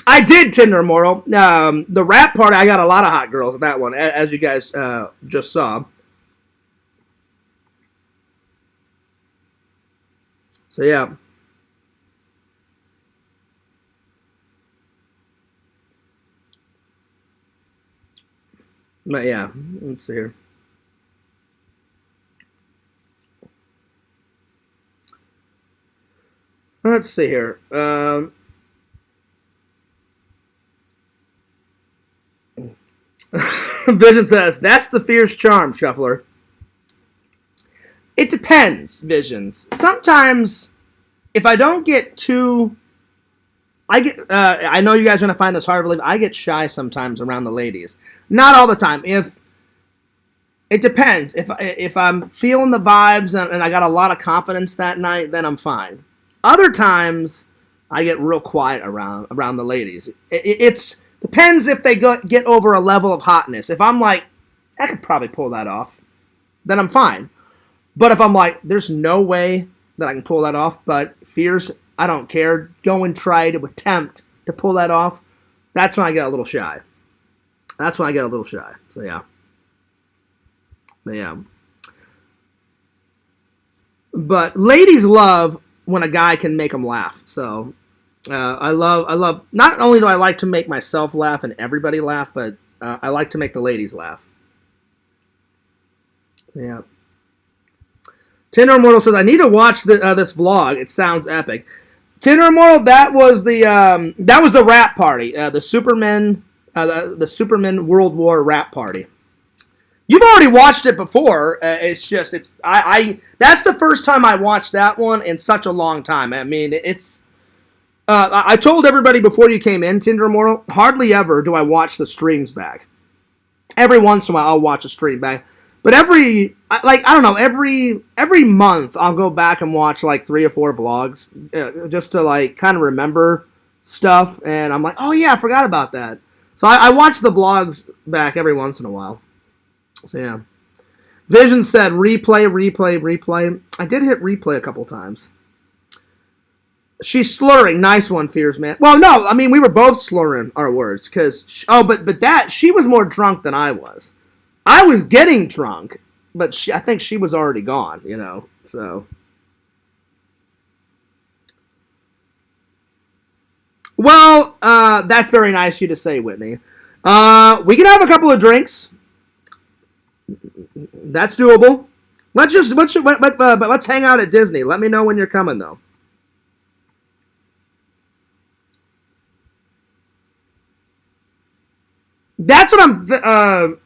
I did Tinder Moral. The rap party, I got a lot of hot girls at that one, as you guys just saw. So, yeah. But, yeah. Let's see here. Let's see here. Vision says, that's the fierce charm, Shuffler. It depends, Visions. Sometimes, if I don't get too... I know you guys are going to find this hard to believe. I get shy sometimes around the ladies. Not all the time. It depends. If I'm feeling the vibes and I got a lot of confidence that night, then I'm fine. Other times, I get real quiet around the ladies. It depends if they get over a level of hotness. If I'm like, I could probably pull that off, then I'm fine. But if I'm like, there's no way that I can pull that off, but Fears, I don't care, go and try to attempt to pull that off, that's when I get a little shy. So, yeah. Yeah. But ladies love when a guy can make them laugh. So, I love, not only do I like to make myself laugh and everybody laugh, but I like to make the ladies laugh. Yeah. Tinder Immortal says, I need to watch this vlog. It sounds epic. Tinder Immortal, that was the rap party. The Superman World War rap party. You've already watched it before. That's the first time I watched that one in such a long time. I mean, I told everybody before you came in, Tinder Immortal, hardly ever do I watch the streams back. Every once in a while, I'll watch a stream back. But every month, I'll go back and watch like 3 or 4 vlogs just to like kind of remember stuff. And I'm like, oh yeah, I forgot about that. So I watch the vlogs back every once in a while. So yeah. Vision said replay. I did hit replay a couple times. She's slurring. Nice one, Fears, man. Well, no, I mean, we were both slurring our words. But she was more drunk than I was. I was getting drunk, but I think she was already gone, so. Well, that's very nice of you to say, Whitney. We can have a couple of drinks. That's doable. Let's hang out at Disney. Let me know when you're coming, though. That's what I'm...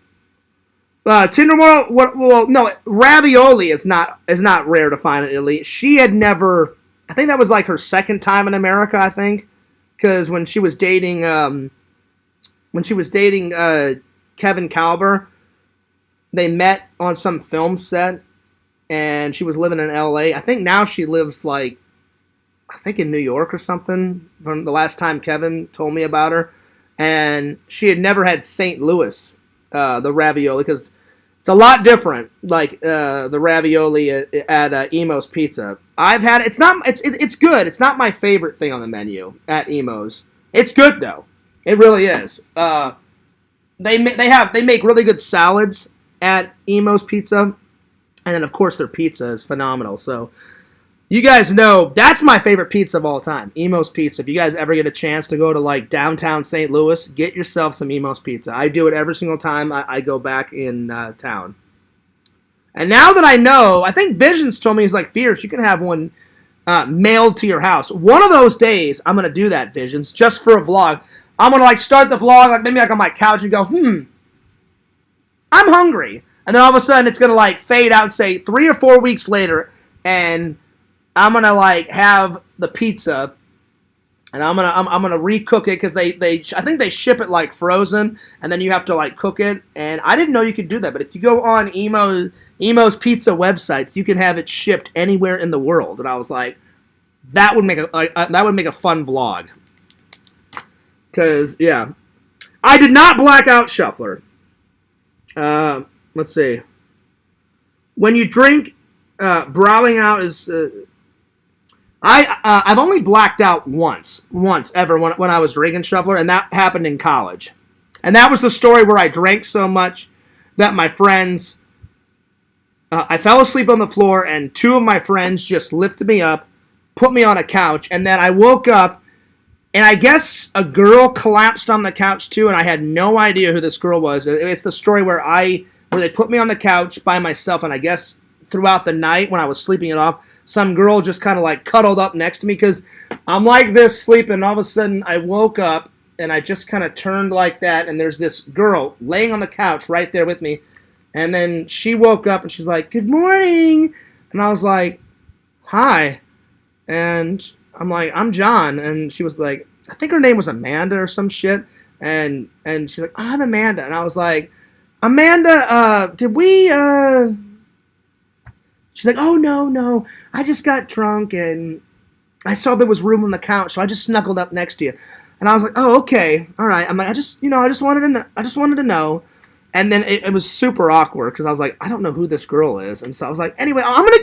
Tinder Moral, no, ravioli is not rare to find in Italy. She had never, I think that was like her second time in America, I think, because when she was dating Kevin Kalber, they met on some film set, and she was living in L.A. I think now she lives in New York or something, from the last time Kevin told me about her, and she had never had St. Louis the ravioli, because it's a lot different. Like the ravioli at Emo's Pizza. I've had it's not it's good. It's not my favorite thing on the menu at Emo's. It's good though. It really is. They make really good salads at Emo's Pizza, and then of course their pizza is phenomenal. So you guys know that's my favorite pizza of all time, Emo's Pizza. If you guys ever get a chance to go to like downtown St. Louis, get yourself some Emo's Pizza. I do it every single time I go back in town. And now that I know, I think Visions told me, he's like, Fierce, you can have one mailed to your house. One of those days, I'm going to do that, Visions, just for a vlog. I'm going to like start the vlog, like maybe like on my couch and go, I'm hungry. And then all of a sudden it's going to like fade out and say 3 or 4 weeks later, and I'm going to like have the pizza, and I'm gonna recook it, because I think they ship it like frozen, and then you have to like cook it. And I didn't know you could do that, but if you go on Emo's Pizza website, you can have it shipped anywhere in the world. And I was like, that would make a fun vlog. Because yeah, I did not black out, Shuffler. Let's see. When you drink, browing out is. I've only blacked out once ever when I was drinking, Shuffler, and that happened in college. And that was the story where I drank so much that my friends, I fell asleep on the floor, and 2 of my friends just lifted me up, put me on a couch, and then I woke up, and I guess a girl collapsed on the couch too, and I had no idea who this girl was. It's the story where they put me on the couch by myself, and I guess throughout the night when I was sleeping it off, some girl just kind of like cuddled up next to me, because I'm like this sleeping, and all of a sudden I woke up and I just kind of turned like that, and there's this girl laying on the couch right there with me, and then she woke up and she's like, "Good morning," and I was like, "Hi," and I'm like, "I'm John," and she was like, I think her name was Amanda or some shit, and she's like, "Oh, I'm Amanda," and I was like, "Amanda, did we She's like, "Oh, no, I just got drunk, and I saw there was room on the couch, so I just snuggled up next to you." And I was like, "Oh, okay, all right." I'm like, I just wanted to know. And then it was super awkward, because I was like, I don't know who this girl is. And so I was like, anyway, I'm gonna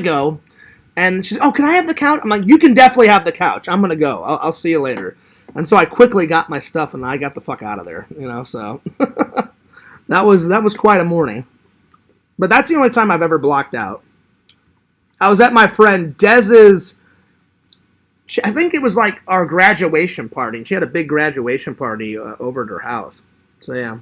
go. And she's, "Oh, can I have the couch?" I'm like, "You can definitely have the couch. I'm gonna go. I'll see you later." And so I quickly got my stuff, and I got the fuck out of there. So that was quite a morning. But that's the only time I've ever blocked out. I was at my friend Dez's, I think it was like our graduation party. And she had a big graduation party over at her house. So yeah.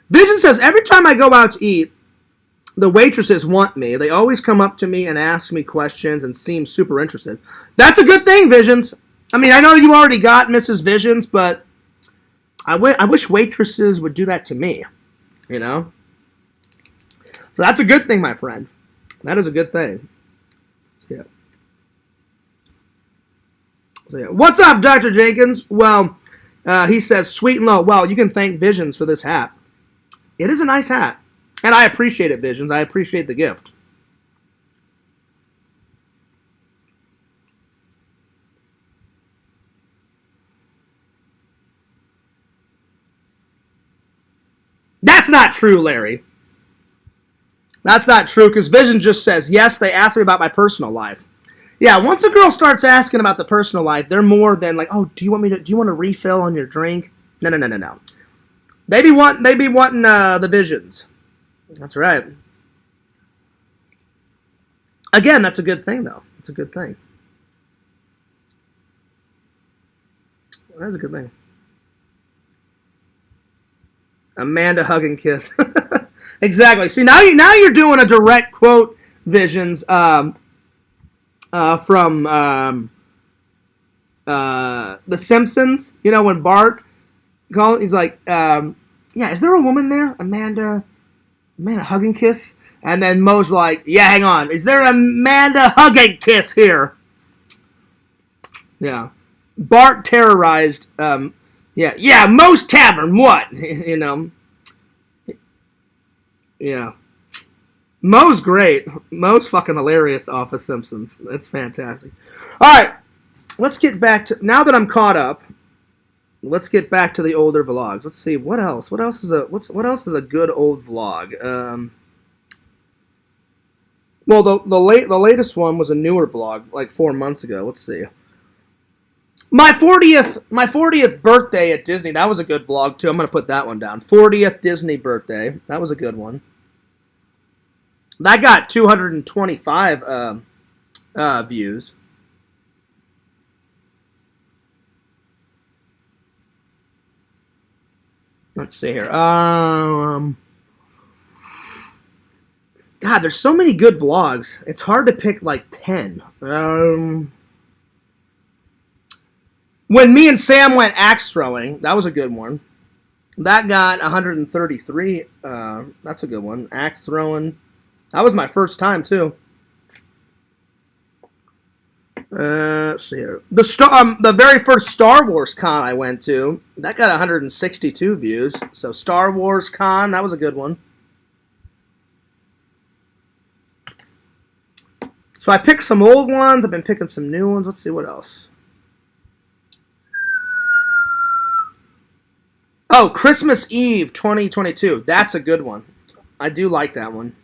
Vision says, every time I go out to eat, the waitresses want me. They always come up to me and ask me questions and seem super interested. That's a good thing, Visions. I mean, I know you already got Mrs. Visions, but I wish waitresses would do that to me, So that's a good thing, my friend. That is a good thing. So yeah. What's up, Dr. Jenkins? Well, he says, sweet and low. Well, you can thank Visions for this hat. It is a nice hat. And I appreciate it, Visions. I appreciate the gift. That's not true, Larry. That's not true, because Vision just says, yes, they asked me about my personal life. Yeah, once a girl starts asking about the personal life, they're more than like, "Oh, do you want a refill on your drink?" No. They be wanting the Visions. That's right. Again, that's a good thing, though. It's a good thing. That's a good thing. Amanda hug and kiss. Exactly. See, now you're doing a direct quote, Visions, from The Simpsons. When Bart he's like, "Yeah, is there a woman there? Amanda hug and kiss?" And then Moe's like, "Yeah, hang on. Is there Amanda hug and kiss here?" Yeah. Bart terrorized. Yeah, Moe's Tavern, what? Yeah. Moe's great. Moe's fucking hilarious off of Simpsons. It's fantastic. All right. let's get back to, now that I'm caught up, let's get back to the older vlogs. Let's see what else. What else is a good old vlog? Well, the latest one was a newer vlog, like 4 months ago. Let's see. My 40th birthday at Disney. That was a good vlog too. I'm gonna put that one down. 40th Disney birthday. That was a good one. That got 225 views. Let's see here. God, there's so many good vlogs. It's hard to pick like 10. When me and Sam went axe throwing, that was a good one. That got 133. That's a good one. Axe throwing. That was my first time too. Let's see here. The very first Star Wars con I went to, that got 162 views. So Star Wars con, that was a good one. So I picked some old ones. I've been picking some new ones. Let's see what else. Oh, Christmas Eve 2022. That's a good one. I do like that one.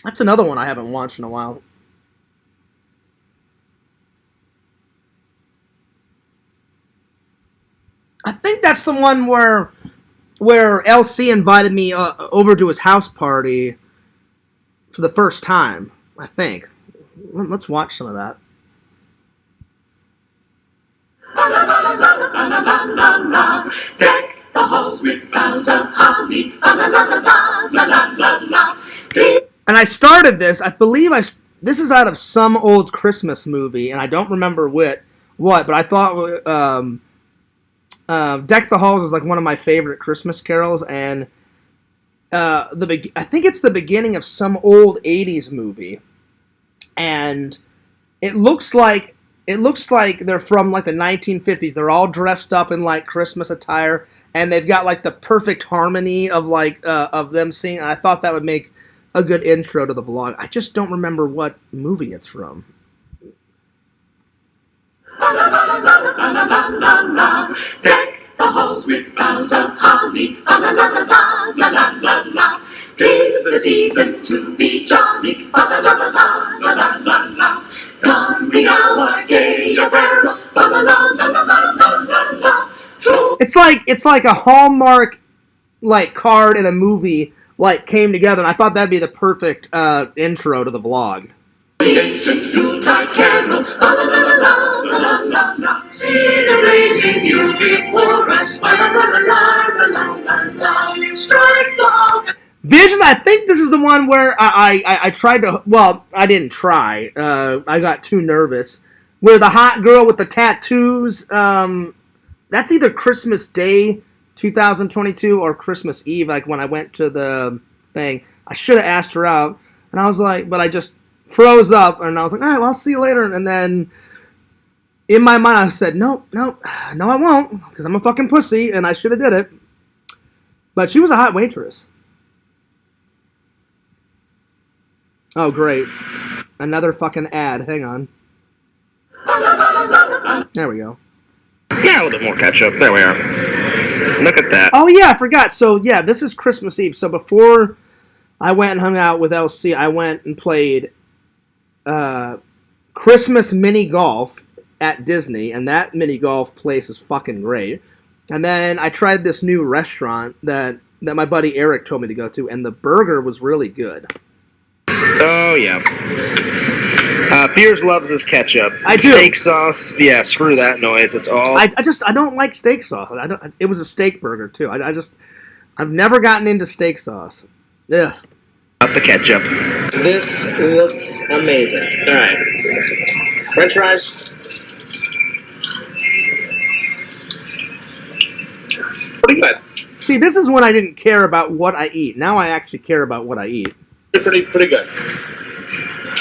That's another one I haven't watched in a while. I think that's the one where LC invited me over to his house party for the first time, I think. Let's watch some of that. Deck the halls with boughs of holly. And I started this, I believe this is out of some old Christmas movie, and I don't remember what, but I thought Deck the Halls is like one of my favorite Christmas carols, and I think it's the beginning of some old 80s movie, and it looks like they're from like the 1950s. They're all dressed up in like Christmas attire, and they've got like the perfect harmony of like of them singing. And I thought that would make a good intro to the vlog. I just don't remember what movie it's from. Deck the halls with boughs of holly. La la la la la la la la la. 'Tis the season to be jolly. La la la la la la la la la. Don we now our gay apparel. La la la la la la la la. It's like a Hallmark like card in a movie like came together, and I thought that'd be the perfect intro to the vlog. The ancient Yuletide carol, la la la la la la la la. See the blazing Yule before us, la la la la la la la la. Strike the Vision. I think this is the one where I tried to. Well, I didn't try. I got too nervous. Where the hot girl with the tattoos. That's either Christmas Day 2022 or Christmas Eve. Like when I went to the thing, I should have asked her out, and I was like, but I just froze up, and I was like, all right, well, I'll see you later. And then in my mind, I said, no, I won't, because I'm a fucking pussy, and I should have did it. But she was a hot waitress. Oh, great. Another fucking ad. Hang on. There we go. Yeah, a little bit more ketchup. There we are. Look at that. Oh, yeah, I forgot. So, yeah, this is Christmas Eve. So before I went and hung out with LC, I went and played Christmas mini golf at Disney, and that mini golf place is fucking great. And then I tried this new restaurant that my buddy Eric told me to go to, and the burger was really good. Oh, yeah. Piers loves his ketchup. I do. Steak sauce, yeah, screw that noise. It's all... I don't like steak sauce. It was a steak burger, too. I've never gotten into steak sauce. Ugh. Not the ketchup. This looks amazing. All right. French fries. Pretty good. See, this is when I didn't care about what I eat. Now I actually care about what I eat. Pretty good.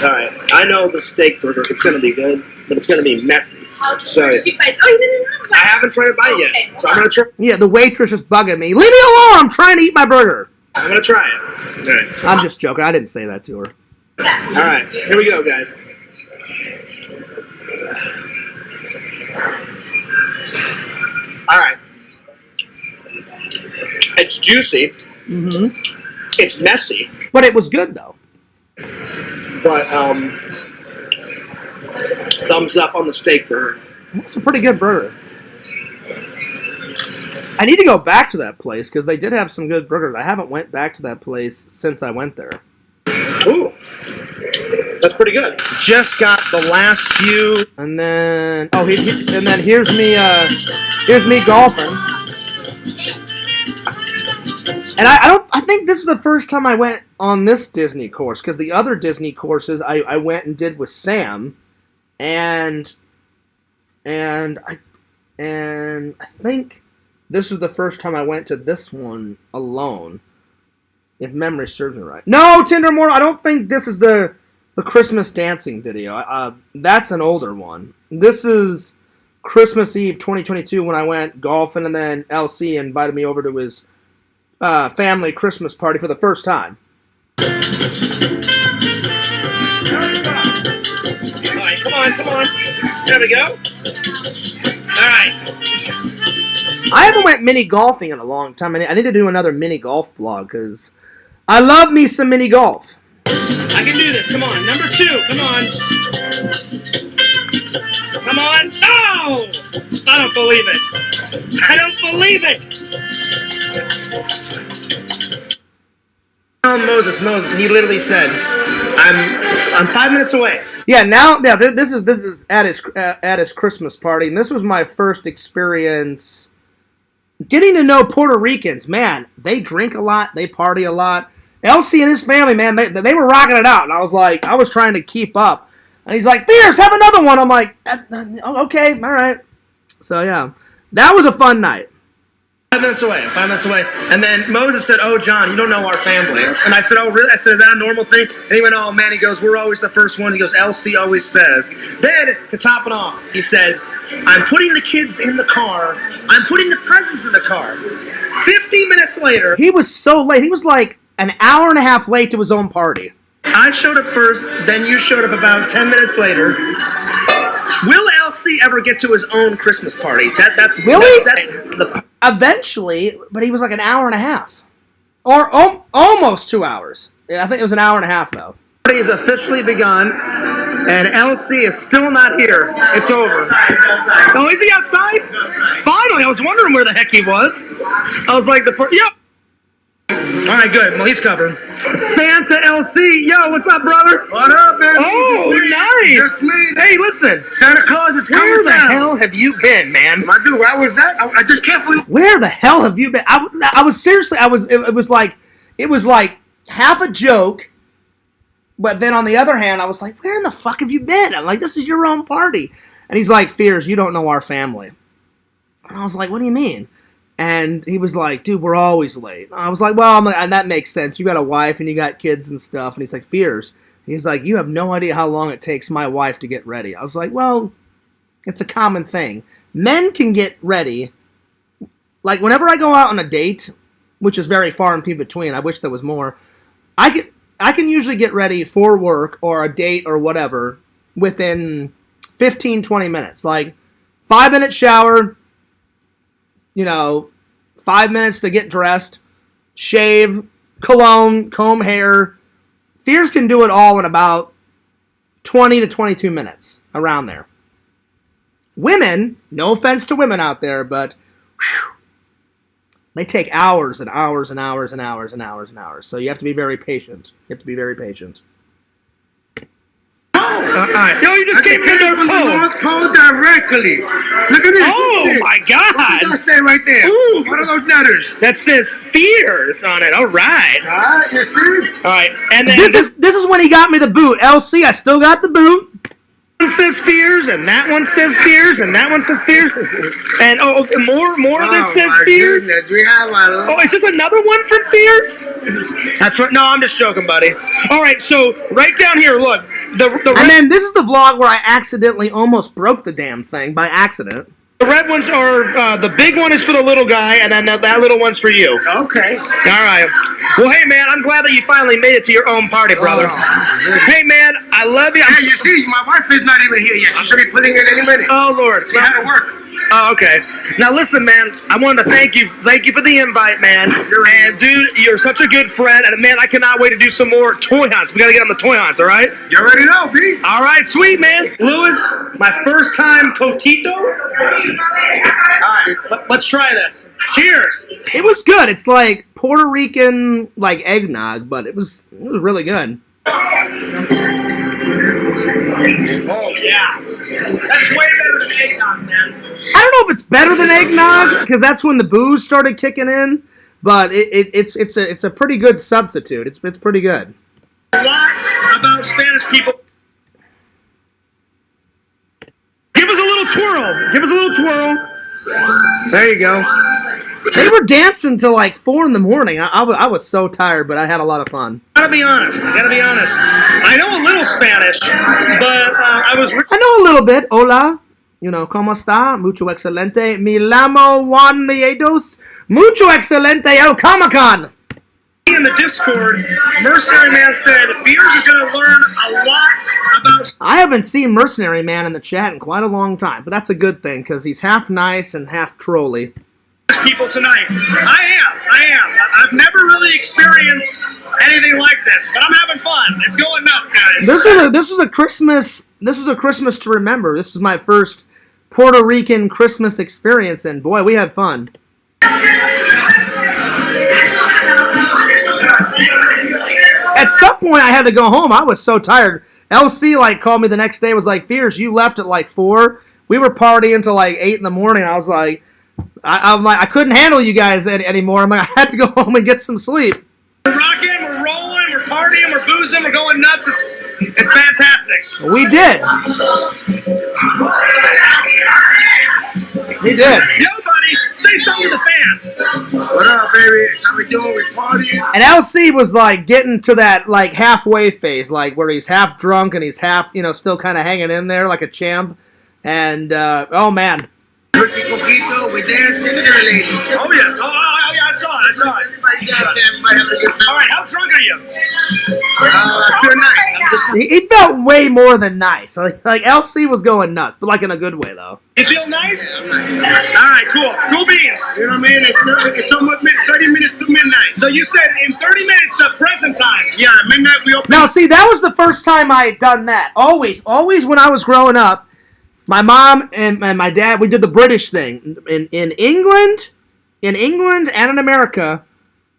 All right. I know the steak burger. It's going to be good, but it's going to be messy. So, Oh, you didn't know? I haven't tried it by yet, so I'm going to try. Yeah, the waitress is bugging me. Leave me alone! I'm trying to eat my burger. I'm going to try it. All right. I'm just joking. I didn't say that to her. All right. Here we go, guys. All right. It's juicy. Mm-hmm. It's messy. But it was good though. But thumbs up on the steak burger. It's a pretty good burger. I need to go back to that place because they did have some good burgers. I haven't went back to that place since I went there. Ooh, that's pretty good. Just got the last few, and then here's me golfing. And I think this is the first time I went on this Disney course because the other Disney courses I went and did with Sam, and I think this is the first time I went to this one alone, if memory serves me right. No, Tinder Mortal, I don't think this is the Christmas dancing video. That's an older one. This is Christmas Eve 2022 when I went golfing, and then LC invited me over to his family Christmas party for the first time. All right, come on. There we go. All right. I haven't went mini golfing in a long time. I need to do another mini golf vlog because I love me some mini golf. I can do this. Come on. Number 2. Come on. Come on. No! I don't believe it. I don't believe it. Moses, he literally said, "I'm 5 minutes away." Yeah, this is at his Christmas party, and this was my first experience getting to know Puerto Ricans. Man, they drink a lot, they party a lot. LC and his family, man, they were rocking it out, and I was trying to keep up. And he's like, "Fierce, have another one." I'm like, "Okay, all right." So yeah, that was a fun night. 5 minutes away. And then Moses said, "Oh, John, you don't know our family." And I said, "Oh, really?" I said, "Is that a normal thing?" And he went, "Oh, man," he goes, "we're always the first one." He goes, "LC always says." Then, to top it off, he said, "I'm putting the kids in the car. I'm putting the presents in the car." 50 minutes later. He was so late. He was like an hour and a half late to his own party. I showed up first, then you showed up about 10 minutes later. Will LC ever get to his own Christmas party? Eventually, but he was like an hour and a half. Or almost 2 hours. Yeah, I think it was an hour and a half, though. The party is officially begun, and LC is still not here. It's over. Oh, is he outside? Finally, I was wondering where the heck he was. I was like, yep. All right, good. Well, he's covered. Santa LC, yo, what's up, brother? What up, man? Oh, nice. Just me. Hey, listen. Santa Claus is coming Where the down. hell have you been, man? My dude, where was that? I just can't believe. Where the hell have you been? I was seriously. It was like half a joke, but then on the other hand, I was like, where in the fuck have you been? I'm like, this is your own party, and he's like, "Fears, you don't know our family," and I was like, "What do you mean?" And he was like, "Dude, we're always late." I was like, "Well," and that makes sense. You got a wife and you got kids and stuff. And he's like, "Fears." He's like, "You have no idea how long it takes my wife to get ready." I was like, "Well, it's a common thing. Men can get ready. Like, whenever I go out on a date, which is very far and few between, I wish there was more, I can usually get ready for work or a date or whatever within 15, 20 minutes. Like, 5-minute shower, 5 minutes to get dressed, shave, cologne, comb hair. Fears can do it all in about 20 to 22 minutes, around there. Women, no offense to women out there, but they take hours and hours and hours and hours and hours and hours. So you have to be very patient. Yo, you just came in the North Pole directly. Look at this. Oh my God! What does that say right there? Ooh. What are those letters? That says "Fears" on it. All right. You see? All right. And then This is when he got me the boot. LC, I still got the boot. one says "Fears," and that one says "Fears," and that one says "Fears," and more of this says "Fears." Goodness, we have a Oh, is this another one from Fears? That's right. No, I'm just joking, buddy. All right, so right down here, look. And then this is the vlog where I accidentally almost broke the damn thing by accident. The red ones are, the big one is for the little guy, and then that little one's for you. Okay. All right. Well, hey, man, I'm glad that you finally made it to your own party, brother. Hey, man, I love you. Hey, you see, my wife is not even here yet. She should be putting it any minute. Oh, Lord. She had to work. Oh, okay. Now listen, man. I wanted to thank you for the invite, man. And dude, you're such a good friend. And man, I cannot wait to do some more toy hunts. We gotta get on the toy hunts, all right? You already know, B. All right, sweet, man. Louis, my first time cotito. All right, let's try this. Cheers. It was good. It's like Puerto Rican like eggnog, but it was really good. Oh yeah, that's way better than eggnog, man. I don't know if it's better than eggnog because that's when the booze started kicking in, but it's a pretty good substitute. It's pretty good. A lot about Spanish people. Give us a little twirl. Give us a little twirl. There you go. They were dancing till like 4 in the morning. I was so tired, but I had a lot of fun. Gotta be honest. I know a little Spanish, but I know a little bit. Hola. You know, ¿cómo está? Mucho excelente. Mi llamo Juan Miedos. Mucho excelente el Comic-Con. In the Discord, Mercenary Man said Fears is going to learn a lot about... I haven't seen Mercenary Man in the chat in quite a long time, but that's a good thing because he's half nice and half trolly. People tonight. I am. I've never really experienced anything like this, but I'm having fun. It's going nuts, guys. This is a Christmas to remember. This is my first Puerto Rican Christmas experience, and boy, we had fun. At some point, I had to go home. I was so tired. LC like called me the next day. Was like, "Fears, you left at like 4. We were partying until like 8 in the morning." I was like, I'm like, I couldn't handle you guys anymore. I'm like, I had to go home and get some sleep. We're rocking, we're rolling, we're partying, we're boozing, we're going nuts. It's fantastic. We did. We did. Yo, buddy, say something to the fans. What up, baby? How we doing? We partying? And LC was like getting to that like halfway phase, like where he's half drunk and he's half, still kind of hanging in there like a champ. And oh man. Ricky Coquito, we dancing, look at the lady. Oh yeah, I saw it. Everybody dancing, everybody having a good time. All right, how drunk are you? I feel nice. He felt way more than nice. Like LC was going nuts, but like in a good way though. You feel nice? All right, cool beans. You know what I mean? It's almost 30 minutes to midnight. So you said in 30 minutes of present time. Yeah, midnight we open. Now see, that was the first time I had done that. Always when I was growing up. My mom and my dad, we did the British thing in England and in America,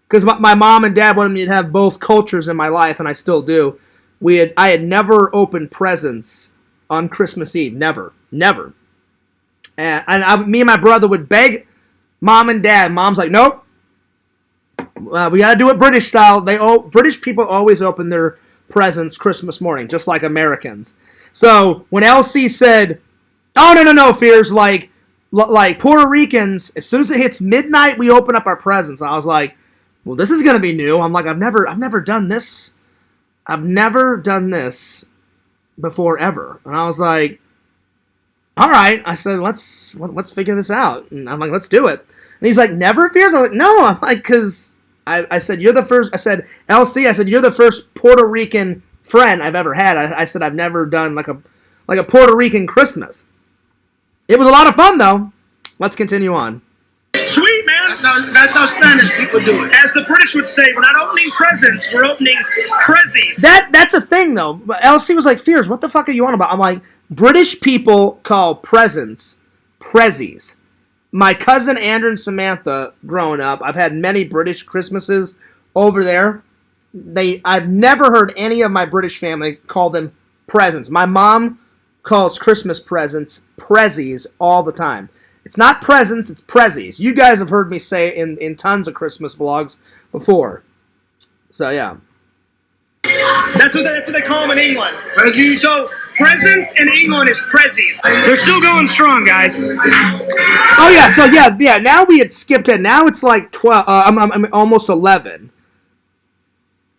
because my mom and dad wanted me to have both cultures in my life, and I still do. I had never opened presents on Christmas Eve, never. And me and my brother would beg mom and dad. Mom's like, nope, we gotta do it British style. British people always open their presents Christmas morning, just like Americans. So when LC said, "Oh no, Fears, like Puerto Ricans, as soon as it hits midnight, we open up our presents." And I was like, "Well, this is gonna be new." I'm like, I've never done this. I've never done this before ever. And I was like, "All right." I said, "Let's figure this out." And I'm like, "Let's do it." And he's like, "Never, Fears?" I'm like, "No." I'm like, because I said, "You're the first." I said, "LC," I said, "You're the first Puerto Rican friend I've ever had." I said, "I've never done like a Puerto Rican Christmas." It was a lot of fun, though. Let's continue on. Sweet, man. That's how Spanish people do it. As the British would say, we're not opening presents, we're opening prezzies. That's a thing, though. LC was like, "Fears, what the fuck are you on about?" I'm like, British people call presents prezzies. My cousin Andrew and Samantha, growing up, I've had many British Christmases over there. I've never heard any of my British family call them presents. My mom calls Christmas presents prezzies all the time. It's not presents, it's prezzies. You guys have heard me say it in tons of Christmas vlogs before. So yeah. That's what they call them in England. Prezzies. So presents in England is prezzies. They're still going strong, guys. Oh yeah, so yeah. Now we had skipped it. Now it's like 12. I'm almost 11.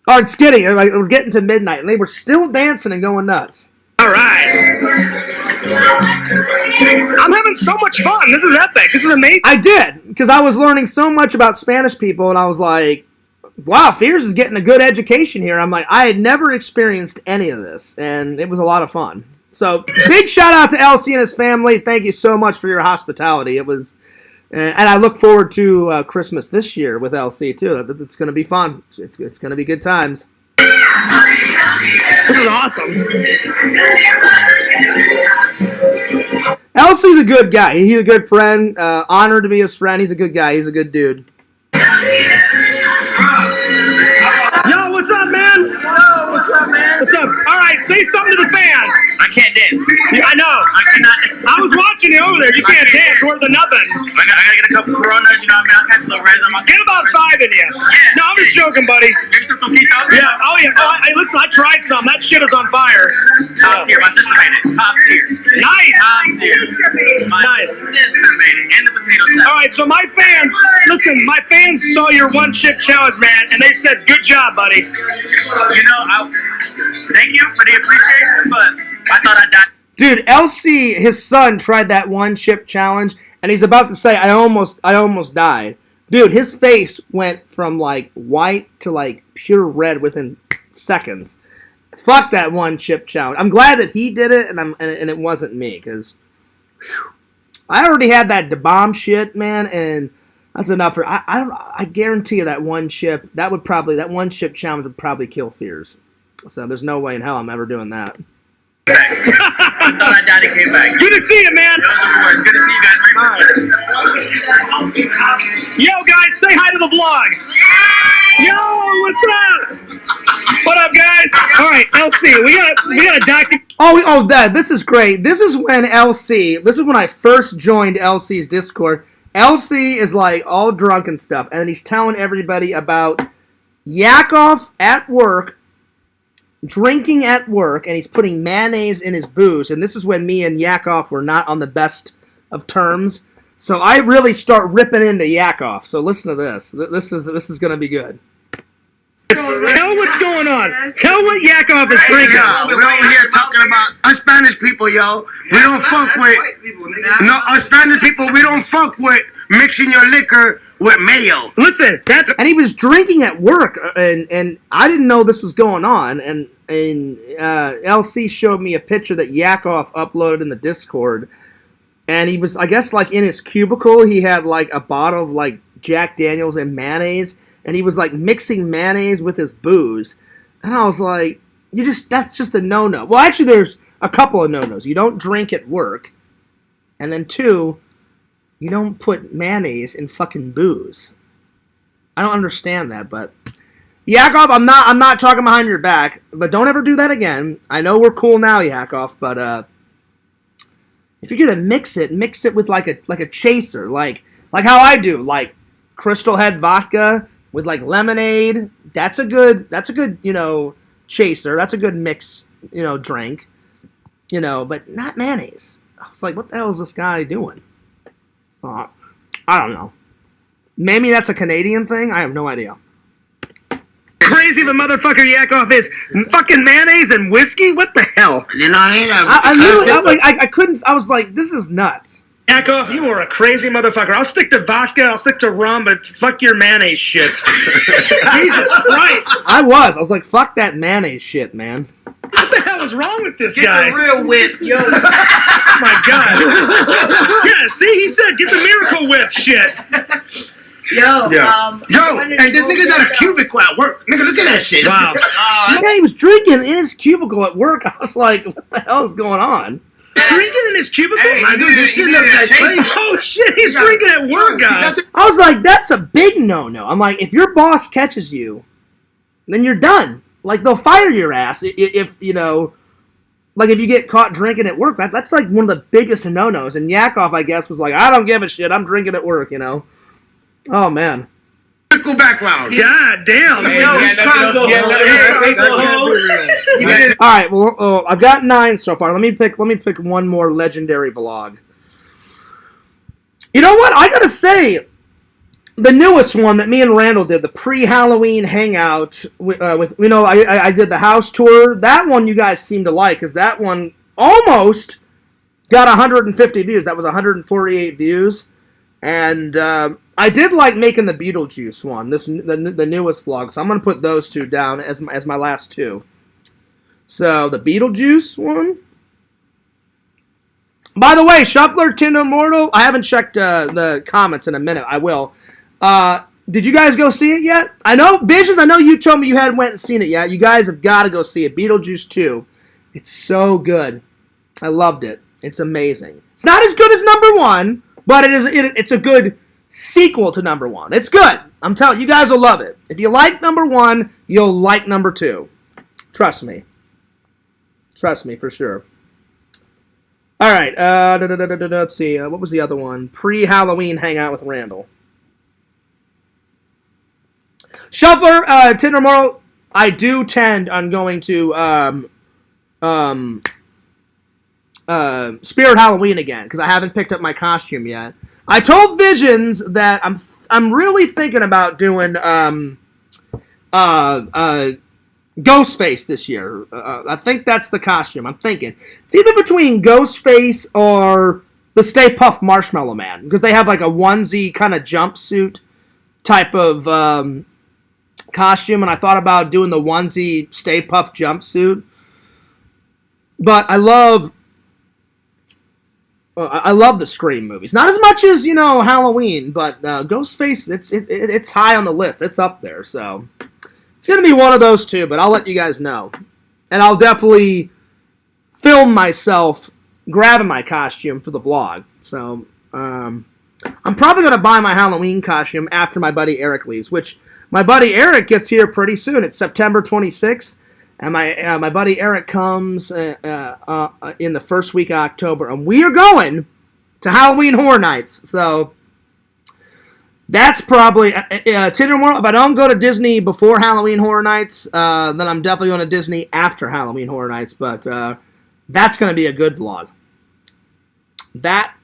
Oh, it's getting we're getting to midnight, and they were still dancing and going nuts. All right. I'm having so much fun. This is epic. This is amazing. I did, because I was learning so much about Spanish people, and I was like, wow, Fears is getting a good education here. I'm like, I had never experienced any of this, and it was a lot of fun. So, big shout out to LC and his family. Thank you so much for your hospitality. It was, and I look forward to Christmas this year with LC too. It's going to be fun. It's going to be good times. This is awesome. LC's a good guy. He's a good friend. Honored to be his friend. He's a good guy. He's a good dude. Yo, what's up, man? Yo, what's up, man? What's up? All right, say something to the fans. I can't dance. Yeah, I know. I cannot. I was watching you over there. You can't dance worth of nothing. I gotta get a couple Coronas, you know what I mean? I'll catch a little rhythm. Get about 5 in you. Yeah. No, I'm just joking, buddy. Maybe some coquito? Yeah. Oh, yeah. Oh, listen, I tried some. That shit is on fire. Top tier. My sister made it. Top tier. Nice. Top tier. My sister made it. And the potato salad. All right, so my fans, listen, my fans saw your one-chip challenge, man, and they said, good job, buddy. You know, thank you for the appreciation, but I thought I died. Dude, LC, his son, tried that one-chip challenge, and he's about to say, I almost died. Dude, his face went from, like, white to, like, pure red within seconds. Fuck that one-chip challenge. I'm glad that he did it, and it wasn't me, because I already had that bomb shit, man, and that's enough for. I guarantee you that one chip challenge would probably kill Fears. So there's no way in hell I'm ever doing that. I thought I died and came back. Good to see you, man. It's good to see you guys. Yo, guys, say hi to the vlog. Yo, what's up? What up, guys? All right, LC, we got a document. Oh, Dad, this is great. This is when I first joined LC's Discord. LC is like all drunk and stuff, and he's telling everybody about Yakov at work, drinking at work, and he's putting mayonnaise in his booze. And this is when me and Yakov were not on the best of terms. So I really start ripping into Yakov. So listen to this. This is going to be good. Tell what's going on. Tell what Yakov is drinking. We're over here talking about us Spanish people, yo. We don't fuck with. No, us Spanish people, we don't fuck with mixing your liquor with mayo. Listen, and he was drinking at work, and I didn't know this was going on. And LC showed me a picture that Yakov uploaded in the Discord, and he was, I guess, like in his cubicle, he had like a bottle of like Jack Daniels and mayonnaise. And he was like mixing mayonnaise with his booze. And I was like, that's just a no-no. Well, actually, there's a couple of no-nos. You don't drink at work. And then 2, you don't put mayonnaise in fucking booze. I don't understand that, but Yakov, I'm not talking behind your back, but don't ever do that again. I know we're cool now, Yakov, but if you're gonna mix it with like a chaser, like how I do, like Crystal Head vodka with like lemonade. That's a good, chaser. That's a good mix, drink. But not mayonnaise. I was like, what the hell is this guy doing? I don't know. Maybe that's a Canadian thing. I have no idea. Crazy the motherfucker Yakov is. Fucking mayonnaise and whiskey? What the hell? I couldn't. I was like, this is nuts. Yakov, you are a crazy motherfucker. I'll stick to vodka, I'll stick to rum, but fuck your mayonnaise shit. Jesus Christ. I was like, fuck that mayonnaise shit, man. What the hell is wrong with this guy? Get the real whip, yo. Oh my God. Yeah, see, he said get the Miracle Whip shit. Yo, and this nigga's at a cubicle at work. Nigga, look at that shit. Wow. Yeah, he was drinking in his cubicle at work. I was like, what the hell is going on? Drinking in his cubicle? Hey, dude, this shit looks like crazy. Oh shit, he's drinking at work, guys. I was like, that's a big no-no. I'm like, if your boss catches you, then you're done. Like, they'll fire your ass if like if you get caught drinking at work. That's like one of the biggest no-nos. And Yakov, I guess, was like, I don't give a shit. I'm drinking at work, Oh, man. Medical background. God damn. All right, well, I've got 9 so far. Let me pick one more legendary vlog. You know what? I gotta say, the newest one that me and Randall did, the pre-Halloween hangout with I did the house tour. That one you guys seem to like, because that one almost got 150 views. That was 148 views. And I did like making the Beetlejuice one, the newest vlog. So I'm going to put those two down as my last two. So the Beetlejuice one. By the way, Shuffler, Tinder Immortal, I haven't checked the comments in a minute. I will. Did you guys go see it yet? I know, Visions, I know you told me you hadn't went and seen it yet. You guys have got to go see it. Beetlejuice 2. It's so good. I loved it. It's amazing. It's not as good as number 1, but it's a good sequel to number 1. It's good. I'm telling you, you guys will love it. If you like number 1, you'll like number 2. Trust me. Trust me, for sure. All right, let's see. What was the other one? Pre-Halloween hangout with Randall. Shuffler, Tinder Immortal, I do tend on going to Spirit Halloween again because I haven't picked up my costume yet. I told Visions that I'm really thinking about doing Ghostface this year. I think that's the costume. I'm thinking it's either between Ghostface or the Stay Puft Marshmallow Man because they have like a onesie kind of jumpsuit type of costume, and I thought about doing the onesie Stay Puft jumpsuit. But I love the Scream movies. Not as much as Halloween, but Ghostface it's high on the list. It's up there, so. It's going to be one of those two, but I'll let you guys know. And I'll definitely film myself grabbing my costume for the vlog. So, I'm probably going to buy my Halloween costume after my buddy Eric leaves, which my buddy Eric gets here pretty soon. It's September 26th, and my buddy Eric comes in the first week of October. And we are going to Halloween Horror Nights, so... That's probably Tinder Immortal. If I don't go to Disney before Halloween Horror Nights, then I'm definitely going to Disney after Halloween Horror Nights. But that's going to be a good vlog. That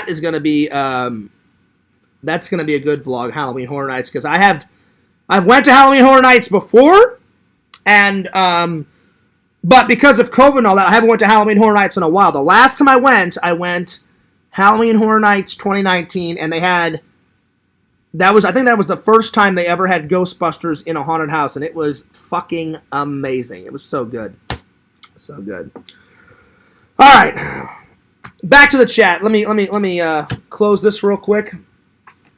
is going to be that's going to be a good vlog, Halloween Horror Nights, because I've went to Halloween Horror Nights before, and but because of COVID and all that, I haven't went to Halloween Horror Nights in a while. The last time I went Halloween Horror Nights 2019, and they had. I think that was the first time they ever had Ghostbusters in a haunted house, and it was fucking amazing. It was so good. So good. All right. Back to the chat. Let me close this real quick.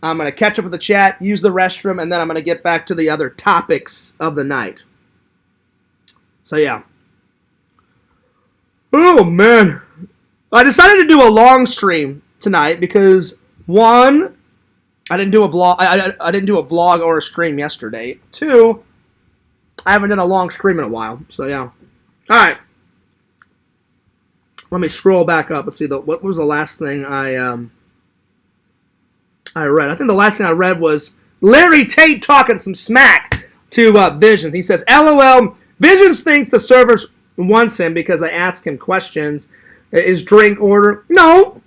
I'm going to catch up with the chat, use the restroom, and then I'm going to get back to the other topics of the night. So, yeah. Oh, man. I decided to do a long stream tonight because, one... I didn't do a vlog. I didn't do a vlog or a stream yesterday. 2, I haven't done a long stream in a while. So yeah. All right. Let me scroll back up. Let's see. What was the last thing I read? I think the last thing I read was Larry Tate talking some smack to Visions. He says, "LOL. Visions thinks the servers wants him because they ask him questions. Is drink order? No."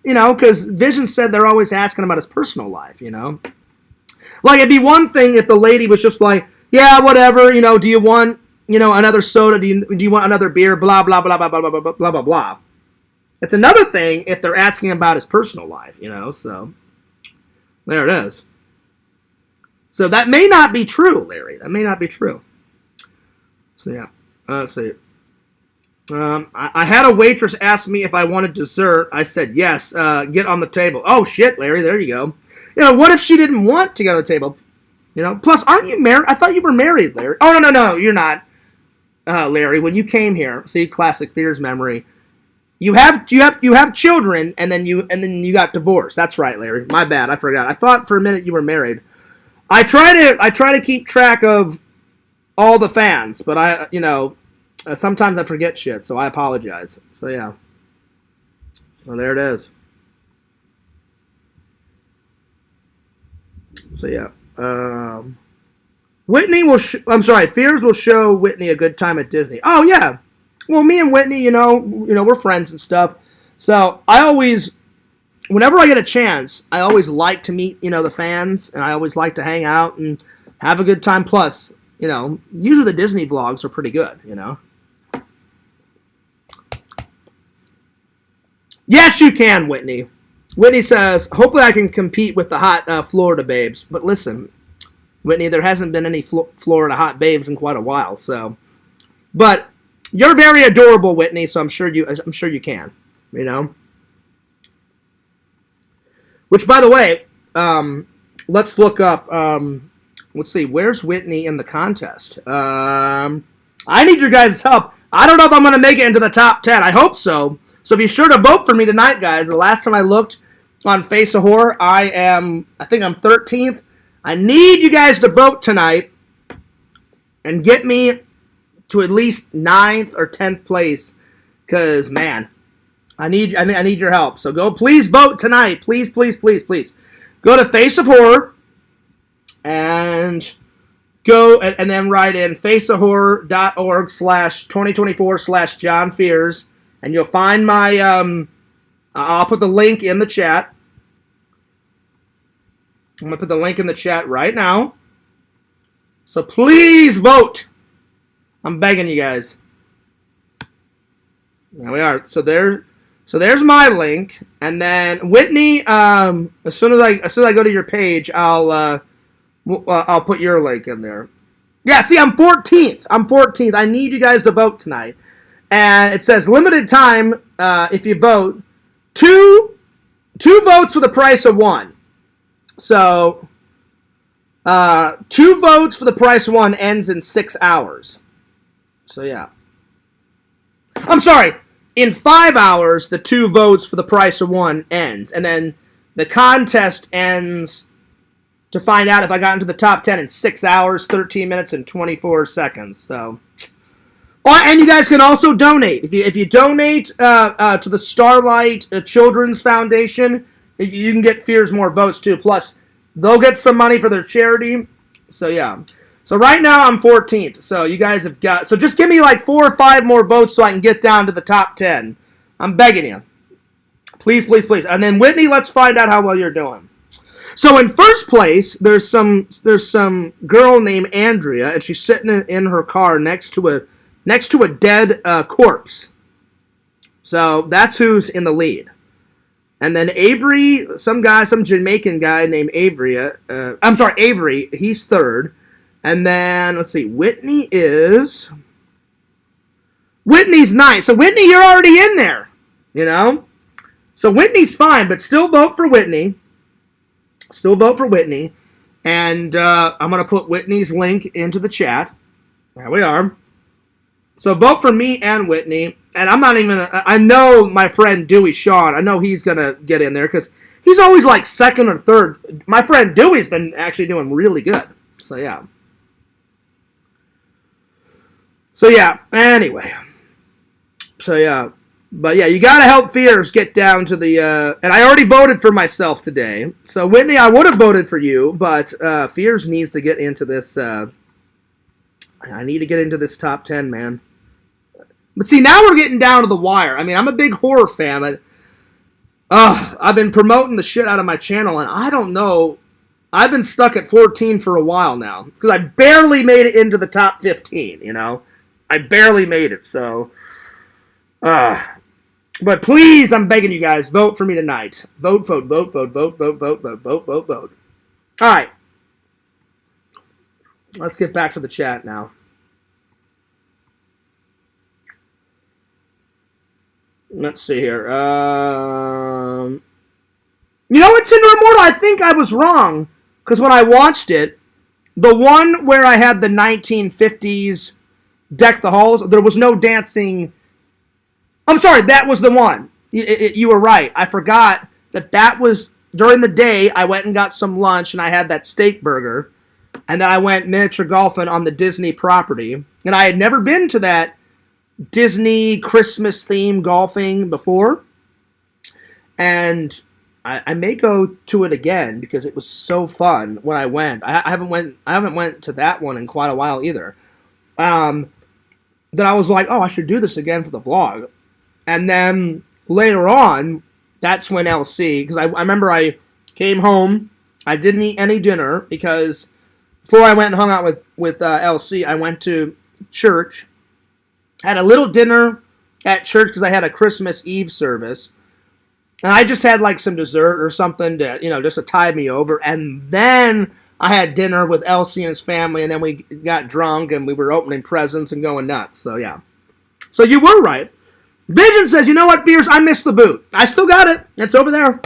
Because Vision said they're always asking about his personal life, Like, it'd be one thing if the lady was just like, yeah, whatever, do you want, another soda? Do you want another beer? Blah, blah, blah, blah, blah, blah, blah, blah, blah, blah. It's another thing if they're asking about his personal life, so there it is. So that may not be true, Larry. That may not be true. So, yeah. Let's see. I had a waitress ask me if I wanted dessert. I said yes. Get on the table. Oh shit, Larry. There you go. What if she didn't want to go to the table? Plus, aren't you married? I thought you were married, Larry. Oh no, you're not, Larry. When you came here, see, classic Fears memory. You have children, and then you got divorced. That's right, Larry. My bad. I forgot. I thought for a minute you were married. I try to keep track of all the fans, but sometimes I forget shit, so I apologize. So, yeah. So, there it is. So, yeah. Whitney will... Fears will show Whitney a good time at Disney. Oh, yeah. Well, me and Whitney, we're friends and stuff. So, I always... Whenever I get a chance, I always like to meet, the fans, and I always like to hang out and have a good time. Plus, usually the Disney vlogs are pretty good, Yes, you can, Whitney. Whitney says, hopefully I can compete with the hot Florida babes. But listen, Whitney, there hasn't been any Florida hot babes in quite a while. So, but you're very adorable, Whitney. So I'm sure you can. You know. Which, by the way, let's look up. Let's see. Where's Whitney in the contest? I need your guys' help. I don't know if I'm going to make it into the top 10. I hope so. So be sure to vote for me tonight, guys. The last time I looked on Face of Horror, I think I'm 13th. I need you guys to vote tonight and get me to at least 9th or 10th place. Because, man, I need your help. So please vote tonight. Please, please, please, please. Go to Face of Horror and go and then write in faceofhorror.org/2024/John Fears. And you'll find my, I'll put the link in the chat. I'm going to put the link in the chat right now. So please vote. I'm begging you guys. There we are. So there's my link. And then Whitney, as soon as I go to your page, I'll put your link in there. Yeah, see, I'm 14th. I need you guys to vote tonight. And it says limited time if you vote. Two votes for the price of one. So 2 votes for the price of one ends in 6 hours. So yeah. I'm sorry. In 5 hours, the 2 votes for the price of one end. And then the contest ends to find out if I got into the top 10 in 6 hours, 13 minutes, and 24 seconds. So... and you guys can also donate. If you donate to the Starlight Children's Foundation, you can get Fears more votes too. Plus, they'll get some money for their charity. So yeah. So right now I'm 14th. So you guys have got. So just give me like 4 or 5 more votes so I can get down to the top 10. I'm begging you. Please, please, please. And then Whitney, let's find out how well you're doing. So in first place, there's some girl named Andrea, and she's sitting in her car next to a dead corpse. So that's who's in the lead. And then Avery, some Jamaican guy named Avery, he's third. And then, let's see, Whitney's ninth. So Whitney, you're already in there, you know? So Whitney's fine, but still vote for Whitney. And I'm going to put Whitney's link into the chat. There we are. So vote for me and Whitney. And I'm not even... I know my friend Dewey Sean. I know he's going to get in there because he's always like second or third. My friend Dewey's been actually doing really good. So, yeah. Anyway. So, yeah. But, yeah, you got to help Fears get down to the... and I already voted for myself today. So, Whitney, I would have voted for you. But Fears needs to get into this... I need to get into this top 10, man. But see, now we're getting down to the wire. I mean, I'm a big horror fan, but I've been promoting the shit out of my channel, and I don't know. I've been stuck at 14 for a while now, because I barely made it into the top 15, you know? I barely made it, so... but please, I'm begging you guys, vote for me tonight. Vote. All right. Let's get back to the chat now. Let's see here. You know what, Cinder Immortal? I think I was wrong. Because when I watched it, the one where I had the 1950s Deck the Halls, there was no dancing. I'm sorry, that was the one. You were right. I forgot that was during the day. I went and got some lunch, and I had that steak burger. And then I went miniature golfing on the Disney property. And I had never been to that Disney Christmas theme golfing before. And I may go to it again because it was so fun when I went. I haven't went to that one in quite a while either. Then I was like, oh, I should do this again for the vlog. And then later on, that's when LC, because I remember I came home, I didn't eat any dinner because before I went and hung out with LC, I went to church, had a little dinner at church because I had a Christmas Eve service, And I just had like some dessert or something to, just to tide me over. And then I had dinner with Elsie and his family, and then we got drunk and we were opening presents and going nuts. So yeah. So you were right. Vision says, you know what, Fierce? I missed the boot. I still got it. It's over there.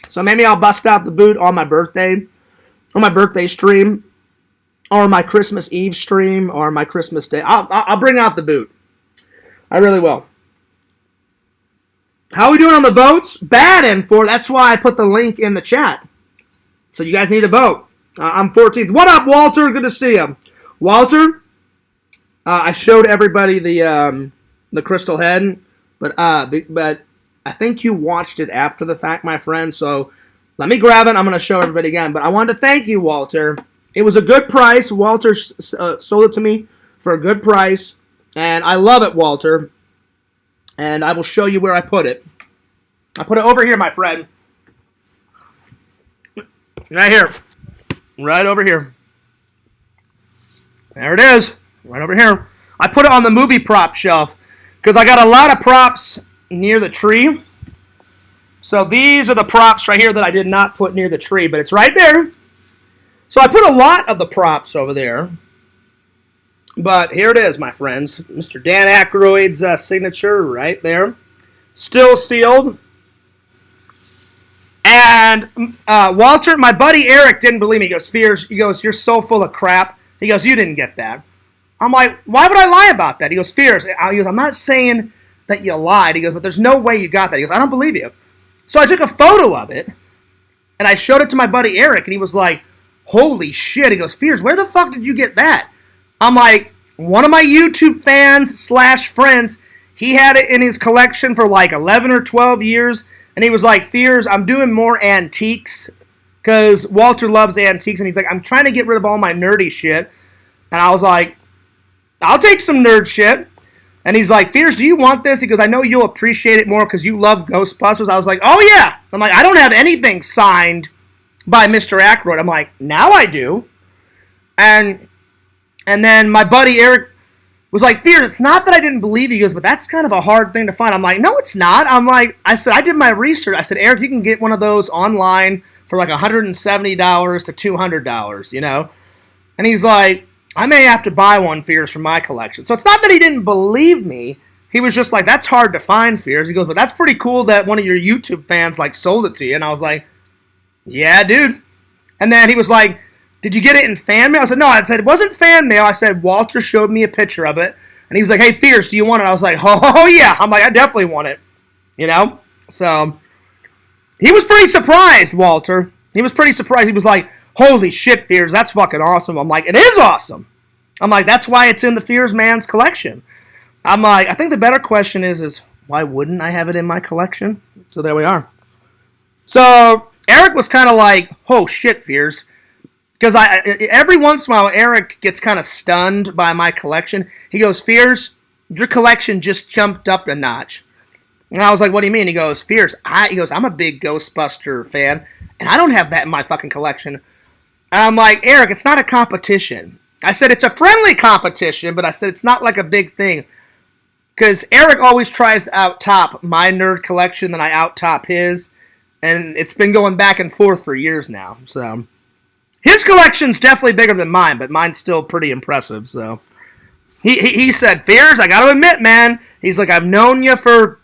So maybe I'll bust out the boot on my birthday stream, or my Christmas Eve stream, or my Christmas Day. I'll bring out the boot. I really will. How are we doing on the votes? Bad in 4. That's why I put the link in the chat. So you guys need to vote. I'm 14th. What up, Walter? Good to see you. Walter, I showed everybody the crystal head, but I think you watched it after the fact, my friend. So let me grab it. I'm going to show everybody again. But I wanted to thank you, Walter. It was a good price. Walter sold it to me for a good price. And I love it, Walter. And I will show you where I put it. I put it over here, my friend. Right here. Right over here. There it is. Right over here. I put it on the movie prop shelf because I got a lot of props near the tree. So these are the props right here that I did not put near the tree, but it's right there. So I put a lot of the props over there. But here it is, my friends. Mr. Dan Aykroyd's signature right there. Still sealed. And Walter, my buddy Eric didn't believe me. He goes, Fears, he goes, you're so full of crap. He goes, you didn't get that. I'm like, why would I lie about that? He goes, Fears. He goes, I'm not saying that you lied. He goes, but there's no way you got that. He goes, I don't believe you. So I took a photo of it, and I showed it to my buddy Eric, and he was like, holy shit. He goes, Fears, where the fuck did you get that? I'm like, one of my YouTube fans / friends, he had it in his collection for like 11 or 12 years, and he was like, Fears, I'm doing more antiques, because Walter loves antiques, and he's like, I'm trying to get rid of all my nerdy shit. And I was like, I'll take some nerd shit. And he's like, Fears, do you want this? He goes, I know you'll appreciate it more because you love Ghostbusters. I was like, oh yeah. I'm like, I don't have anything signed by Mr. Aykroyd. I'm like, now I do. And then my buddy Eric was like, Fears, it's not that I didn't believe you. He goes, but that's kind of a hard thing to find. I'm like, no, it's not. I said, I did my research. I said, Eric, you can get one of those online for like $170 to $200, And he's like, I may have to buy one, Fears, for my collection. So it's not that he didn't believe me. He was just like, that's hard to find, Fears. He goes, but that's pretty cool that one of your YouTube fans like sold it to you. And I was like, yeah, dude. And then he was like, did you get it in fan mail? I said, no. I said, it wasn't fan mail. I said, Walter showed me a picture of it. And he was like, hey, Fears, do you want it? I was like, oh, yeah. I'm like, I definitely want it. So he was pretty surprised, Walter. He was pretty surprised. He was like, holy shit, Fears, that's fucking awesome. I'm like, it is awesome. I'm like, that's why it's in the Fears Man's collection. I'm like, I think the better question is why wouldn't I have it in my collection? So there we are. So Eric was kind of like, oh shit, Fears. Because every once in a while, Eric gets kind of stunned by my collection. He goes, Fears, your collection just jumped up a notch. And I was like, what do you mean? He goes, Fears, I'm a big Ghostbuster fan, and I don't have that in my fucking collection. And I'm like, Eric, it's not a competition. I said, it's a friendly competition, but I said, it's not like a big thing. Because Eric always tries to out-top my nerd collection, then I out-top his. And it's been going back and forth for years now. So his collection's definitely bigger than mine, but mine's still pretty impressive. So he said, Fears, I got to admit, man. He's like, I've known you for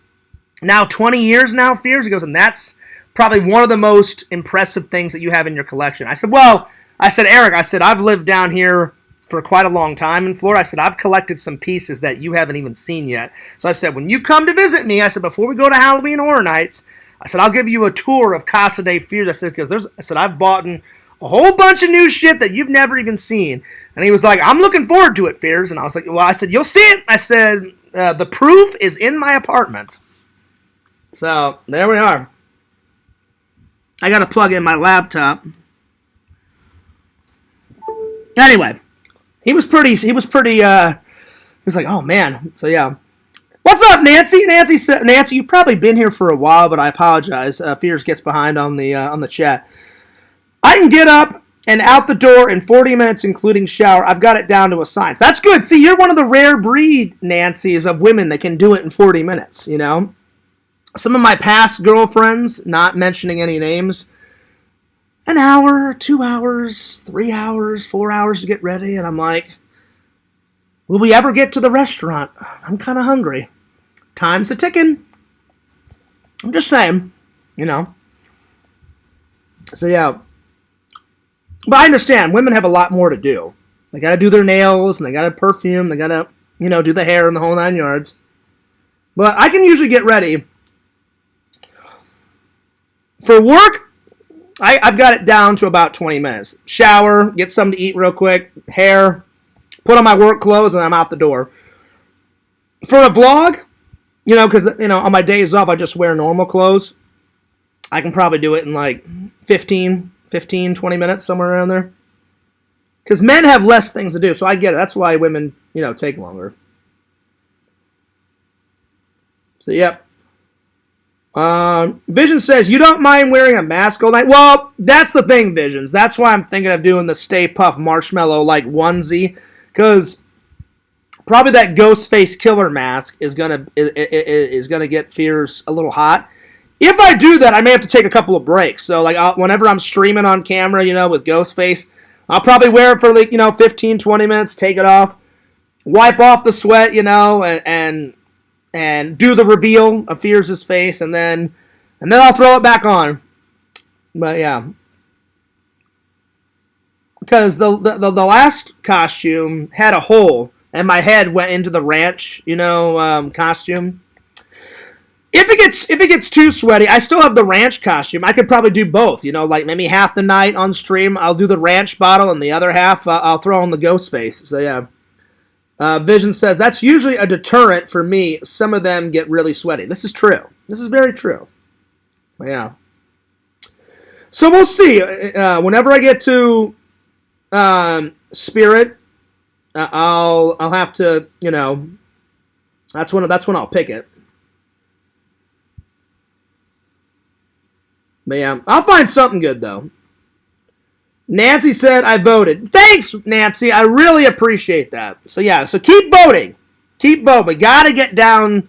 now 20 years now, Fears. He goes, and that's probably one of the most impressive things that you have in your collection. I said, Eric, I've lived down here for quite a long time in Florida. I said, I've collected some pieces that you haven't even seen yet. So I said, when you come to visit me, I said, before we go to Halloween Horror Nights, I said, I'll give you a tour of Casa de Fears. I said, because I've bought a whole bunch of new shit that you've never even seen. And he was like, I'm looking forward to it, Fears. And I was like, well, I said, you'll see it. I said, the proof is in my apartment. So there we are. I got to plug in my laptop. Anyway, he was like, oh man. So yeah. What's up, Nancy? Nancy, you've probably been here for a while, but I apologize. Fears gets behind on the chat. I can get up and out the door in 40 minutes, including shower. I've got it down to a science. That's good. See, you're one of the rare breed, Nancy's, of women that can do it in 40 minutes, some of my past girlfriends, not mentioning any names, an hour, 2 hours, 3 hours, 4 hours to get ready. And I'm like, will we ever get to the restaurant? I'm kind of hungry. Time's a ticking. I'm just saying, you know. So, yeah. But I understand. Women have a lot more to do. They got to do their nails, and they got to perfume. They got to, you know, do the hair and the whole 9 yards. But I can usually get ready. For work, I've got it down to about 20 minutes. Shower, get something to eat real quick, hair, put on my work clothes, and I'm out the door. For a vlog, you know, because, you know, on my days off, I just wear normal clothes. I can probably do it in like 15, 20 minutes, somewhere around there. Because men have less things to do, so I get it. That's why women, you know, take longer. So, yep. Vision says, you don't mind wearing a mask all night? Well, that's the thing, Visions. That's why I'm thinking of doing the Stay Puft Marshmallow, like, onesie. Because probably that Ghostface Killer mask is gonna get Fears a little hot. If I do that, I may have to take a couple of breaks. So, like, whenever I'm streaming on camera, you know, with Ghostface, I'll probably wear it for, like, you know, 15, 20 minutes, take it off, wipe off the sweat, you know, and do the reveal of Fears' face, and then I'll throw it back on. But, yeah. Because the last costume had a hole, and my head went into the ranch, you know, costume. If it gets too sweaty, I still have the ranch costume. I could probably do both, you know, like maybe half the night on stream, I'll do the ranch bottle, and the other half, I'll throw on the ghost face. So, yeah. Vision says, that's usually a deterrent for me. Some of them get really sweaty. This is true. This is very true. Yeah. So we'll see. Whenever I get to Spirit, I'll have to, you know, that's when I'll pick it. But yeah, I'll find something good, though. Nancy said, I voted. Thanks, Nancy. I really appreciate that. So, yeah, so keep voting. Keep voting. We got to get down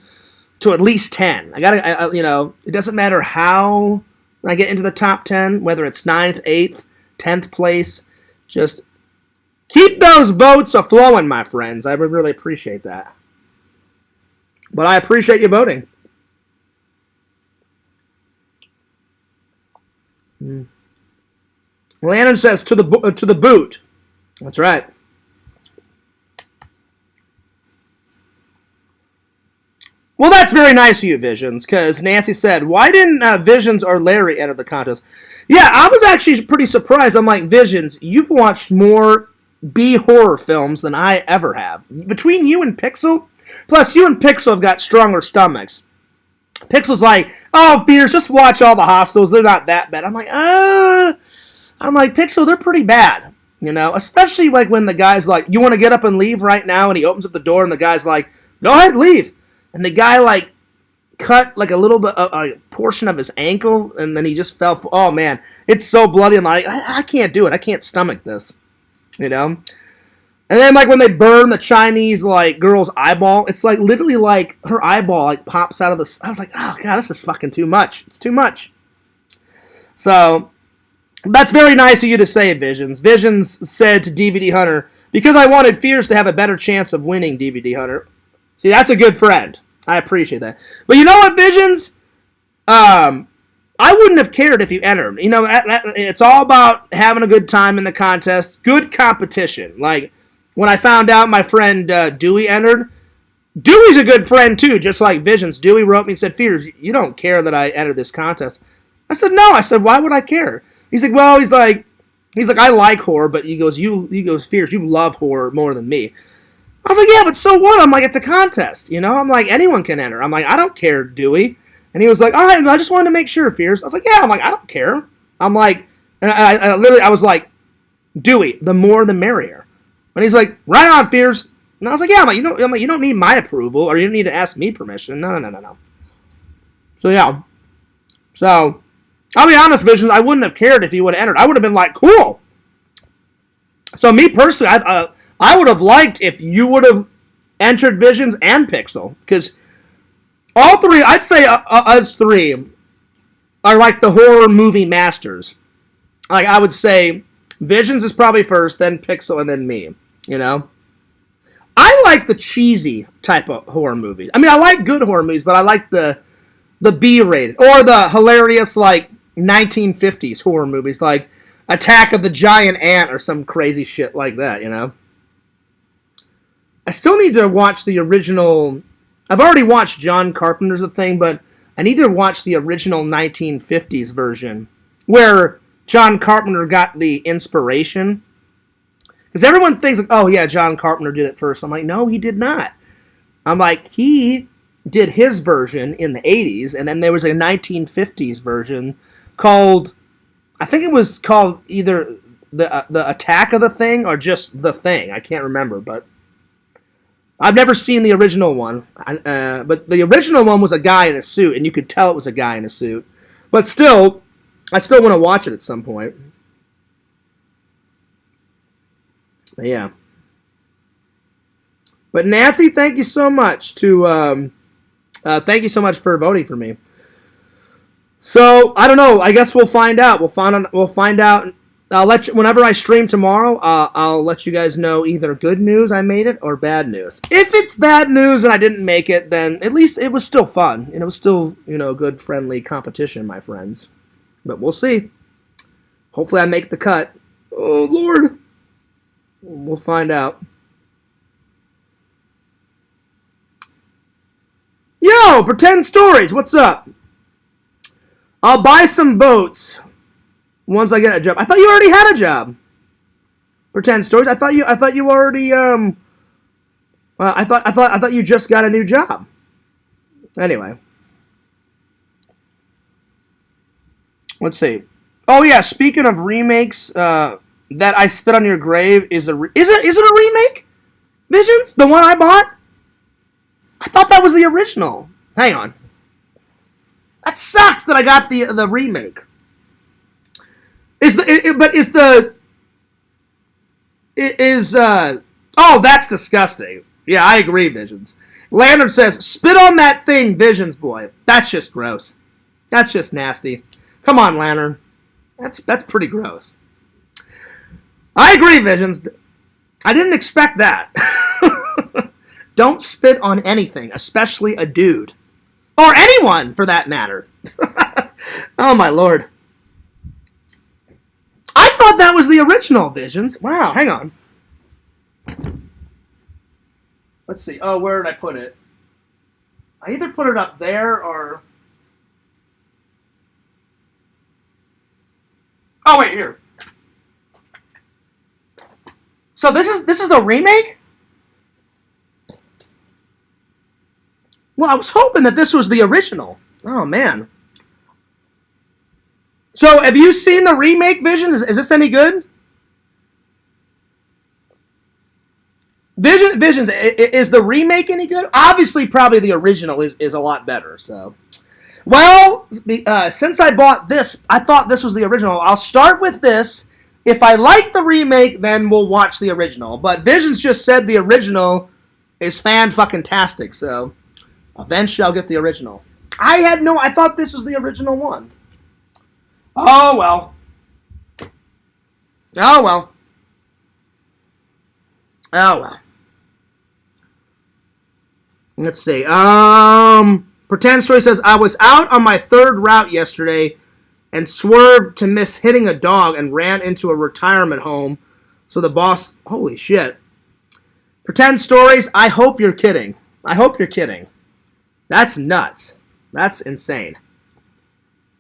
to at least 10. You know, it doesn't matter how I get into the top 10, whether it's 9th, 8th, 10th place. Just keep those votes a-flowing, my friends. I would really appreciate that. But I appreciate you voting. Lannon says, to the boot. That's right. Well, that's very nice of you, Visions, because Nancy said, why didn't Visions or Larry enter the contest? Yeah, I was actually pretty surprised. I'm like, Visions, you've watched more B-horror films than I ever have. Between you and Pixel, plus you and Pixel have got stronger stomachs. Pixel's like, oh, Fears, just watch all the Hostels. They're not that bad. I'm like, Pixel, they're pretty bad. You know, especially like when the guy's like, you want to get up and leave right now? And he opens up the door and the guy's like, go ahead, leave. And the guy like cut like a little bit, a portion of his ankle, and then he just fell. Oh, man, it's so bloody. I'm like, I can't do it. I can't stomach this. You know? And then, like, when they burn the Chinese, like, girl's eyeball, it's, like, literally, like, her eyeball, like, pops out of the... I was like, oh, God, this is fucking too much. It's too much. So, that's very nice of you to say, Visions. Visions said to DVD Hunter, because I wanted Fears to have a better chance of winning, DVD Hunter. See, that's a good friend. I appreciate that. But you know what, Visions? I wouldn't have cared if you entered. You know, it's all about having a good time in the contest. Good competition. Like... When I found out my friend Dewey entered, Dewey's a good friend too, just like Visions. Dewey wrote me and said, Fears, you don't care that I entered this contest. I said, no. I said, why would I care? He's like, well, he's like, I like horror, but he goes, Fears, you love horror more than me. I was like, yeah, but so what? I'm like, it's a contest, you know? I'm like, anyone can enter. I'm like, I don't care, Dewey. And he was like, all right, I just wanted to make sure, Fears. I was like, yeah. I'm like, I don't care. I'm like, and I was like, Dewey, the more the merrier. And he's like, right on, Fears. And I was like, yeah, you don't need my approval, or you don't need to ask me permission. No. So, yeah. So, I'll be honest, Visions, I wouldn't have cared if he would have entered. I would have been like, cool. So, me personally, I would have liked if you would have entered Visions and Pixel. Because All three, I'd say us three are like the horror movie masters. Like, I would say Visions is probably first, then Pixel, and then me, you know? I like the cheesy type of horror movies. I mean, I like good horror movies, but I like the B-rated, or the hilarious, like, 1950s horror movies, like Attack of the Giant Ant or some crazy shit like that, you know? I still need to watch the original. I've already watched John Carpenter's The Thing, but I need to watch the original 1950s version where John Carpenter got the inspiration. Because everyone thinks, like, oh yeah, John Carpenter did it first. I'm like, no, he did not. I'm like, he did his version in the 80s, and then there was a 1950s version called, I think it was called either the Attack of the Thing or just The Thing. I can't remember, but I've never seen the original one. But the original one was a guy in a suit, and you could tell it was a guy in a suit. But still, I still want to watch it at some point. Yeah. But Nancy, thank you so much thank you so much for voting for me. So I don't know. I guess we'll find out. We'll find out. I'll let you, whenever I stream tomorrow. I'll let you guys know either good news I made it or bad news. If it's bad news and I didn't make it, then at least it was still fun and it was still, you know, good friendly competition, my friends. But we'll see. Hopefully I make the cut. Oh Lord. We'll find out. Yo, Pretend Stories, what's up? I'll buy some votes once I get a job. I thought you already had a job. Pretend Stories. I thought you already I thought you just got a new job. Anyway. Let's see. Oh yeah, speaking of remakes, That I Spit on Your Grave is it a remake? Visions? The one I bought? I thought that was the original. Hang on. That sucks that I got the remake. Oh, that's disgusting. Yeah, I agree, Visions. Lantern says, spit on that thing, Visions boy. That's just gross. That's just nasty. Come on, Lantern. That's pretty gross. I agree, Visions. I didn't expect that. Don't spit on anything, especially a dude. Or anyone, for that matter. Oh, my Lord. I thought that was the original, Visions. Wow, hang on. Let's see. Oh, where did I put it? I either put it up there or... Oh, wait, here. So this is the remake? Well, I was hoping that this was the original. Oh, man. So, have you seen the remake, Visions? Is this any good? Visions, is the remake any good? Obviously, probably the original is a lot better, so. Well, since I bought this, I thought this was the original. I'll start with this. If I like the remake, then we'll watch the original. But Visions just said the original is fan-fucking-tastic, so eventually I'll get the original. I thought this was the original one. Oh, well. Oh, well. Oh, well. Let's see. Pretend Story says, I was out on my third route yesterday and swerved to miss hitting a dog and ran into a retirement home. So the boss... Holy shit. Pretend Stories, I hope you're kidding. I hope you're kidding. That's nuts. That's insane.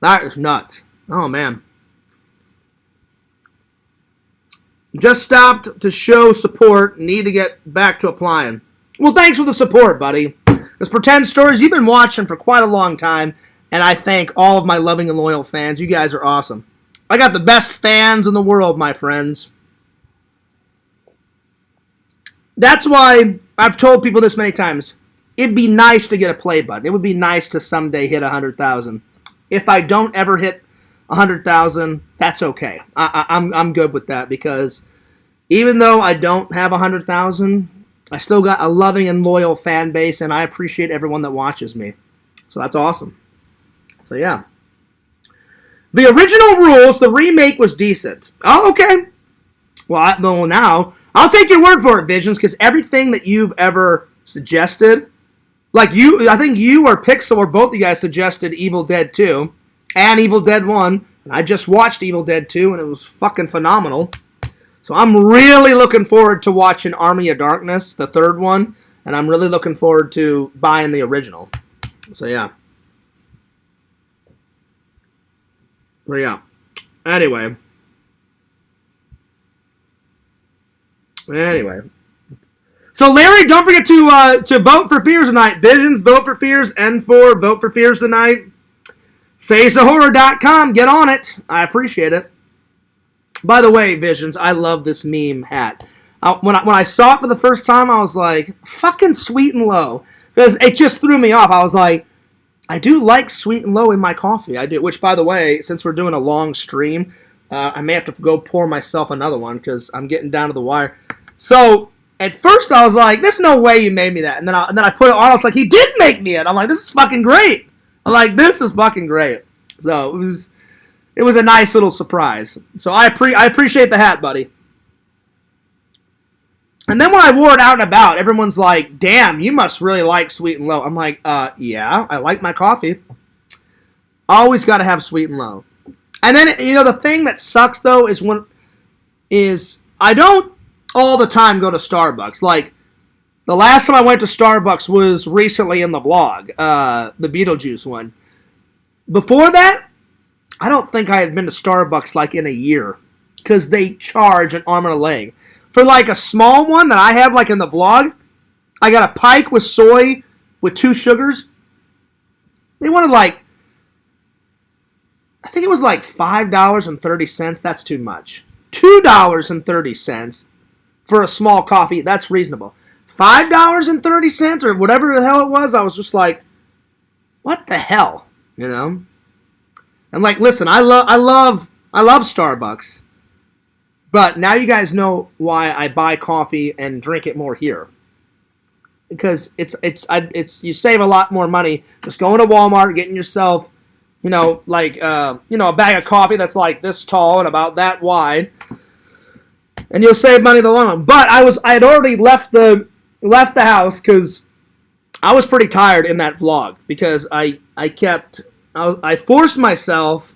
That is nuts. Oh, man. Just stopped to show support. Need to get back to applying. Well, thanks for the support, buddy. Because Pretend Stories, you've been watching for quite a long time, and I thank all of my loving and loyal fans. You guys are awesome. I got the best fans in the world, my friends. That's why I've told people this many times. It'd be nice to get a play button. It would be nice to someday hit 100,000. If I don't ever hit 100,000, that's okay. I'm good with that because even though I don't have 100,000, I still got a loving and loyal fan base, and I appreciate everyone that watches me. So that's awesome. So yeah. The original rules, the remake was decent. Oh, okay. Well, now, I'll take your word for it, Visions, because everything that you've ever suggested, like I think you or Pixel or both of you guys suggested Evil Dead 2 and Evil Dead 1. And I just watched Evil Dead 2, and it was fucking phenomenal. So I'm really looking forward to watching Army of Darkness, the third one, and I'm really looking forward to buying the original. So yeah. But yeah. Anyway. So Larry, don't forget to vote for Fears tonight. Visions, vote for Fears. N4, vote for Fears tonight. FaceOfHorror.com, get on it. I appreciate it. By the way, Visions, I love this meme hat. When I saw it for the first time, I was like, fucking Sweet and Low. Because it just threw me off. I was like, I do like Sweet and Low in my coffee. I do. Which, by the way, since we're doing a long stream, I may have to go pour myself another one because I'm getting down to the wire. So, at first I was like, there's no way you made me that. And then I put it on. I was like, he did make me it. I'm like, this is fucking great. I'm like, this is fucking great. So, it was a nice little surprise. So, I appreciate the hat, buddy. And then when I wore it out and about, everyone's like, damn, you must really like Sweet and Low. I'm like, yeah, I like my coffee. Always got to have Sweet and Low. And then, the thing that sucks, though, is I don't all the time go to Starbucks. Like, the last time I went to Starbucks was recently in the vlog, the Beetlejuice one. Before that, I don't think I had been to Starbucks, like, in a year. Because they charge an arm and a leg. For, like, a small one that I have, like, in the vlog, I got a Pike with soy with 2 sugars. They wanted, like, I think it was like $5.30. That's too much. $2.30 for a small coffee. That's reasonable. $5.30 or whatever the hell it was. I was just like, what the hell, And like, listen, I love Starbucks, but now you guys know why I buy coffee and drink it more here. Because it's you save a lot more money just going to Walmart, getting yourself. A bag of coffee that's like this tall and about that wide, and you'll save money in the long run. But I had already left the house because I was pretty tired in that vlog because I forced myself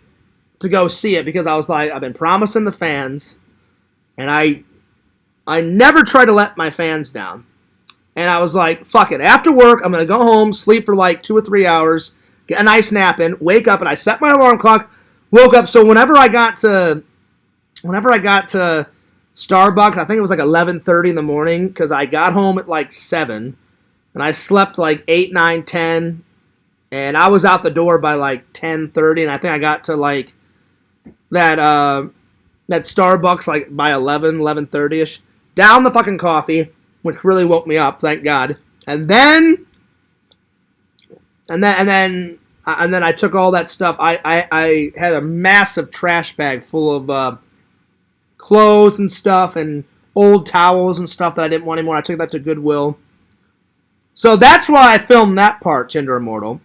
to go see it because I was like, I've been promising the fans, and I never try to let my fans down, and I was like, fuck it. After work, I'm gonna go home, sleep for like 2 or 3 hours. Get a nice nap in, wake up, and I set my alarm clock, woke up. So whenever I got to Starbucks, I think it was like 11:30 in the morning because I got home at like 7, and I slept like 8, 9, 10, and I was out the door by like 10:30, and I think I got to like that Starbucks like by 11:30ish. Down the fucking coffee, which really woke me up, thank God, and then I took all that stuff. I had a massive trash bag full of clothes and stuff and old towels and stuff that I didn't want anymore. I took that to Goodwill. So that's why I filmed that part, Tinder Immortal.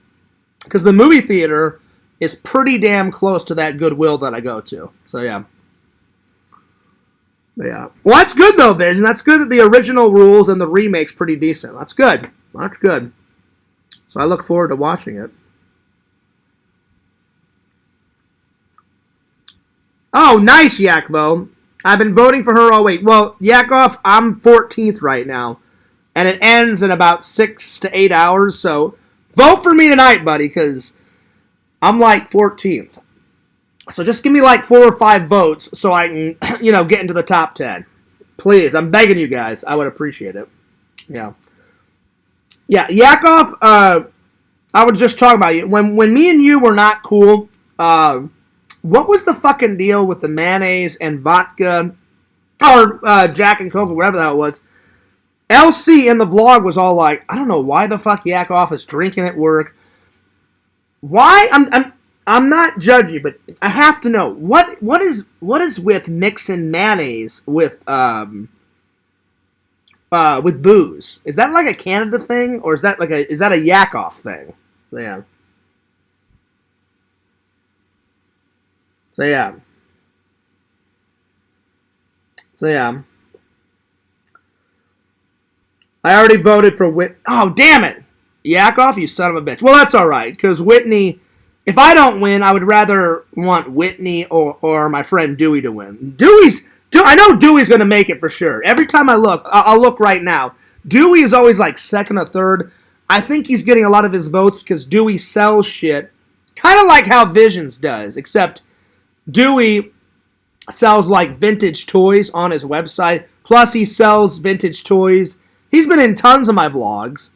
Because the movie theater is pretty damn close to that Goodwill that I go to. So yeah. But yeah. Well, that's good though, Vision. That's good that the original rules and the remake's pretty decent. That's good. That's good. So I look forward to watching it. Oh, nice, Yakvo. I've been voting for her all week. Well, Yakov, I'm 14th right now. And it ends in about 6 to 8 hours. So vote for me tonight, buddy, because I'm like 14th. So just give me like 4 or 5 votes so I can, get into the top 10. Please, I'm begging you guys. I would appreciate it. Yeah. Yeah, Yakov, I was just talking about you. When me and you were not cool, what was the fucking deal with the mayonnaise and vodka, or Jack and Coke, or whatever the hell it was? LC in the vlog was all like, I don't know why the fuck Yakov is drinking at work. Why? I'm not judgy, but I have to know what is with mixing mayonnaise with booze? Is that like a Canada thing, or is that a Yakov thing? Yeah. So yeah. I already voted for Whit. Oh, damn it. Yakov, you son of a bitch. Well, that's all right, because Whitney, if I don't win, I would rather want Whitney or my friend Dewey to win. I know Dewey's going to make it for sure. Every time I look, I'll look right now. Dewey is always like second or third. I think he's getting a lot of his votes because Dewey sells shit, kind of like how Visions does, except Dewey sells like vintage toys on his website. Plus, he sells vintage toys. He's been in tons of my vlogs.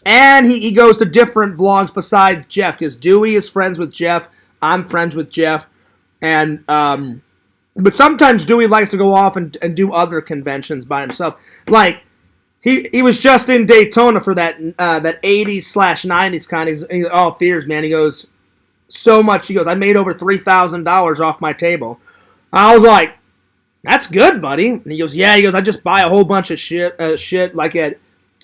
And he goes to different vlogs besides Jeff, because Dewey is friends with Jeff. I'm friends with Jeff. And, but sometimes Dewey likes to go off and do other conventions by himself. Like, he was just in Daytona for that 80s/90s kind. He's all fears, man. He goes, so much. He goes, I made over $3,000 off my table. I was like, that's good, buddy. And he goes, yeah. He goes, I just buy a whole bunch of shit like at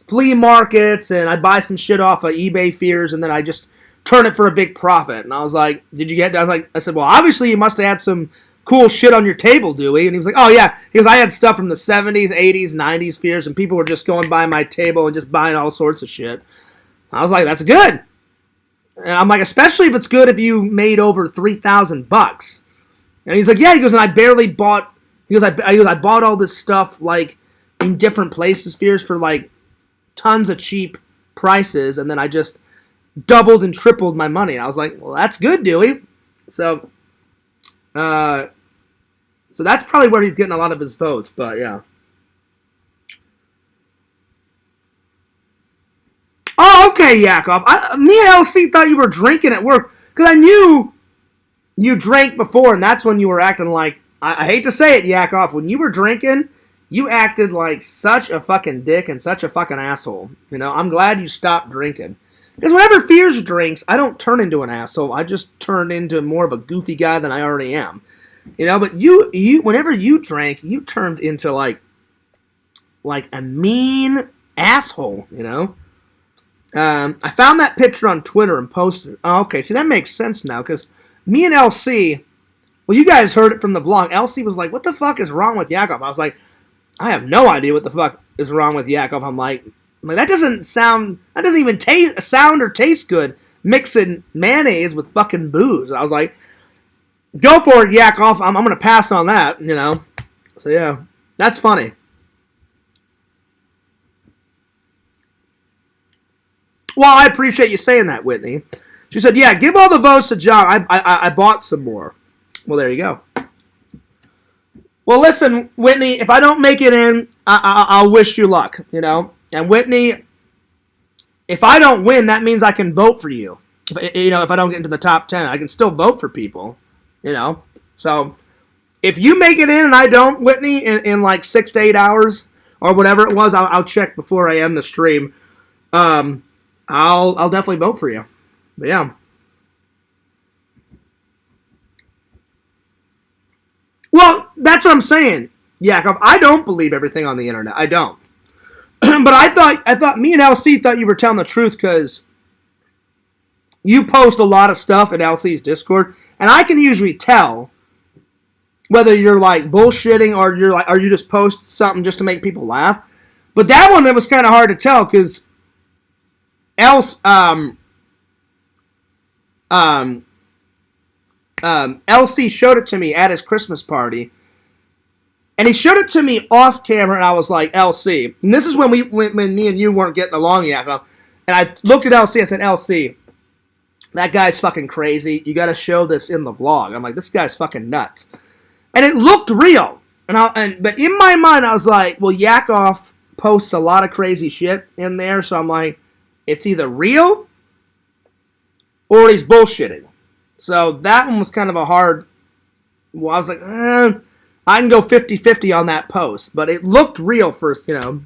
flea markets, and I buy some shit off of eBay fears, and then I just turn it for a big profit. And I was like, did you get that? I said, well, obviously you must have had some cool shit on your table, Dewey. And he was like, oh yeah. He goes, I had stuff from the 70s, 80s, 90s fears, and people were just going by my table and just buying all sorts of shit. I was like, that's good. And I'm like, especially if it's good if you made over $3,000. And he's like, yeah. He goes, and I barely bought. He goes, I bought all this stuff like in different places, fears, for like tons of cheap prices, and then I just doubled and tripled my money. And I was like, well, that's good, Dewey. So that's probably where he's getting a lot of his votes. But yeah. Oh, okay, Yakov. Me and LC thought you were drinking at work because I knew you drank before, and that's when you were acting like. I hate to say it, Yakov. When you were drinking, you acted like such a fucking dick and such a fucking asshole. You know, I'm glad you stopped drinking. Because whenever Fears drinks, I don't turn into an asshole. I just turn into more of a goofy guy than I already am. You know, but you whenever you drank, you turned into like a mean asshole, you know? I found that picture on Twitter and posted it. Oh, okay, see, that makes sense now, because me and LC, well, you guys heard it from the vlog. LC was like, what the fuck is wrong with Yakov? I was like, I have no idea what the fuck is wrong with Yakov. I'm like, that doesn't even sound or taste good, mixing mayonnaise with fucking booze. I was like, go for it, Yakov. I'm going to pass on that, you know. So, yeah, that's funny. Well, I appreciate you saying that, Whitney. She said, yeah, give all the votes to John. I bought some more. Well, there you go. Well, listen, Whitney, if I don't make it in, I'll wish you luck, you know. And Whitney, if I don't win, that means I can vote for you. If I don't get into the top 10, I can still vote for people, you know. So if you make it in and I don't, Whitney, in like 6 to 8 hours or whatever it was, I'll check before I end the stream. I'll definitely vote for you. But yeah. Well, that's what I'm saying, Yakov. I don't believe everything on the internet. I don't. But I thought me and LC thought you were telling the truth because you post a lot of stuff in LC's Discord, and I can usually tell whether you're like bullshitting or you just post something just to make people laugh. But that one, it was kind of hard to tell because LC showed it to me at his Christmas party, and he showed it to me off camera, and I was like, LC, and this is when me and you weren't getting along yet, and I looked at LC, I said, LC, that guy's fucking crazy, you gotta show this in the vlog. I'm like, this guy's fucking nuts. And it looked real, but in my mind, I was like, well, Yakov posts a lot of crazy shit in there, so I'm like, it's either real, or he's bullshitting. So that one was kind of a hard. Well, I was like, I can go 50-50 on that post, but it looked real first, you know.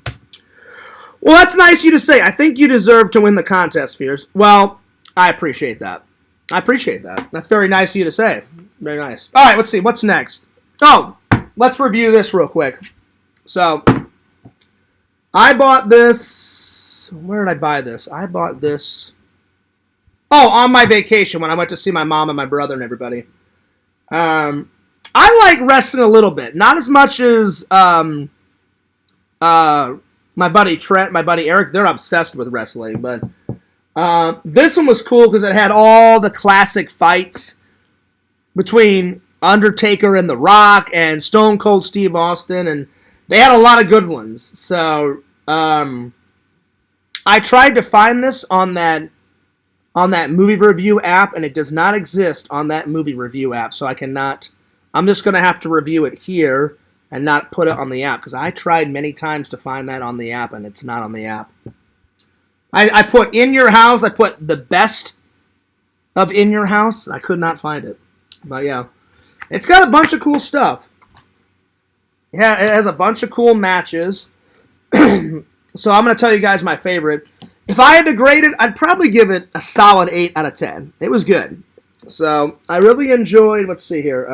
Well, that's nice of you to say. I think you deserve to win the contest, Fears. Well, I appreciate that. That's very nice of you to say. Very nice. All right, let's see. What's next? Oh, let's review this real quick. So, I bought this. Where did I buy this? I bought this. Oh, on my vacation when I went to see my mom and my brother and everybody. I like wrestling a little bit, not as much as my buddy Trent, my buddy Eric. They're obsessed with wrestling, but this one was cool because it had all the classic fights between Undertaker and The Rock and Stone Cold Steve Austin, and they had a lot of good ones. So I tried to find this on that movie review app, and it does not exist on that movie review app, so I cannot. I'm just going to have to review it here and not put it on the app, because I tried many times to find that on the app, and it's not on the app. I put In Your House, I put the best of In Your House, and I could not find it. But yeah, it's got a bunch of cool stuff. Yeah, it has a bunch of cool matches. So I'm going to tell you guys my favorite. If I had to grade it, I'd probably give it a solid 8 out of 10. It was good. So I really enjoyed, let's see here.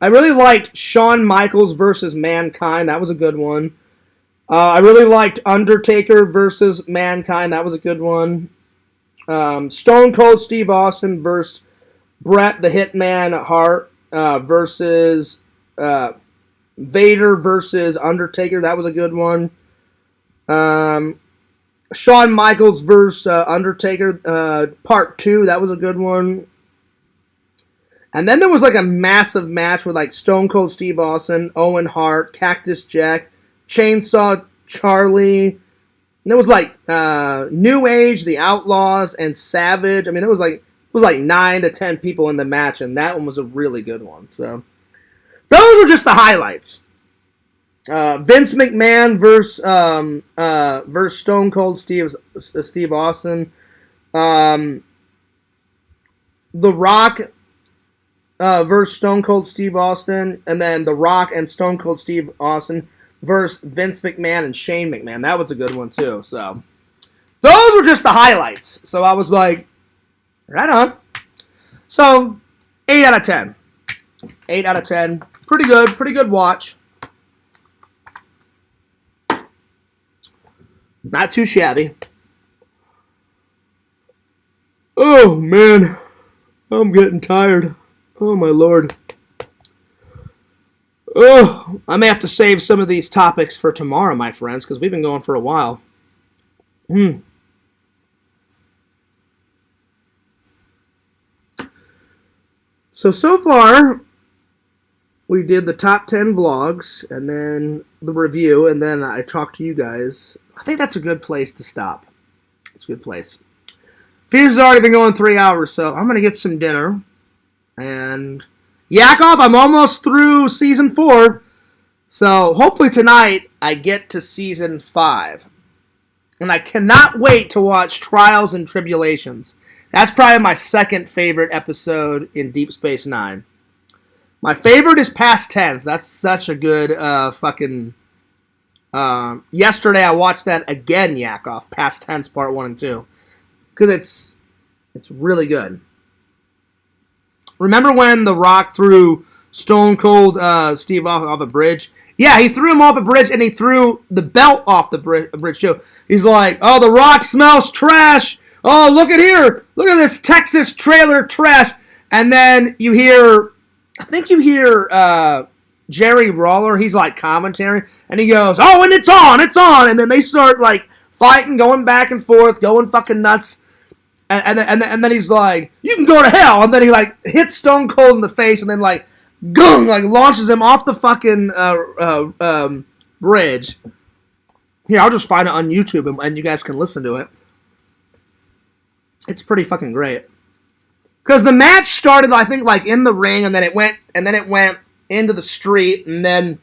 I really liked Shawn Michaels versus Mankind. That was a good one. I really liked Undertaker versus Mankind. That was a good one. Stone Cold Steve Austin versus Bret the Hitman Hart versus Vader versus Undertaker. That was a good one. Shawn Michaels versus Undertaker Part 2. That was a good one. And then there was like a massive match with like Stone Cold Steve Austin, Owen Hart, Cactus Jack, Chainsaw Charlie. And there was like New Age, The Outlaws, and Savage. I mean, it was like 9 to 10 people in the match, and that one was a really good one. So those were just the highlights. Vince McMahon versus Stone Cold Steve Austin. The Rock versus Stone Cold Steve Austin, and then The Rock and Stone Cold Steve Austin versus Vince McMahon and Shane McMahon. That was a good one too. So those were just the highlights. So I was like, right on. So 8 out of 10. 8 out of 10. Pretty good. Pretty good watch. Not too shabby. Oh, man. I'm getting tired. Oh, my Lord. Oh, I may have to save some of these topics for tomorrow, my friends, because we've been going for a while. So far, we did the top 10 vlogs, and then the review, and then I talked to you guys. I think that's a good place to stop. It's a good place. Fears has already been going 3 hours, so I'm going to get some dinner. And Yakov, I'm almost through Season 4. So hopefully tonight I get to Season 5. And I cannot wait to watch Trials and Tribulations. That's probably my second favorite episode in Deep Space Nine. My favorite is Past Tense. That's such a good fucking... yesterday I watched that again, Yakov. Past Tense Part 1 and 2. Because it's really good. Remember when The Rock threw Stone Cold Steve off a bridge? Yeah, he threw him off a bridge, and he threw the belt off the bridge too. He's like, oh, The Rock smells trash. Oh, look at here. Look at this Texas trailer trash. And then you hear, I think you hear Jerry Roller. He's like commentary. And he goes, oh, and it's on. And then they start like fighting, going back and forth, going fucking nuts. And then he's like, you can go to hell. And then he like hits Stone Cold in the face and then like, gung, like launches him off the fucking bridge. Here, I'll just find it on YouTube and you guys can listen to it. It's pretty fucking great. Because the match started, I think, like in the ring, and then it went into the street, and then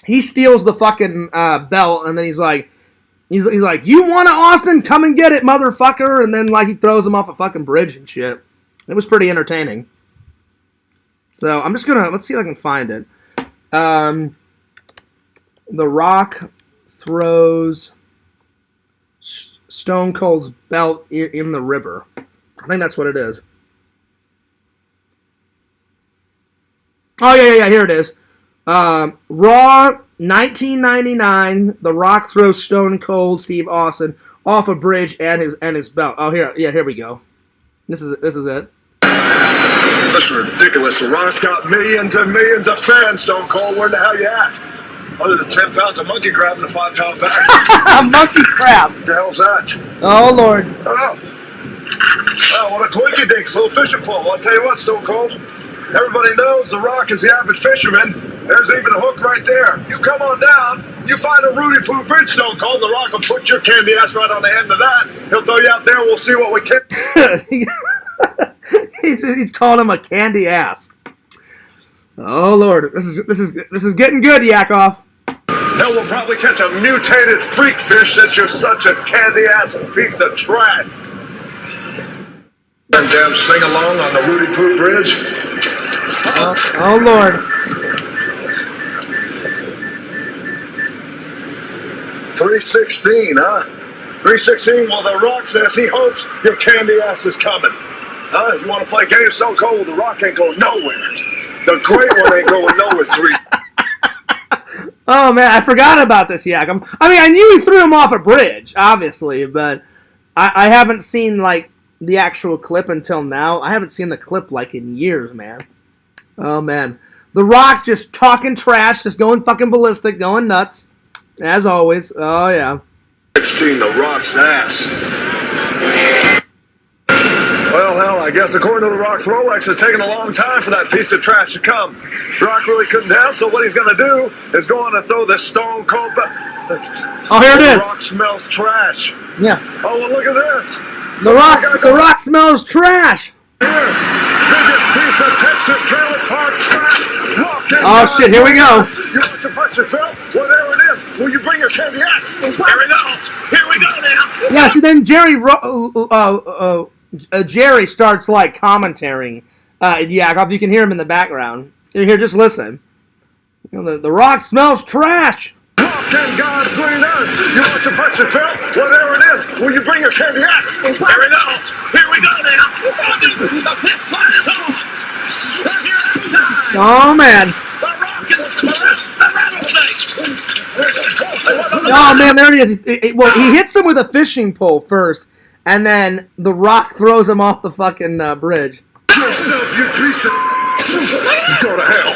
he steals the fucking belt, and then he's like, you want it, Austin? Come and get it, motherfucker! And then like he throws him off a fucking bridge and shit. It was pretty entertaining. So I'm just gonna let's see if I can find it. The Rock throws Stone Cold's belt in the river. I think that's what it is. Oh, yeah, here it is. Raw 1999. The Rock throws Stone Cold Steve Austin off a bridge and his belt. Oh, here we go. This is it. That's ridiculous. The Rock's got millions and millions of fans, Stone Cold. Where the hell you at? Other than 10 pounds of monkey crab in a 5-pound bag. Monkey crab. What the hell's that? Oh, Lord. Oh. Oh, what a quickie dinks, little fishing pole. I'll tell you what, Stone Cold. Everybody knows The Rock is the avid fisherman. There's even a hook right there. You come on down, you find a Rudy Poo Bridge, Stone Cold. The Rock will put your candy ass right on the end of that. He'll throw you out there and we'll see what we can. He's calling him a candy ass. Oh Lord, this is getting good, Yakov. Hell, we'll probably catch a mutated freak fish since you're such a candy ass piece of trash. And damn sing along on the Rudy Poo Bridge. Oh Lord. 316, huh? 316. Well, The Rock says he hopes your candy ass is coming. If you want to play games, Stone Cold, The Rock ain't going nowhere. The great one ain't going nowhere. Oh man, I forgot about this Yakov. I mean, I knew he threw him off a bridge, obviously, but I haven't seen like the actual clip until now. I haven't seen the clip like in years, man. Oh man, The Rock just talking trash, just going fucking ballistic, going nuts, as always. Oh yeah. 16, The Rock's ass. Well, hell, I guess according to The Rock's Rolex, it's taking a long time for that piece of trash to come. Rock really couldn't tell, so what he's going to do is go on and throw this Stone Cold... Oh, here it is. The Rock smells trash. Yeah. Oh, well, look at this. The Rock smells trash. Here, biggest piece of Texas trailer park trash. Oh, shit, here we go. You want to punch yourself? Whatever it is, will you bring your candy out? Here we go. Here we go now. Yeah, see, then Jerry starts like commentating. Yakov, you can hear him in the background. Here, just listen. You know, the Rock smells trash. Rock and God green earth. You want to punch yourself? Whatever it is, will you bring your candy out? Here we go. Here we go now. Oh man. Oh man, there it is. Well, he hits him with a fishing pole first, and then The Rock throws him off the fucking bridge. Yourself, you piece of... Go to hell.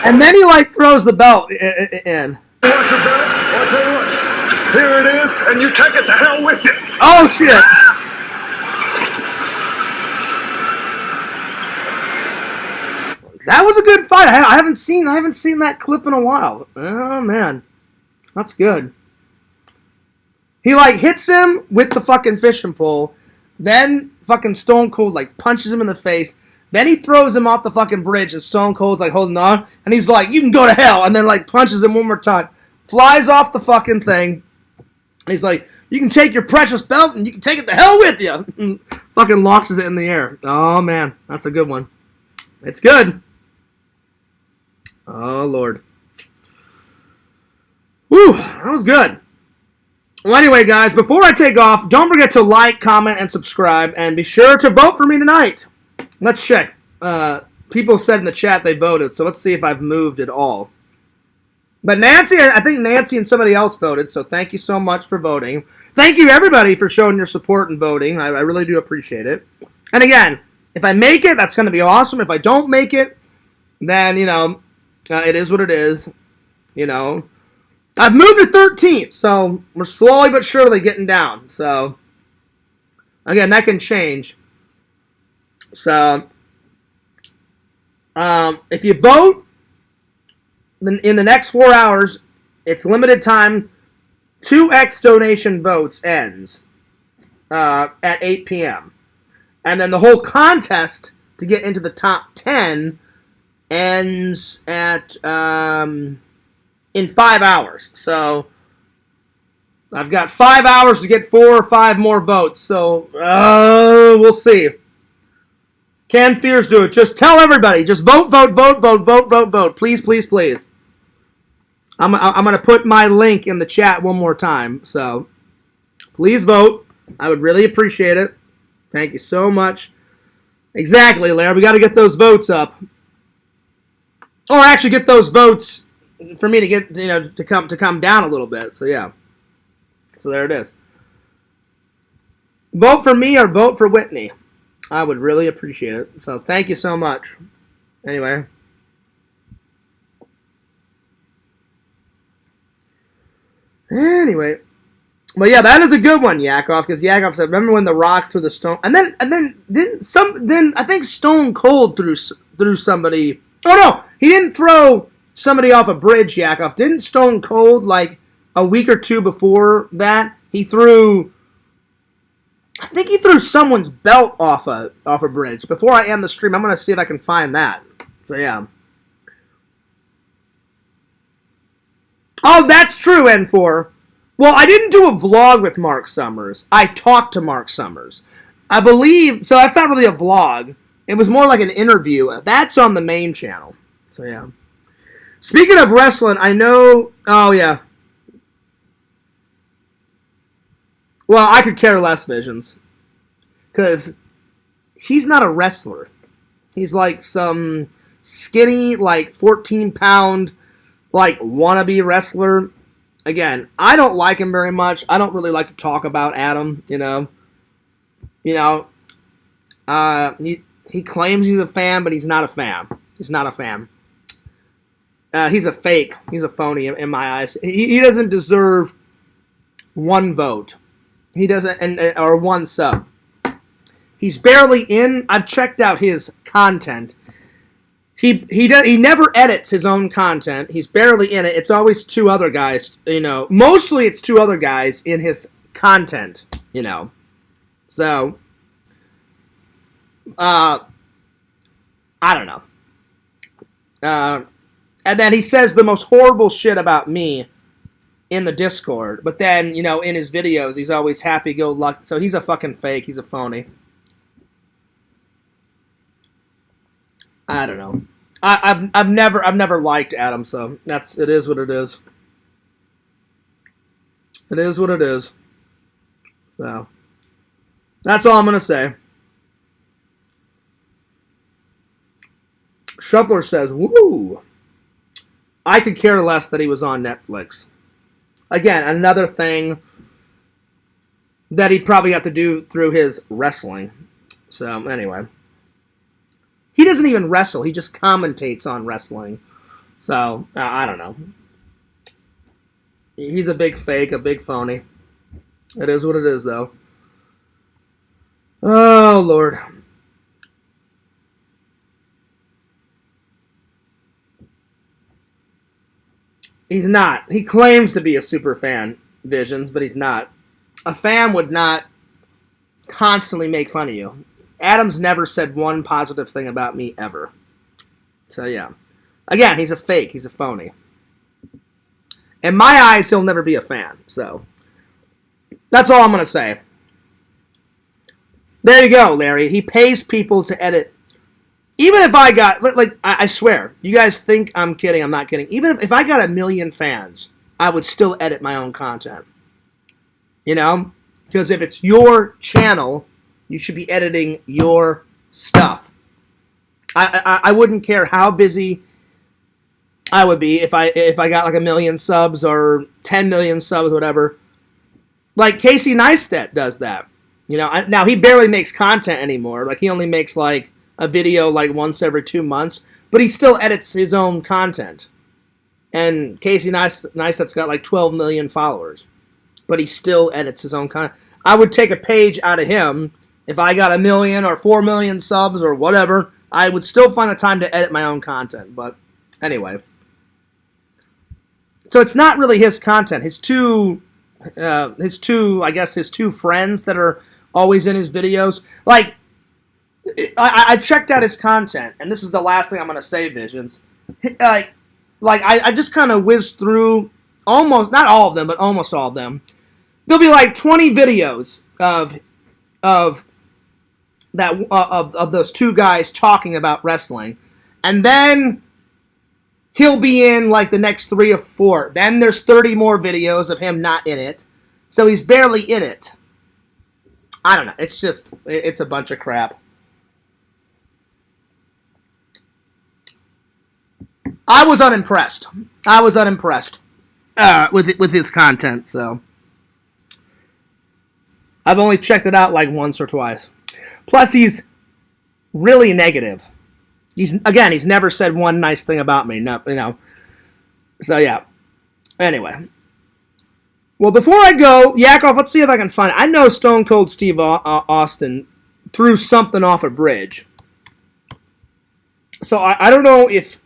And then he like throws the belt in. You want your belt? I'll tell you what. Here it is, and you take it to hell with you. Oh shit. That was a good fight. I haven't seen that clip in a while. Oh man, that's good. He like hits him with the fucking fishing pole, then fucking Stone Cold like punches him in the face. Then he throws him off the fucking bridge, and Stone Cold's like holding on, and he's like, "You can go to hell," and then like punches him one more time, flies off the fucking thing, and he's like, "You can take your precious belt and you can take it to hell with you." And fucking launches it in the air. Oh man, that's a good one. It's good. Oh, Lord. Whew, that was good. Well, anyway, guys, before I take off, don't forget to like, comment, and subscribe, and be sure to vote for me tonight. Let's check. People said in the chat they voted, so let's see if I've moved at all. But Nancy, I think Nancy and somebody else voted, so thank you so much for voting. Thank you, everybody, for showing your support and voting. I really do appreciate it. And again, if I make it, that's going to be awesome. If I don't make it, then, you know... it is what it is, you know. I've moved to 13th, so we're slowly but surely getting down. So, again, that can change. So, if you vote then in the next 4 hours, it's limited time. 2x donation votes ends at 8 p.m. And then the whole contest to get into the top 10 ends at in 5 hours. So I've got 5 hours to get 4 or 5 more votes. So we'll see. Can Fears do it? Just tell everybody. Just vote, vote, vote, vote, vote, vote, vote. Please, please, please. I'm going to put my link in the chat one more time. So please vote. I would really appreciate it. Thank you so much. Exactly, Larry. We got to get those votes up. Or actually get those votes for me to get, to come down a little bit. So, yeah. So, there it is. Vote for me or vote for Whitney. I would really appreciate it. So, thank you so much. Anyway. But yeah, that is a good one, Yakov, because Yakov said, remember when The Rock threw the stone, and then I think Stone Cold threw somebody. Oh no, he didn't throw somebody off a bridge, Yakov. Didn't Stone Cold, like a week or two before that, I think he threw someone's belt off a bridge. Before I end the stream, I'm gonna see if I can find that. So yeah. Oh, that's true, N4. Well, I didn't do a vlog with Mark Summers. I talked to Mark Summers. I believe, so that's not really a vlog. It was more like an interview. That's on the main channel. So, yeah. Speaking of wrestling, I know, oh, yeah. Well, I could care less, Visions. Because he's not a wrestler. He's like some skinny, like 14-pound, like wannabe wrestler. Again, I don't like him very much. I don't really like to talk about Adam, He claims he's a fan, but he's not a fan. He's not a fan. He's a fake. He's a phony in my eyes. He doesn't deserve one vote. He doesn't, or one sub. He's barely in. I've checked out his content. He never edits his own content. He's barely in it. It's always two other guys, Mostly it's two other guys in his content, So, I don't know. And then he says the most horrible shit about me in the Discord. But then, in his videos, he's always happy-go-lucky. So he's a fucking fake. He's a phony. I don't know. I've never liked Adam, so it is what it is. It is what it is. So that's all I'm gonna say. Shuffler says, "Woo! I could care less that he was on Netflix." Again, another thing that he'd probably have to do through his wrestling. So anyway. He doesn't even wrestle. He just commentates on wrestling. So, I don't know. He's a big fake, a big phony. It is what it is, though. Oh, Lord. He's not. He claims to be a super fan, Visions, but he's not. A fan would not constantly make fun of you. Adam's never said one positive thing about me ever. So, yeah. Again, he's a fake. He's a phony. In my eyes, he'll never be a fan. So, that's all I'm going to say. There you go, Larry. He pays people to edit. Even if I got, I swear, you guys think I'm kidding. I'm not kidding. Even if I got 1 million fans, I would still edit my own content. Because if it's your channel, you should be editing your stuff. I wouldn't care how busy I would be if I got like 1 million subs or 10 million subs, whatever. Like Casey Neistat does that. Now he barely makes content anymore. Like he only makes like a video like once every 2 months, but he still edits his own content. And Casey Neistat's got like 12 million followers, but he still edits his own content. I would take a page out of him. If I got 1 million or 4 million subs or whatever, I would still find the time to edit my own content. But anyway. So it's not really his content. His two friends that are always in his videos. Like, I checked out his content, and this is the last thing I'm going to say, Visions. I just kind of whizzed through almost, not all of them, but almost all of them. There'll be like 20 videos of those two guys talking about wrestling, and then he'll be in like the next 3 or 4. Then there's 30 more videos of him not in it, so he's barely in it. I don't know. It's a bunch of crap. I was unimpressed. With his content. So I've only checked it out like once or twice. Plus, he's really negative. He's never said one nice thing about me. No, you know. So yeah. Anyway. Well, before I go, Yakov, let's see if I can find it. I know Stone Cold Steve Austin threw something off a bridge. So I don't know if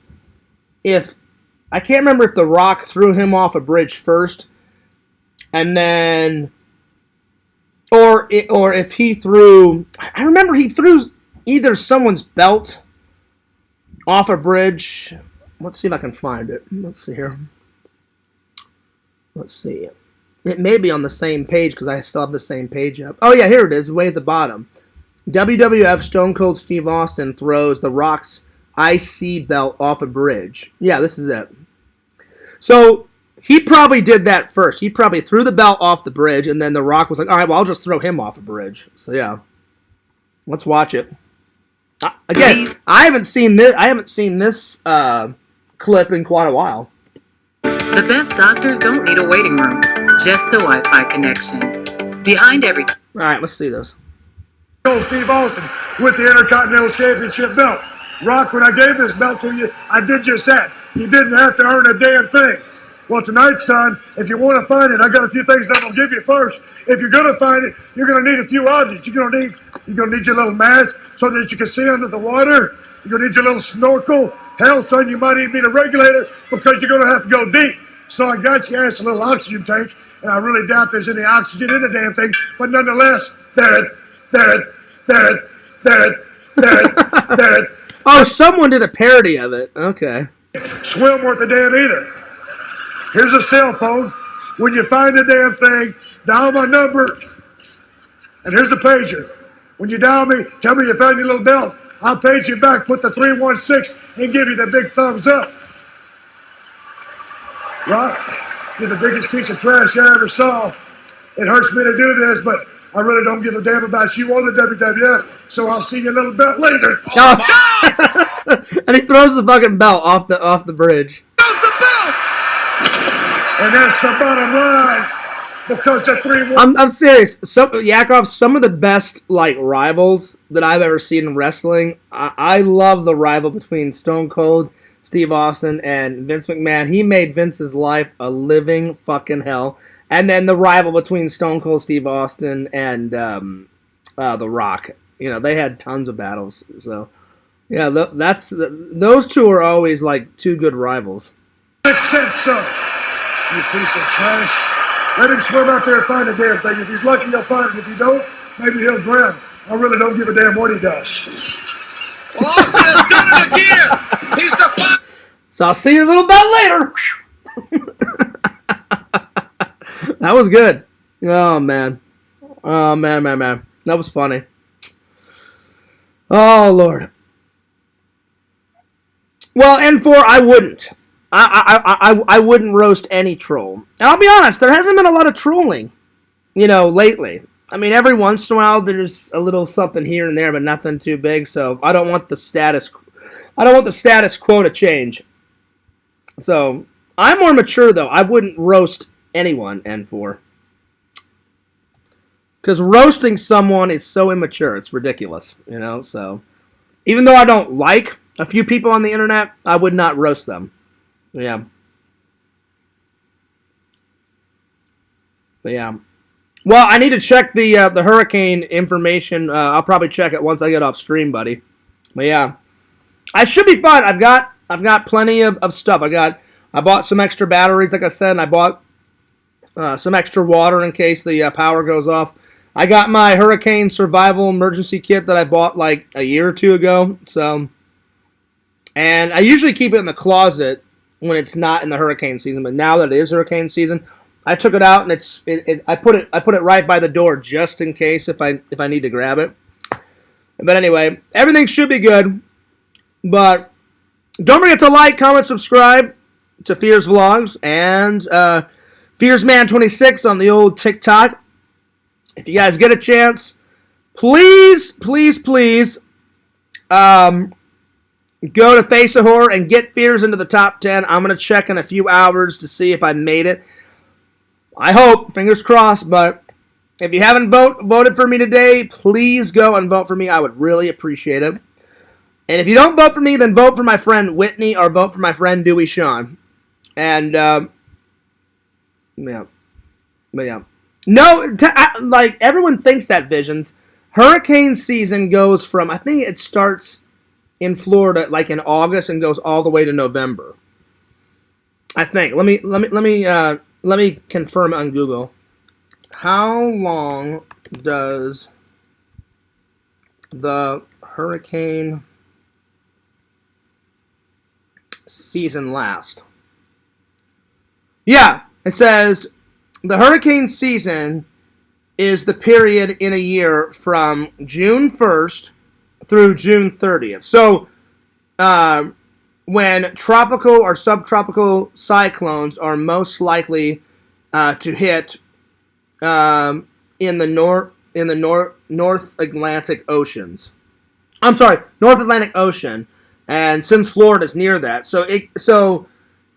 I can't remember if The Rock threw him off a bridge first, and then, or if he threw. I remember he threw either someone's belt off a bridge. Let's see if I can find it. Let's see here. Let's see. It may be on the same page because I still have the same page up. Oh yeah, here it is, way at the bottom. WWF Stone Cold Steve Austin throws The Rock's IC belt off a bridge. Yeah, this is it. So he probably did that first. He probably threw the belt off the bridge, and then The Rock was like, "All right, well, I'll just throw him off a bridge." So yeah, let's watch it. Again, I haven't seen this clip in quite a while. The best doctors don't need a waiting room, just a Wi-Fi connection. Behind every... All right, let's see this. Steve Austin with the Intercontinental Championship belt. Rock, when I gave this belt to you, I did just that. You didn't have to earn a damn thing. Well, tonight, son, if you want to find it, I got a few things that I'm gonna give you first. If you're gonna find it, you're gonna need a few objects. You're gonna need your little mask so that you can see under the water. You're gonna need your little snorkel. Hell, son, you might even need a regulator because you're gonna have to go deep. So I got you ass a little oxygen tank, and I really doubt there's any oxygen in the damn thing. But nonetheless, there is. Oh, someone did a parody of it. Okay. Swim worth a damn either. Here's a cell phone. When you find the damn thing, dial my number. And here's a pager. When you dial me, tell me you found your little belt. I'll page you back, put the 316, and give you the big thumbs up. Rock, you're the biggest piece of trash I ever saw. It hurts me to do this, but I really don't give a damn about you or the WWF, so I'll see you a little bit later. And he throws the fucking belt off the bridge. Throws the belt! And that's the bottom line, because the 3-1... I'm serious. Yakov, some of the best like rivals that I've ever seen in wrestling. I love the rival between Stone Cold Steve Austin and Vince McMahon. He made Vince's life a living fucking hell. And then the rival between Stone Cold Steve Austin and The Rock. You know, they had tons of battles. So, yeah, those two are always like two good rivals. It said so, you piece of trash. Let him swim out there and find the damn thing. If he's lucky, he'll find it. If you don't, maybe he'll drown. I really don't give a damn what he does. Austin's done it again. He's the... So I'll see you a little bit later. That was good. Oh, man. Oh, man. That was funny. Oh, Lord. Well, N4, I wouldn't. I wouldn't roast any troll. And I'll be honest, there hasn't been a lot of trolling, lately. I mean, every once in a while there's a little something here and there, but nothing too big. So I don't want the status quo to change. So I'm more mature though. I wouldn't roast anyone, N4. Because roasting someone is so immature. It's ridiculous, So even though I don't like a few people on the internet, I would not roast them. Yeah. But yeah. Well, I need to check the hurricane information. I'll probably check it once I get off stream, buddy. But yeah, I should be fine. I've got plenty of stuff. I bought some extra batteries, like I said, and I bought some extra water in case the power goes off. I got my hurricane survival emergency kit that I bought like a year or two ago. So, and I usually keep it in the closet when it's not in the hurricane season. But now that it is hurricane season, I took it out and I put it right by the door just in case if I need to grab it. But anyway, everything should be good. But don't forget to like, comment, subscribe to Fears Vlogs and FearsMan26 on the old TikTok. If you guys get a chance, please go to Face of Horror and get Fears into the top 10. I'm going to check in a few hours to see if I made it. I hope, fingers crossed, but if you haven't voted for me today, please go and vote for me. I would really appreciate it. And if you don't vote for me, then vote for my friend Whitney or vote for my friend Dewey Sean. And, yeah. No, like, everyone thinks that, Visions. Hurricane season goes from, I think it starts in Florida like in August and goes all the way to November. I think. Let me confirm on Google. How long does the hurricane season last? Yeah, it says the hurricane season is the period in a year from June 1st through June 30th. So when tropical or subtropical cyclones are most likely to hit in the North Atlantic Oceans. I'm sorry, North Atlantic Ocean, and since Florida's near that, so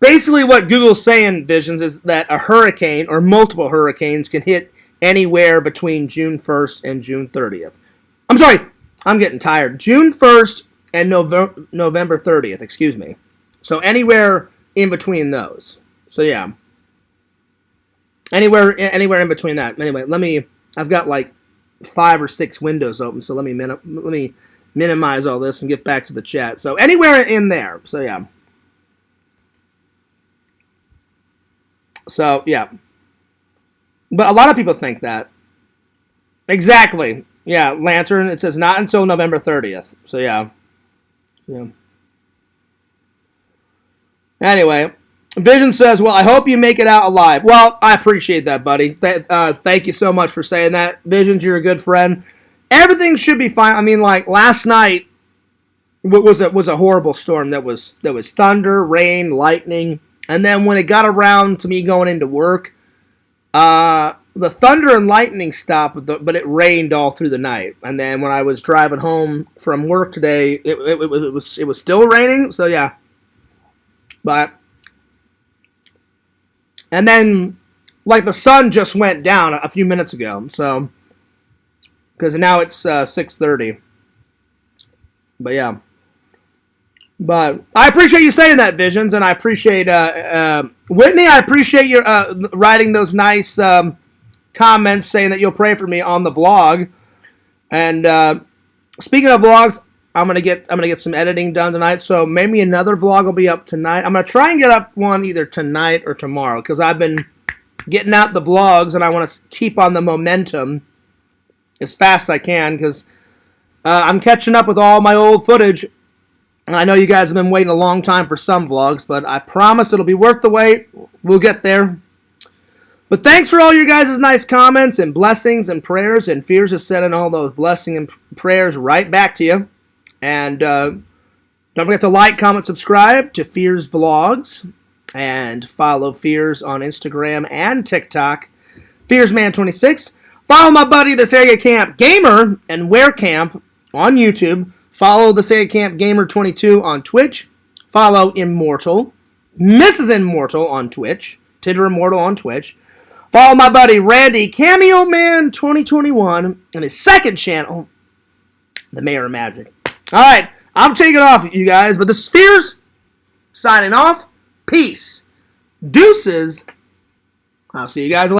basically what Google's saying, Visions, is that a hurricane or multiple hurricanes can hit anywhere between June 1st and June 30th. I'm sorry, I'm getting tired. June 1st and November 30th, excuse me. So anywhere in between those. So yeah. Anywhere in between that. Anyway, I've got like 5 or 6 windows open, so let me minimize all this and get back to the chat. So anywhere in there. So yeah. So yeah. But a lot of people think that. Exactly. Yeah, Lantern, it says not until November 30th. So yeah. Yeah. Anyway, Vision says, well, I hope you make it out alive. Well, I appreciate that, buddy. Thank you so much for saying that. Visions, you're a good friend. Everything should be fine. I mean, like, last night was a horrible storm. There was thunder, rain, lightning. And then when it got around to me going into work, the thunder and lightning stopped, but it rained all through the night. And then when I was driving home from work today, it was still raining. So, yeah. But... And then, like, the sun just went down a few minutes ago, so, because now it's 6:30. But, yeah. But I appreciate you saying that, Visions, and I appreciate, Whitney, I appreciate your writing those nice comments saying that you'll pray for me on the vlog. And speaking of vlogs, I'm gonna get some editing done tonight, so maybe another vlog will be up tonight. I'm gonna try and get up one either tonight or tomorrow, because I've been getting out the vlogs and I want to keep on the momentum as fast as I can, because I'm catching up with all my old footage. And I know you guys have been waiting a long time for some vlogs, but I promise it'll be worth the wait. We'll get there. But thanks for all your guys' nice comments and blessings and prayers, and Fears is sending all those blessings and prayers right back to you. And don't forget to like, comment, subscribe to Fears Vlogs, and follow Fears on Instagram and TikTok, FearsMan26. Follow my buddy, the Sega Camp Gamer and Wear Camp on YouTube. Follow the Sega Camp Gamer 22 on Twitch. Follow Immortal, Mrs. Immortal on Twitch, Tinder Immortal on Twitch. Follow my buddy Randy Cameo Man 2021 and his second channel, The Mayor of Magic. Alright, I'm taking off, you guys, but the Spheres signing off. Peace. Deuces. I'll see you guys later.